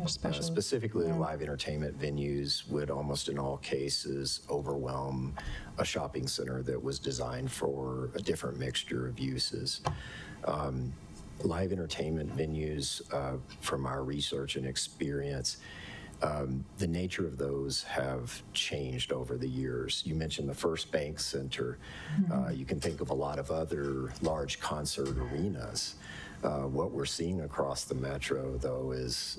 specifically the live entertainment venues would almost in all cases overwhelm a shopping center that was designed for a different mixture of uses. Live entertainment venues, from our research and experience, the nature of those have changed over the years. You mentioned the First Bank Center. You can think of a lot of other large concert arenas. What we're seeing across the metro, though,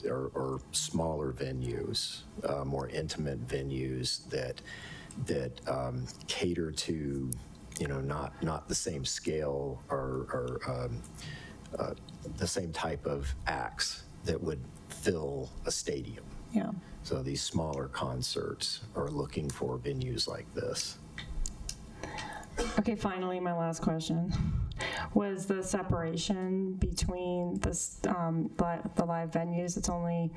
are smaller venues, more intimate venues that cater to, not the same scale or the same type of acts that would fill a stadium. Yeah. So these smaller concerts are looking for venues like this. Okay, finally, my last question was the separation between the live venues. It's only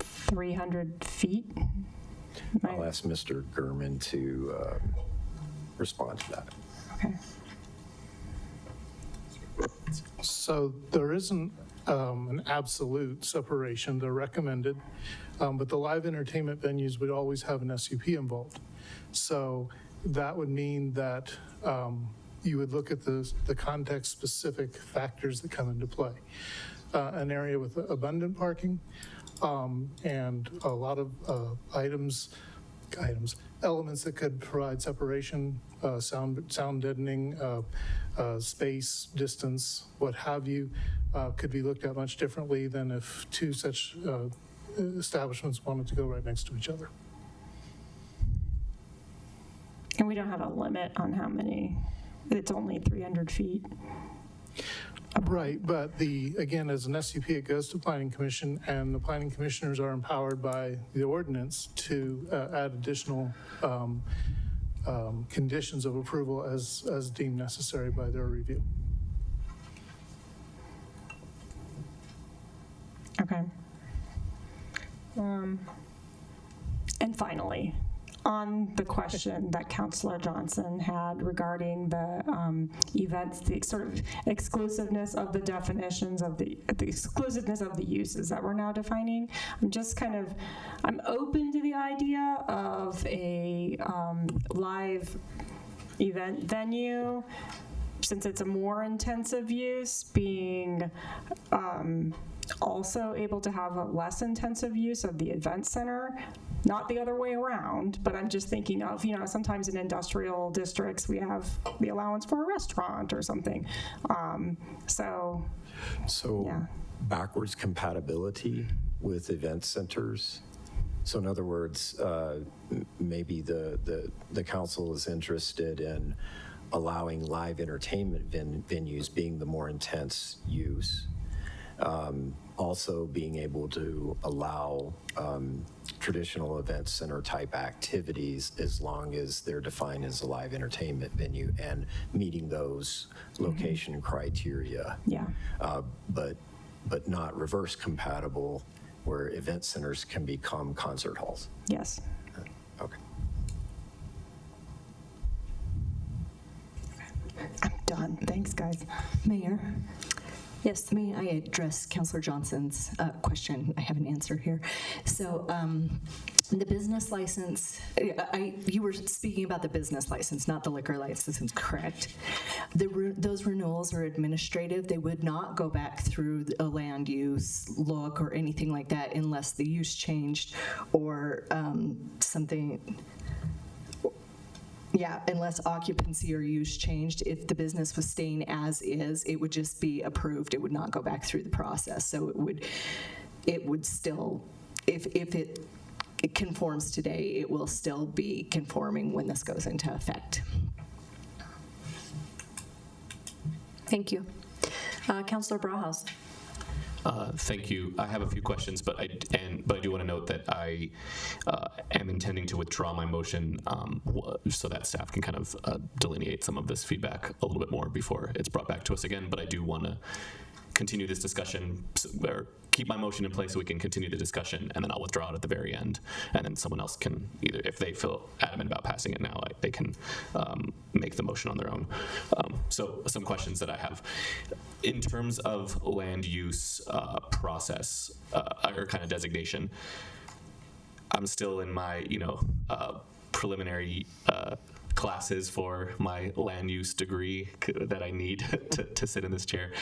300 feet. I'll ask Mr. Gurman to respond to that. Okay. So there isn't an absolute separation. They're recommended, but the live entertainment venues would always have an SUP involved. So that would mean that you would look at the context-specific factors that come into play. An area with abundant parking and a lot of elements that could provide separation, sound deadening, space, distance, what have you, could be looked at much differently than if 2 such establishments wanted to go right next to each other. And we don't have a limit on how many. It's only 300 feet. Right, but again, as an SUP, it goes to Planning Commission, and the Planning Commissioners are empowered by the ordinance to add additional conditions of approval as deemed necessary by their review. Okay. And finally, on the question that Councilor Johnson had regarding the events, the sort of exclusiveness of the definitions of the exclusiveness of the uses that we're now defining, I'm open to the idea of a live event venue, since it's a more intensive use, being also able to have a less intensive use of the event center, not the other way around, but I'm just thinking of, sometimes in industrial districts, we have the allowance for a restaurant or something. So backwards compatibility with event centers. So in other words, maybe the council is interested in allowing live entertainment venues being the more intense use. Also being able to allow traditional event center type activities as long as they're defined as a live entertainment venue and meeting those location criteria. Yeah. But not reverse compatible where event centers can become concert halls. Yes. Okay. I'm done. Thanks, guys. Mayor? Yes. May I address Councilor Johnson's question? I have an answer here. So the business license, you were speaking about the business license, not the liquor license, correct? Those renewals are administrative. They would not go back through a land use look or anything like that unless the use changed or something. Yeah, unless occupancy or use changed. If the business was staying as is, it would just be approved. It would not go back through the process. So it would still, if it conforms today, it will still be conforming when this goes into effect. Thank you. Councilor Brahaus. Thank you. I have a few questions, but I do want to note that I am intending to withdraw my motion so that staff can kind of delineate some of this feedback a little bit more before it's brought back to us again. But I do want to continue this discussion, or keep my motion in place so we can continue the discussion, and then I'll withdraw it at the very end, and then someone else can either, if they feel adamant about passing it now, they can make the motion on their own. So some questions that I have. In terms of land use process or kind of designation, I'm still in my, preliminary classes for my land use degree that I need to sit in this chair.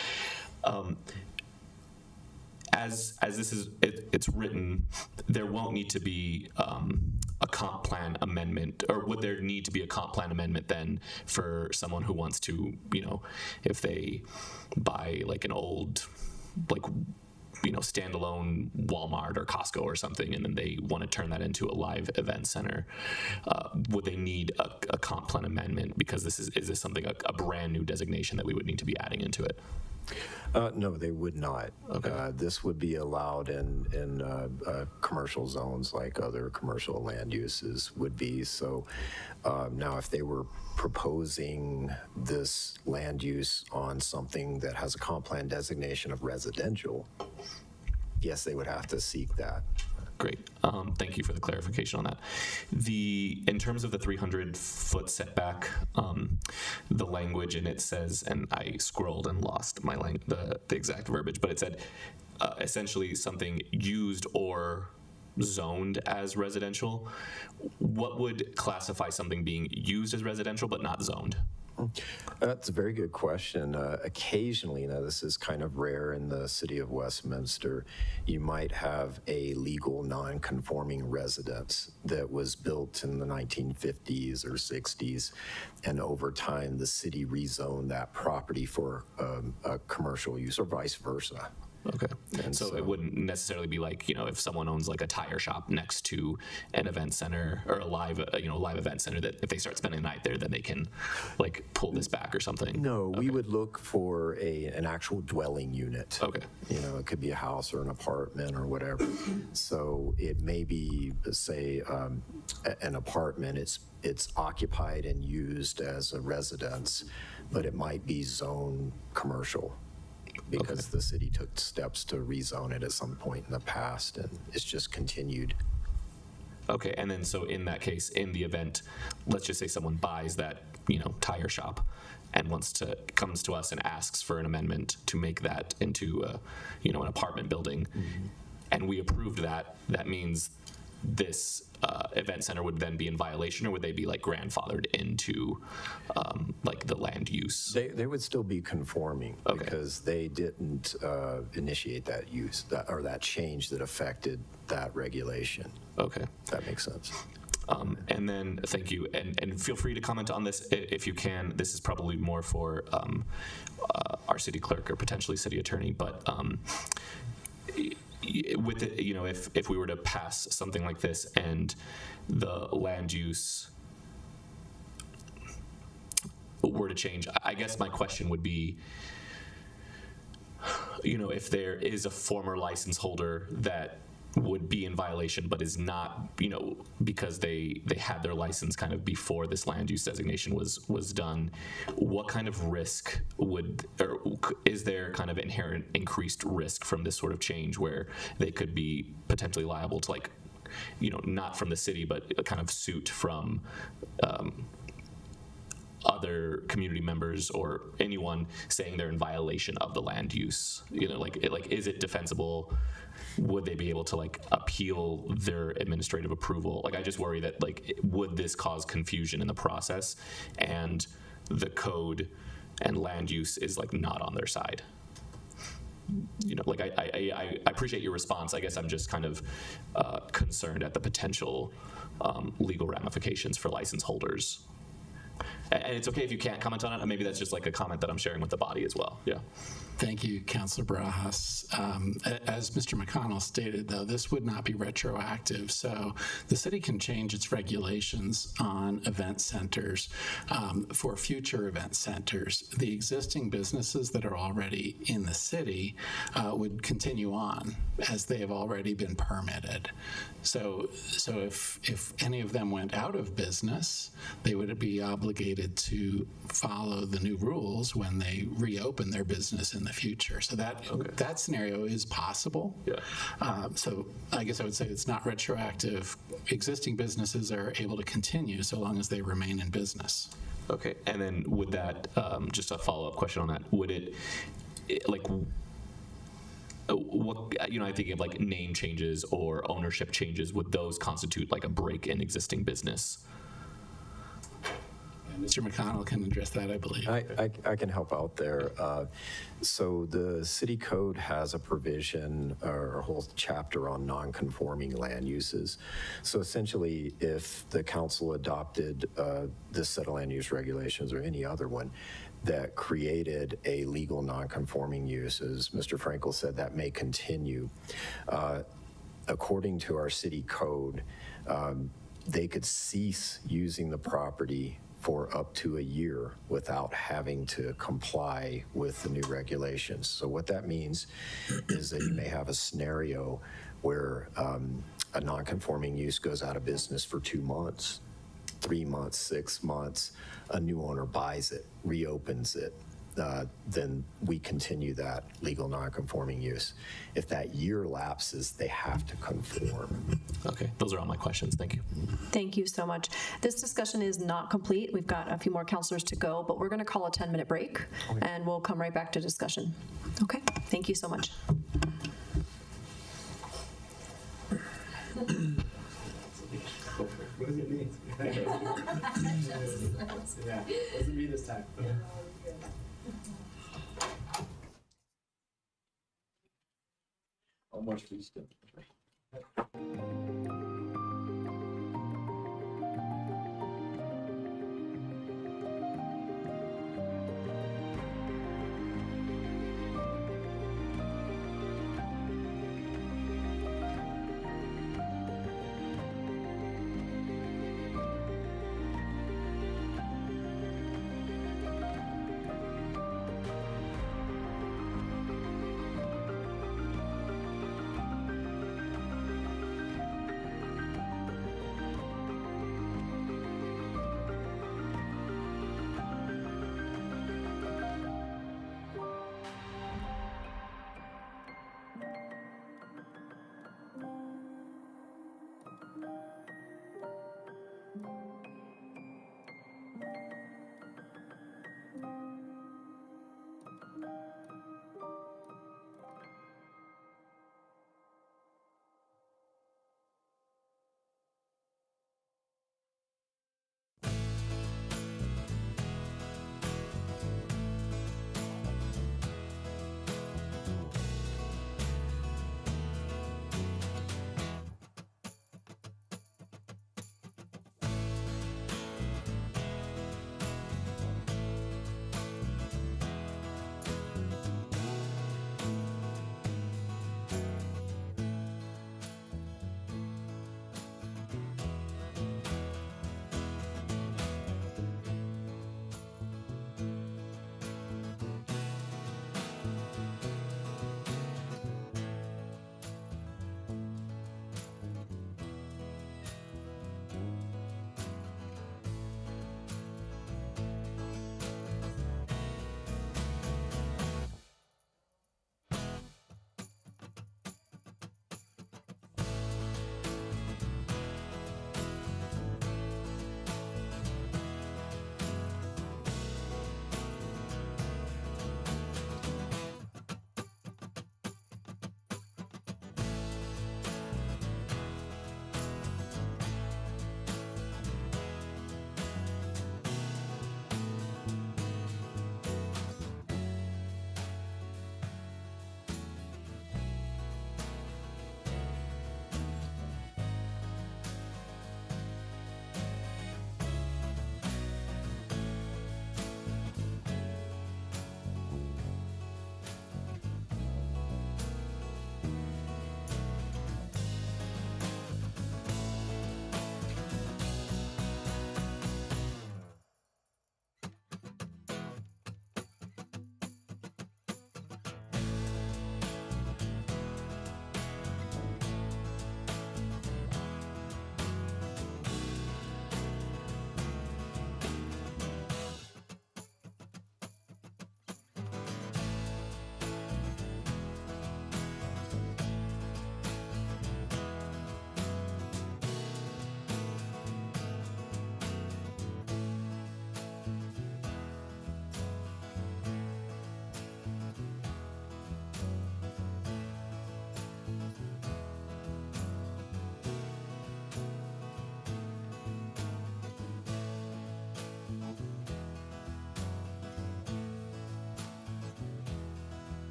As this is, it's written, there won't need to be a comp plan amendment, or would there need to be a comp plan amendment then for someone who wants to, if they buy like an old, standalone Walmart or Costco or something, and then they want to turn that into a live event center, would they need a comp plan amendment? Because is this something, a brand new designation that we would need to be adding into it? No, they would not. Okay. This would be allowed in commercial zones like other commercial land uses would be. So now if they were proposing this land use on something that has a comp plan designation of residential, yes, they would have to seek that. Great. Thank you for the clarification on that. In terms of the 300-foot setback, the language, and it says, and I scrolled and lost my the exact verbiage, but it said essentially something used or zoned as residential. What would classify something being used as residential but not zoned? That's a very good question. Occasionally, now this is kind of rare in the city of Westminster, you might have a legal non-conforming residence that was built in the 1950s or 60s, and over time the city rezoned that property for a commercial use or vice versa. Okay. And so it wouldn't necessarily be like, if someone owns like a tire shop next to an event center or a live event center, that if they start spending the night there, then they can like pull this back or something. No, we would look for an actual dwelling unit. Okay. It could be a house or an apartment or whatever. So it may be, say, an apartment. It's occupied and used as a residence, but it might be zoned commercial, because the city took steps to rezone it at some point in the past, and it's just continued. Okay, and then so in that case, in the event, let's just say someone buys that, tire shop and comes to us and asks for an amendment to make that into an apartment building, and we approved that means this event center would then be in violation, or would they be like grandfathered into like the land use? They would still be conforming because they didn't initiate that use or that change that affected that regulation. Okay. That makes sense. And then, thank you, and feel free to comment on this if you can. This is probably more for our city clerk or potentially city attorney, but with it, you know, if we were to pass something like this and the land use were to change, I guess my question would be, you know, if there is a former license holder that would be in violation but is not, you know, because they had their license kind of before this land use designation was done, what kind of risk is there kind of inherent increased risk from this sort of change where they could be potentially liable to, like, you know, not from the city but a kind of suit from other community members or anyone saying they're in violation of the land use? You know, like is it defensible? Would they be able to, like, appeal their administrative approval? Like, I just worry that, like, would this cause confusion in the process and the code and land use is, like, not on their side? You know, like, I appreciate your response. I guess I'm just kind of concerned at the potential legal ramifications for license holders. And it's okay if you can't comment on it. Maybe that's just like a comment that I'm sharing with the body as well. Yeah. Thank you, Councilor Barajas. As Mr. McConnell stated, though, this would not be retroactive. So the city can change its regulations on event centers for future event centers. The existing businesses that are already in the city would continue on as they have already been permitted. So if any of them went out of business, they would be obligated to follow the new rules when they reopen their business in the future. So that scenario is possible. Yeah. So I guess I would say it's not retroactive. Existing businesses are able to continue so long as they remain in business. Okay. And then would that, just a follow-up question on that, would it, like, what, you know, I think of like name changes or ownership changes, would those constitute like a break in existing business? Mr. McConnell can address that, I believe. I can help out there. So the city code has a provision or a whole chapter on non-conforming land uses. So essentially, if the council adopted this set of land use regulations or any other one that created a legal non-conforming use, as Mr. Frankel said, that may continue. According to our city code, they could cease using the property for up to a year without having to comply with the new regulations. So what that means is that you may have a scenario where a non-conforming use goes out of business for 2 months, 3 months, 6 months, a new owner buys it, reopens it, then we continue that legal non-conforming use. If that year lapses, they have to conform. Okay, those are all my questions. Thank you. Thank you so much. This discussion is not complete. We've got a few more counselors to go, but we're going to call a 10-minute break, and we'll come right back to discussion. Okay, thank you so much. What does it mean? Yeah, doesn't mean this time. How much do you still?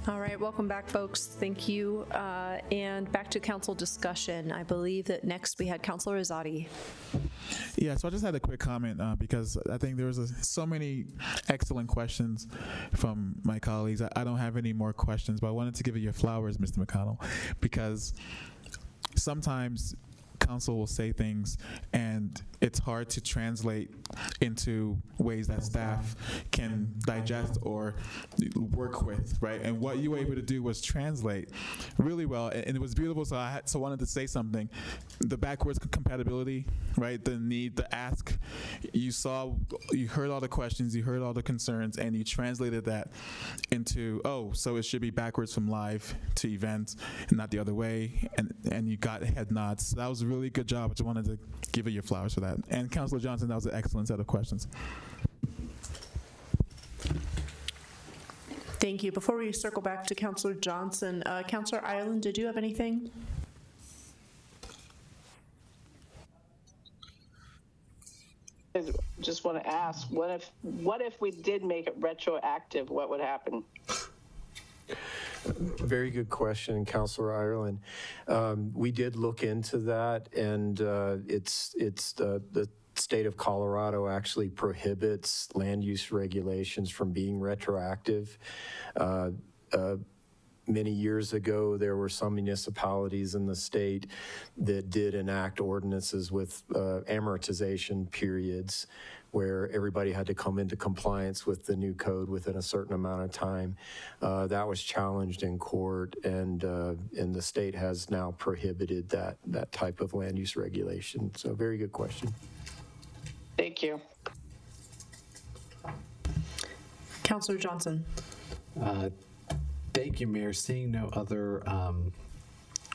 All right, welcome back, folks. Thank you. And back to council discussion. I believe that next we had Councilor Azadi. Yeah, so I just had a quick comment because I think there was so many excellent questions from my colleagues. I don't have any more questions, but I wanted to give you your flowers, Mr. McConnell, because sometimes council will say things and it's hard to translate into ways that staff can digest or work with, right? And what you were able to do was translate really well, and it was beautiful. So I wanted to say something. The backwards compatibility, right? The need to ask. You heard all the questions, you heard all the concerns, and you translated that into, so it should be backwards from live to events and not the other way. And you got head nods. So that was a really good job. I just wanted to give you your flowers for that. And Councilor Johnson, that was an excellent set of questions. Thank you. Before we circle back to Councilor Johnson, Councilor Ireland, did you have anything? I just want to ask, what if we did make it retroactive? What would happen? Very good question, Councilor Ireland. We did look into that, and it's the state of Colorado actually prohibits land use regulations from being retroactive. Many years ago, there were some municipalities in the state that did enact ordinances with amortization periods where everybody had to come into compliance with the new code within a certain amount of time. That was challenged in court, and the state has now prohibited that type of land use regulation. So very good question. Thank you. Councilor Johnson. Thank you, Mayor. Seeing no other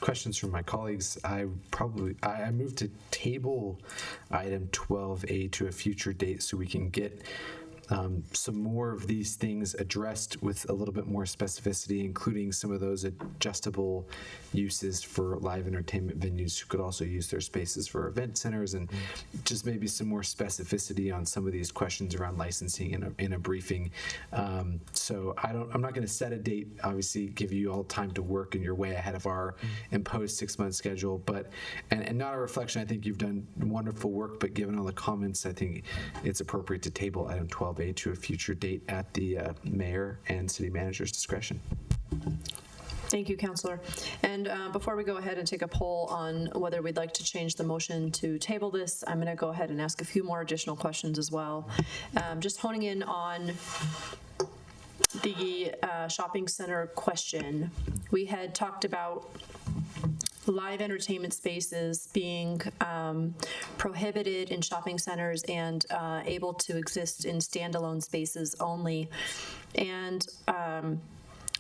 questions from my colleagues, I move to table item 12A to a future date so we can get some more of these things addressed with a little bit more specificity, including some of those adjustable uses for live entertainment venues who could also use their spaces for event centers, and just maybe some more specificity on some of these questions around licensing in a briefing. So I'm not going to set a date, obviously give you all time to work and you're way ahead of our imposed 6-month schedule, but and not a reflection. I think you've done wonderful work, but given all the comments, I think it's appropriate to table item 12A to a future date at the mayor and city manager's discretion. Thank you, Councilor. And before we go ahead and take a poll on whether we'd like to change the motion to table this, I'm going to go ahead and ask a few more additional questions as well. Just honing in on the shopping center question. We had talked about live entertainment spaces being prohibited in shopping centers and able to exist in standalone spaces only. And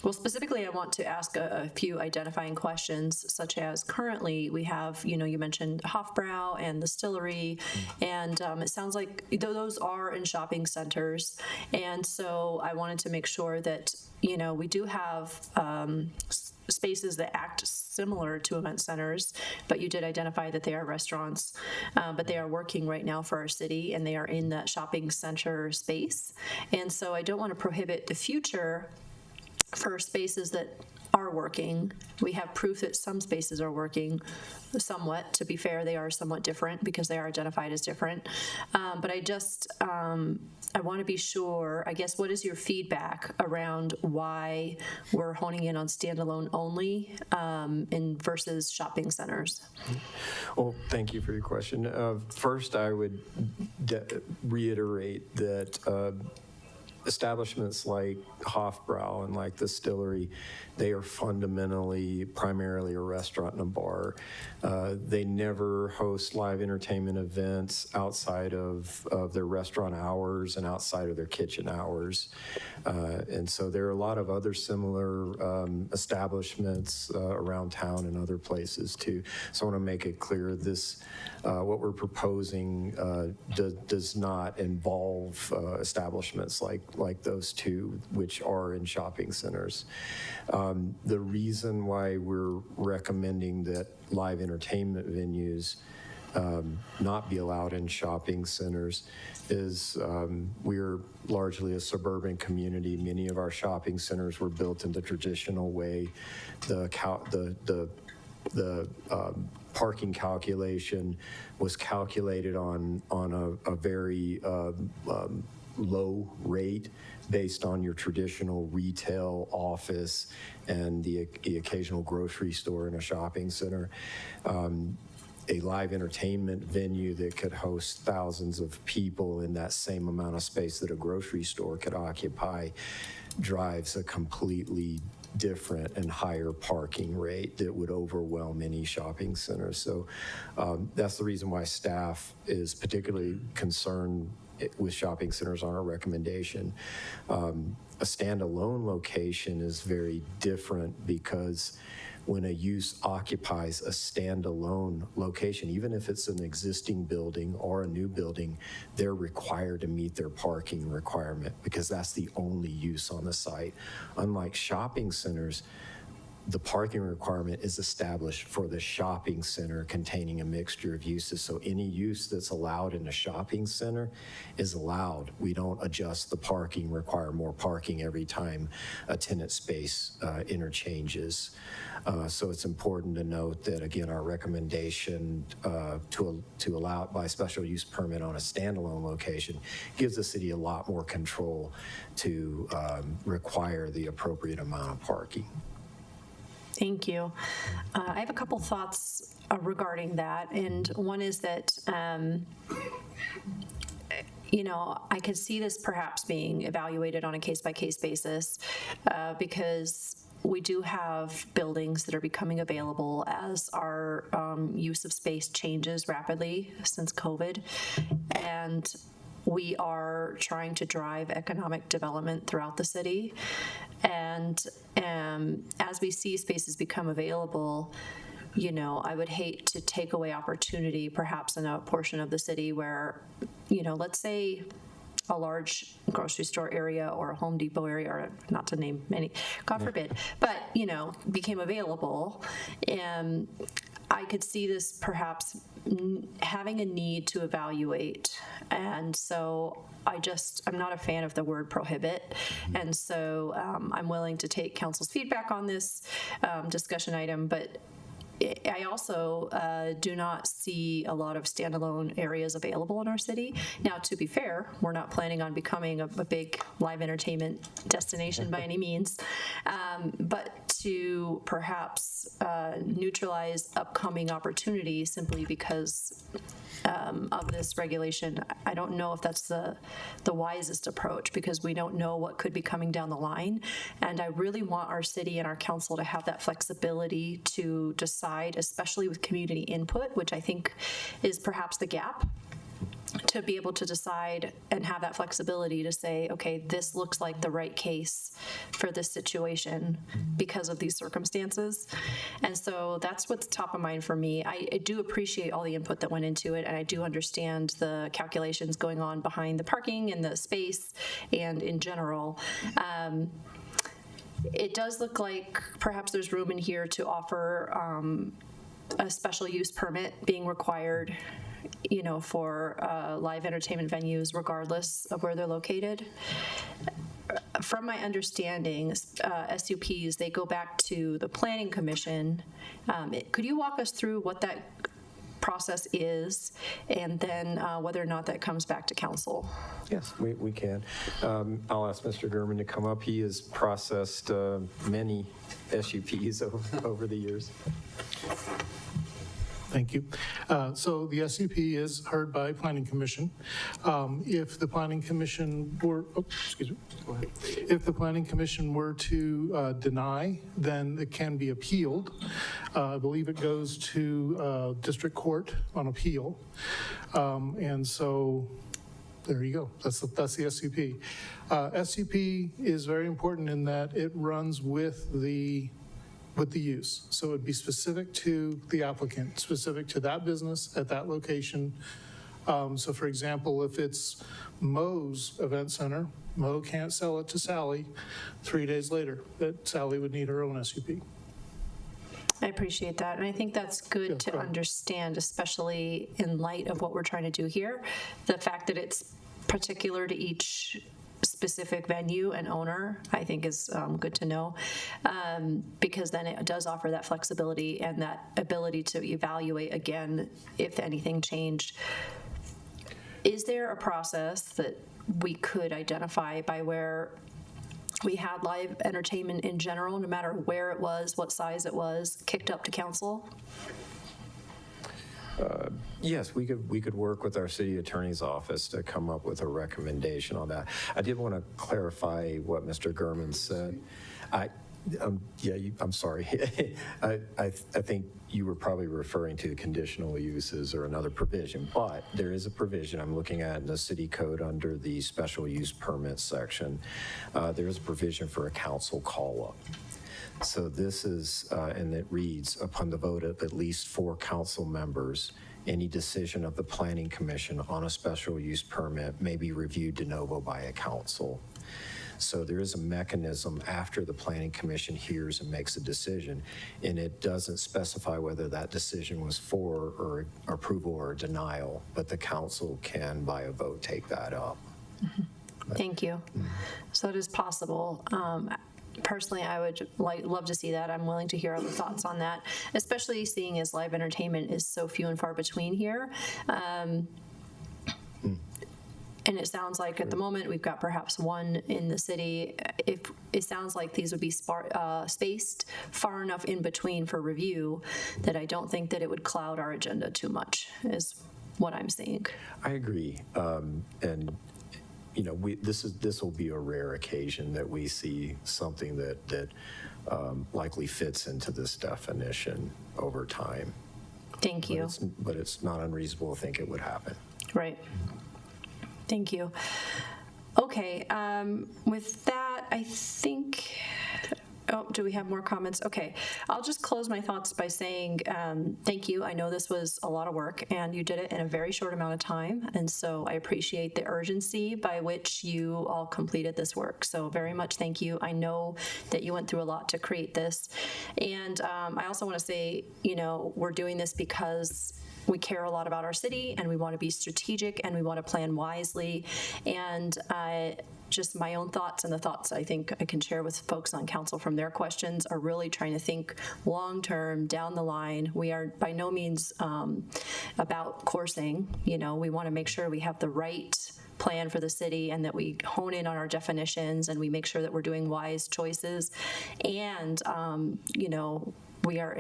well, specifically, I want to ask a few identifying questions, such as currently we have, you mentioned Hofbrau and the Distillery, and it sounds like those are in shopping centers. And so I wanted to make sure that, we do have spaces that act similar to event centers, but you did identify that they are restaurants, but they are working right now for our city and they are in that shopping center space. And so I don't want to prohibit the future for spaces that are working. We have proof that some spaces are working somewhat. To be fair, they are somewhat different because they are identified as different. But I want to be sure, I guess, what is your feedback around why we're honing in on standalone only versus shopping centers? Well, thank you for your question. First, I would reiterate that establishments like Hofbrau and like the Distillery, they are fundamentally, primarily a restaurant and a bar. They never host live entertainment events outside of their restaurant hours and outside of their kitchen hours. And so there are a lot of other similar establishments around town and other places too. So I want to make it clear this, what we're proposing does not involve establishments like those two, which are in shopping centers. The reason why we're recommending that live entertainment venues not be allowed in shopping centers is we're largely a suburban community. Many of our shopping centers were built in the traditional way. The parking calculation was calculated on a very low rate based on your traditional retail office and the occasional grocery store in a shopping center. A live entertainment venue that could host thousands of people in that same amount of space that a grocery store could occupy drives a completely different and higher parking rate that would overwhelm any shopping center. So that's the reason why staff is particularly concerned with shopping centers on our recommendation. A standalone location is very different because when a use occupies a standalone location, even if it's an existing building or a new building, they're required to meet their parking requirement because that's the only use on the site. Unlike shopping centers, the parking requirement is established for the shopping center containing a mixture of uses. So any use that's allowed in a shopping center is allowed. We don't adjust the parking, require more parking every time a tenant space interchanges. So it's important to note that, again, our recommendation to allow it by special use permit on a standalone location gives the city a lot more control to require the appropriate amount of parking. Thank you. I have a couple thoughts regarding that, and one is that I could see this perhaps being evaluated on a case-by-case basis because we do have buildings that are becoming available as our use of space changes rapidly since COVID, and we are trying to drive economic development throughout the city. And as we see spaces become available, I would hate to take away opportunity perhaps in a portion of the city where, let's say a large grocery store area or a Home Depot area, or not to name many, God forbid, but, became available. And I could see this perhaps having a need to evaluate. And so I'm not a fan of the word prohibit. And so I'm willing to take council's feedback on this discussion item, but I also do not see a lot of standalone areas available in our city. Now, to be fair, we're not planning on becoming a big live entertainment destination by any means, but to perhaps neutralize upcoming opportunities simply because of this regulation, I don't know if that's the wisest approach because we don't know what could be coming down the line. And I really want our city and our council to have that flexibility to decide, especially with community input, which I think is perhaps the gap, to be able to decide and have that flexibility to say, okay, this looks like the right case for this situation because of these circumstances. And so that's what's top of mind for me. I do appreciate all the input that went into it, and I do understand the calculations going on behind the parking and the space and in general. It does look like perhaps there's room in here to offer a special use permit being required for live entertainment venues, regardless of where they're located. From my understanding, SUPs, they go back to the Planning Commission. Could you walk us through what that process is, and then whether or not that comes back to council? Yes, we can. I'll ask Mr. Gurman to come up. He has processed many SUPs over the years. Thank you. So the SUP is heard by Planning Commission. If the Planning Commission were, excuse me, go ahead. If the Planning Commission were to deny, then it can be appealed. I believe it goes to District Court on appeal. And so there you go. That's the SUP. SUP is very important in that it runs with the use. So it would be specific to the applicant, specific to that business at that location. So for example, if it's Mo's event center, Mo can't sell it to Sally 3 days later, that Sally would need her own SUP. I appreciate that. And I think that's good to understand, especially in light of what we're trying to do here. The fact that it's particular to each specific venue and owner, I think is good to know, because then it does offer that flexibility and that ability to evaluate again if anything changed. Is there a process that we could identify by where we had live entertainment in general, no matter where it was, what size it was, kicked up to council? Yes, we could work with our city attorney's office to come up with a recommendation on that. I did want to clarify what Mr. Gurman said. I'm sorry. I think you were probably referring to conditional uses or another provision, but there is a provision I'm looking at in the city code under the special use permit section. There is a provision for a council call-up. So this is, and it reads, upon the vote of at least 4 council members, any decision of the Planning Commission on a special use permit may be reviewed de novo by a council. So there is a mechanism after the Planning Commission hears and makes a decision, and it doesn't specify whether that decision was for or approval or denial, but the council can, by a vote, take that up. Mm-hmm. Thank you. So it is possible. Personally, I would love to see that. I'm willing to hear other thoughts on that, especially seeing as live entertainment is so few and far between here. And it sounds like at the moment we've got perhaps one in the city. If it sounds like these would be spaced far enough in between for review that I don't think that it would cloud our agenda too much, is what I'm seeing. I agree. And you know, this will be a rare occasion that we see something that likely fits into this definition over time. Thank you. But it's not unreasonable to think it would happen. Right. Thank you. Okay. With that, I think. Oh, do we have more comments? Okay. I'll just close my thoughts by saying thank you. I know this was a lot of work, and you did it in a very short amount of time. And so I appreciate the urgency by which you all completed this work. So very much thank you. I know that you went through a lot to create this. And I also want to say, you know, we're doing this because we care a lot about our city, and we want to be strategic, and we want to plan wisely. And just my own thoughts and the thoughts I think I can share with folks on council from their questions are really trying to think long-term down the line. We are by no means about coursing. You know, we want to make sure we have the right plan for the city and that we hone in on our definitions and we make sure that we're doing wise choices. And, you know, we are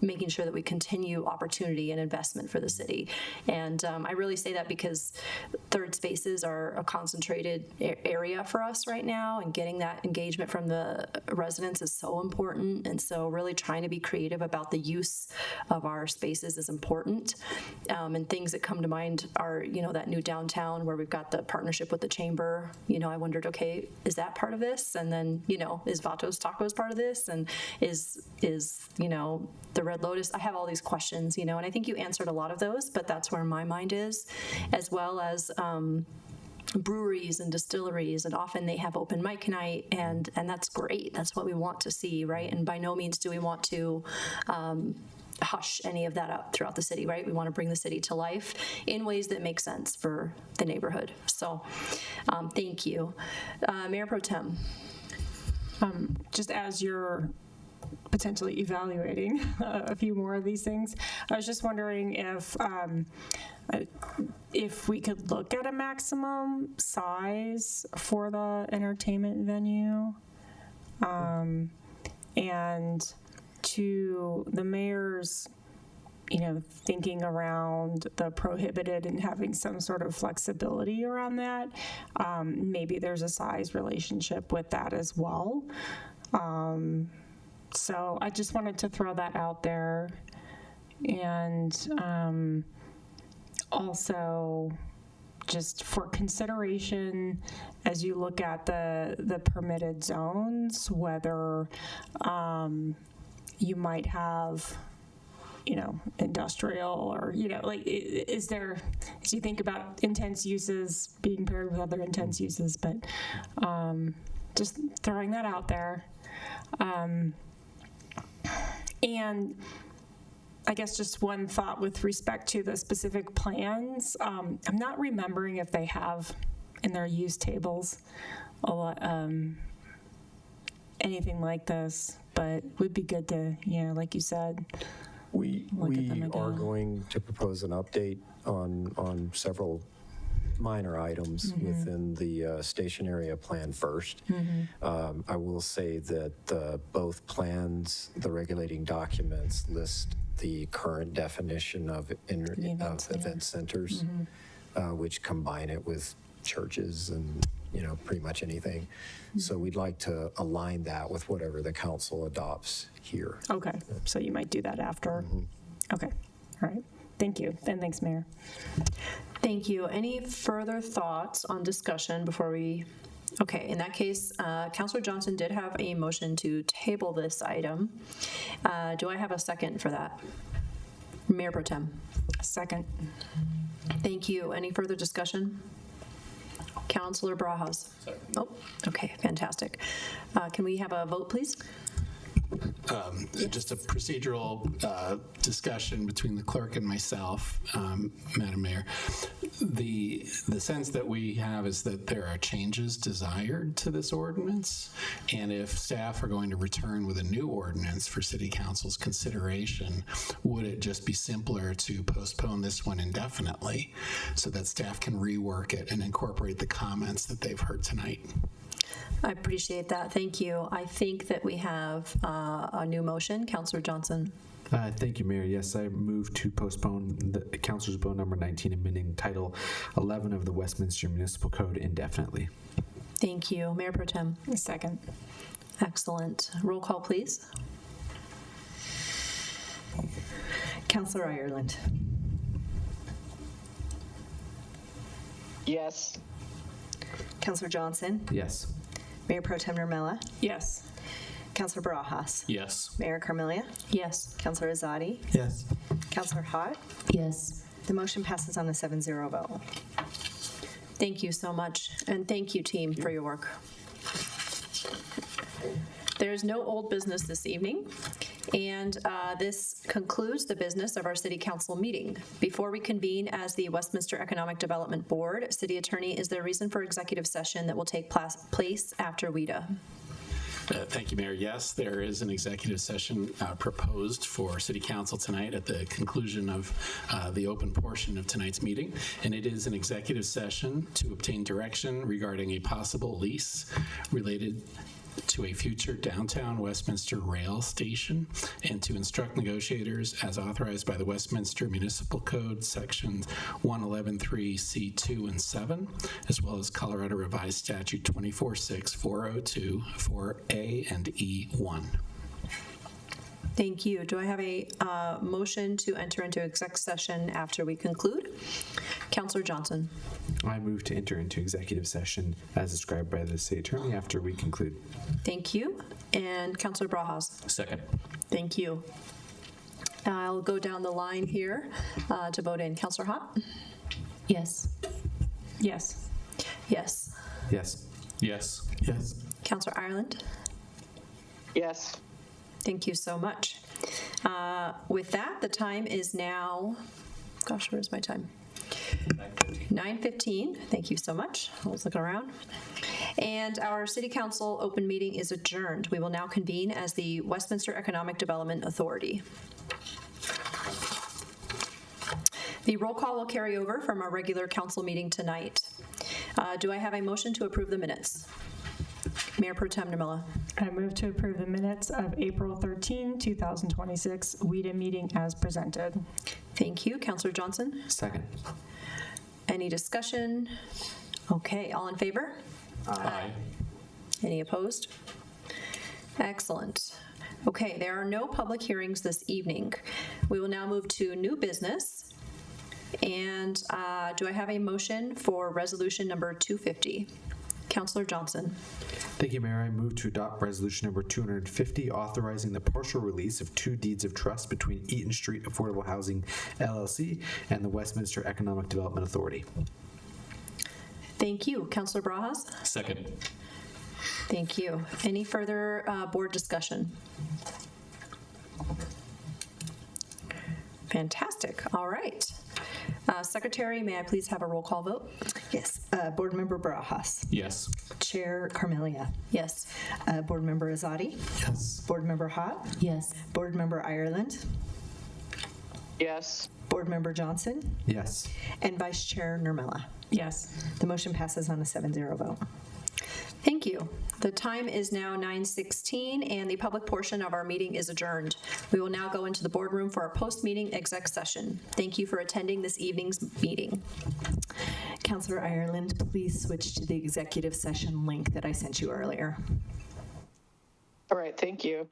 making sure that we continue opportunity and investment for the city. And I really say that because third spaces are a concentrated area for us right now, and getting that engagement from the residents is so important. And so really trying to be creative about the use of our spaces is important. And things that come to mind are, you know, that new downtown where we've got the partnership with the chamber. You know, I wondered, okay, is that part of this? And then, you know, is Vatos Tacos part of this? And is you know, the Red Lotus? I have all these questions, you know, and I think you answered a lot of those, but that's where my mind is, as well as breweries and distilleries, and often they have open mic night, and that's great. That's what we want to see, right? And by no means do we want to hush any of that up throughout the city, right? We want to bring the city to life in ways that make sense for the neighborhood. So thank you. Mayor Pro Tem. Just as you're potentially evaluating a few more of these things, I was just wondering if we could look at a maximum size for the entertainment venue, and to the mayor's thinking around the prohibited and having some sort of flexibility around that. Maybe there's a size relationship with that as well. So I just wanted to throw that out there. And also, just for consideration as you look at the permitted zones, whether you might have industrial or, is there, as you think about intense uses being paired with other intense uses, but just throwing that out there. And I guess just one thought with respect to the specific plans. I'm not remembering if they have in their use tables a lot, anything like this, but would be good to, like you said, we are going to propose an update on several minor items within the station area plan first. I will say that both plans, the regulating documents, list the current definition of event centers, which combine it with churches and pretty much anything. So we'd like to align that with whatever the council adopts here. Okay, so you might do that after. Okay, all right. Thank you, and thanks, Mayor. Thank you. Any further thoughts on discussion before we? Okay, in that case, Councilor Johnson did have a motion to table this item. Do I have a second for that? Mayor Pro Tem. Second. Thank you. Any further discussion? Councilor Barajas. Oh, okay, fantastic. Can we have a vote, please? Just a procedural discussion between the clerk and myself, Madam Mayor. The sense that we have is that there are changes desired to this ordinance, and if staff are going to return with a new ordinance for City Council's consideration, would it just be simpler to postpone this one indefinitely so that staff can rework it and incorporate the comments that they've heard tonight? I appreciate that. Thank you. I think that we have a new motion. Councilor Johnson. Thank you, Mayor. Yes, I move to postpone the Councilor's Bill number 19, amending Title 11 of the Westminster Municipal Code indefinitely. Thank you. Mayor Pro Tem. Second. Excellent. Roll call, please. Councilor Ireland. Yes. Councilor Johnson. Yes. Mayor Pro Tem Nurmela. Yes. Councilor Barajas. Yes. Mayor Carmelia. Yes. Councilor Azadi. Yes. Councilor Hott. Yes. The motion passes on a 7-0 vote. Thank you so much. And thank you, team, for your work. There's no old business this evening, and this concludes the business of our City Council meeting. Before we convene as the Westminster Economic Development Board, City Attorney, is there a reason for executive session that will take place after WEDA? Thank you, Mayor. Yes, there is an executive session proposed for City Council tonight at the conclusion of the open portion of tonight's meeting, and it is an executive session to obtain direction regarding a possible lease related to a future downtown Westminster rail station and to instruct negotiators as authorized by the Westminster Municipal Code sections 111.3C2 and 7, as well as Colorado Revised Statute 246402 for A and E1. Thank you. Do I have a motion to enter into exec session after we conclude? Councilor Johnson. I move to enter into executive session as described by the City Attorney after we conclude. Thank you. And Councilor Barajas. Second. Thank you. I'll go down the line here to vote in. Councilor Hott? Yes. Yes. Yes. Yes. Yes. Yes. Councilor Ireland? Yes. Thank you so much. With that, the time is now, gosh, where's my time? 9:15. Thank you so much. I was looking around. And our City Council open meeting is adjourned. We will now convene as the Westminster Economic Development Authority. The roll call will carry over from our regular council meeting tonight. Do I have a motion to approve the minutes? Mayor Pro Tem Namilla. I move to approve the minutes of April 13, 2026 WEDA meeting as presented. Thank you. Counselor Johnson? Second. Any discussion? Okay, all in favor? Aye. Any opposed? Excellent. Okay, there are no public hearings this evening. We will now move to new business. And do I have a motion for resolution number 250? Counselor Johnson. Thank you, Mayor. I move to adopt resolution number 250, authorizing the partial release of 2 deeds of trust between Eaton Street Affordable Housing LLC and the Westminster Economic Development Authority. Thank you. Counselor Brajas? Second. Thank you. Any further board discussion? Fantastic. All right. Secretary, may I please have a roll call vote? Yes. Board Member Barajas. Yes. Chair Carmelia. Yes. Board Member Azadi. Yes. Board Member Hott. Yes. Board Member Ireland. Yes. Board Member Johnson. Yes. And Vice Chair Nurmela. Yes. The motion passes on a 7-0 vote. Thank you. The time is now 9:16 and the public portion of our meeting is adjourned. We will now go into the boardroom for our post-meeting exec session. Thank you for attending this evening's meeting. Councilor Ireland, please switch to the executive session link that I sent you earlier. All right. Thank you.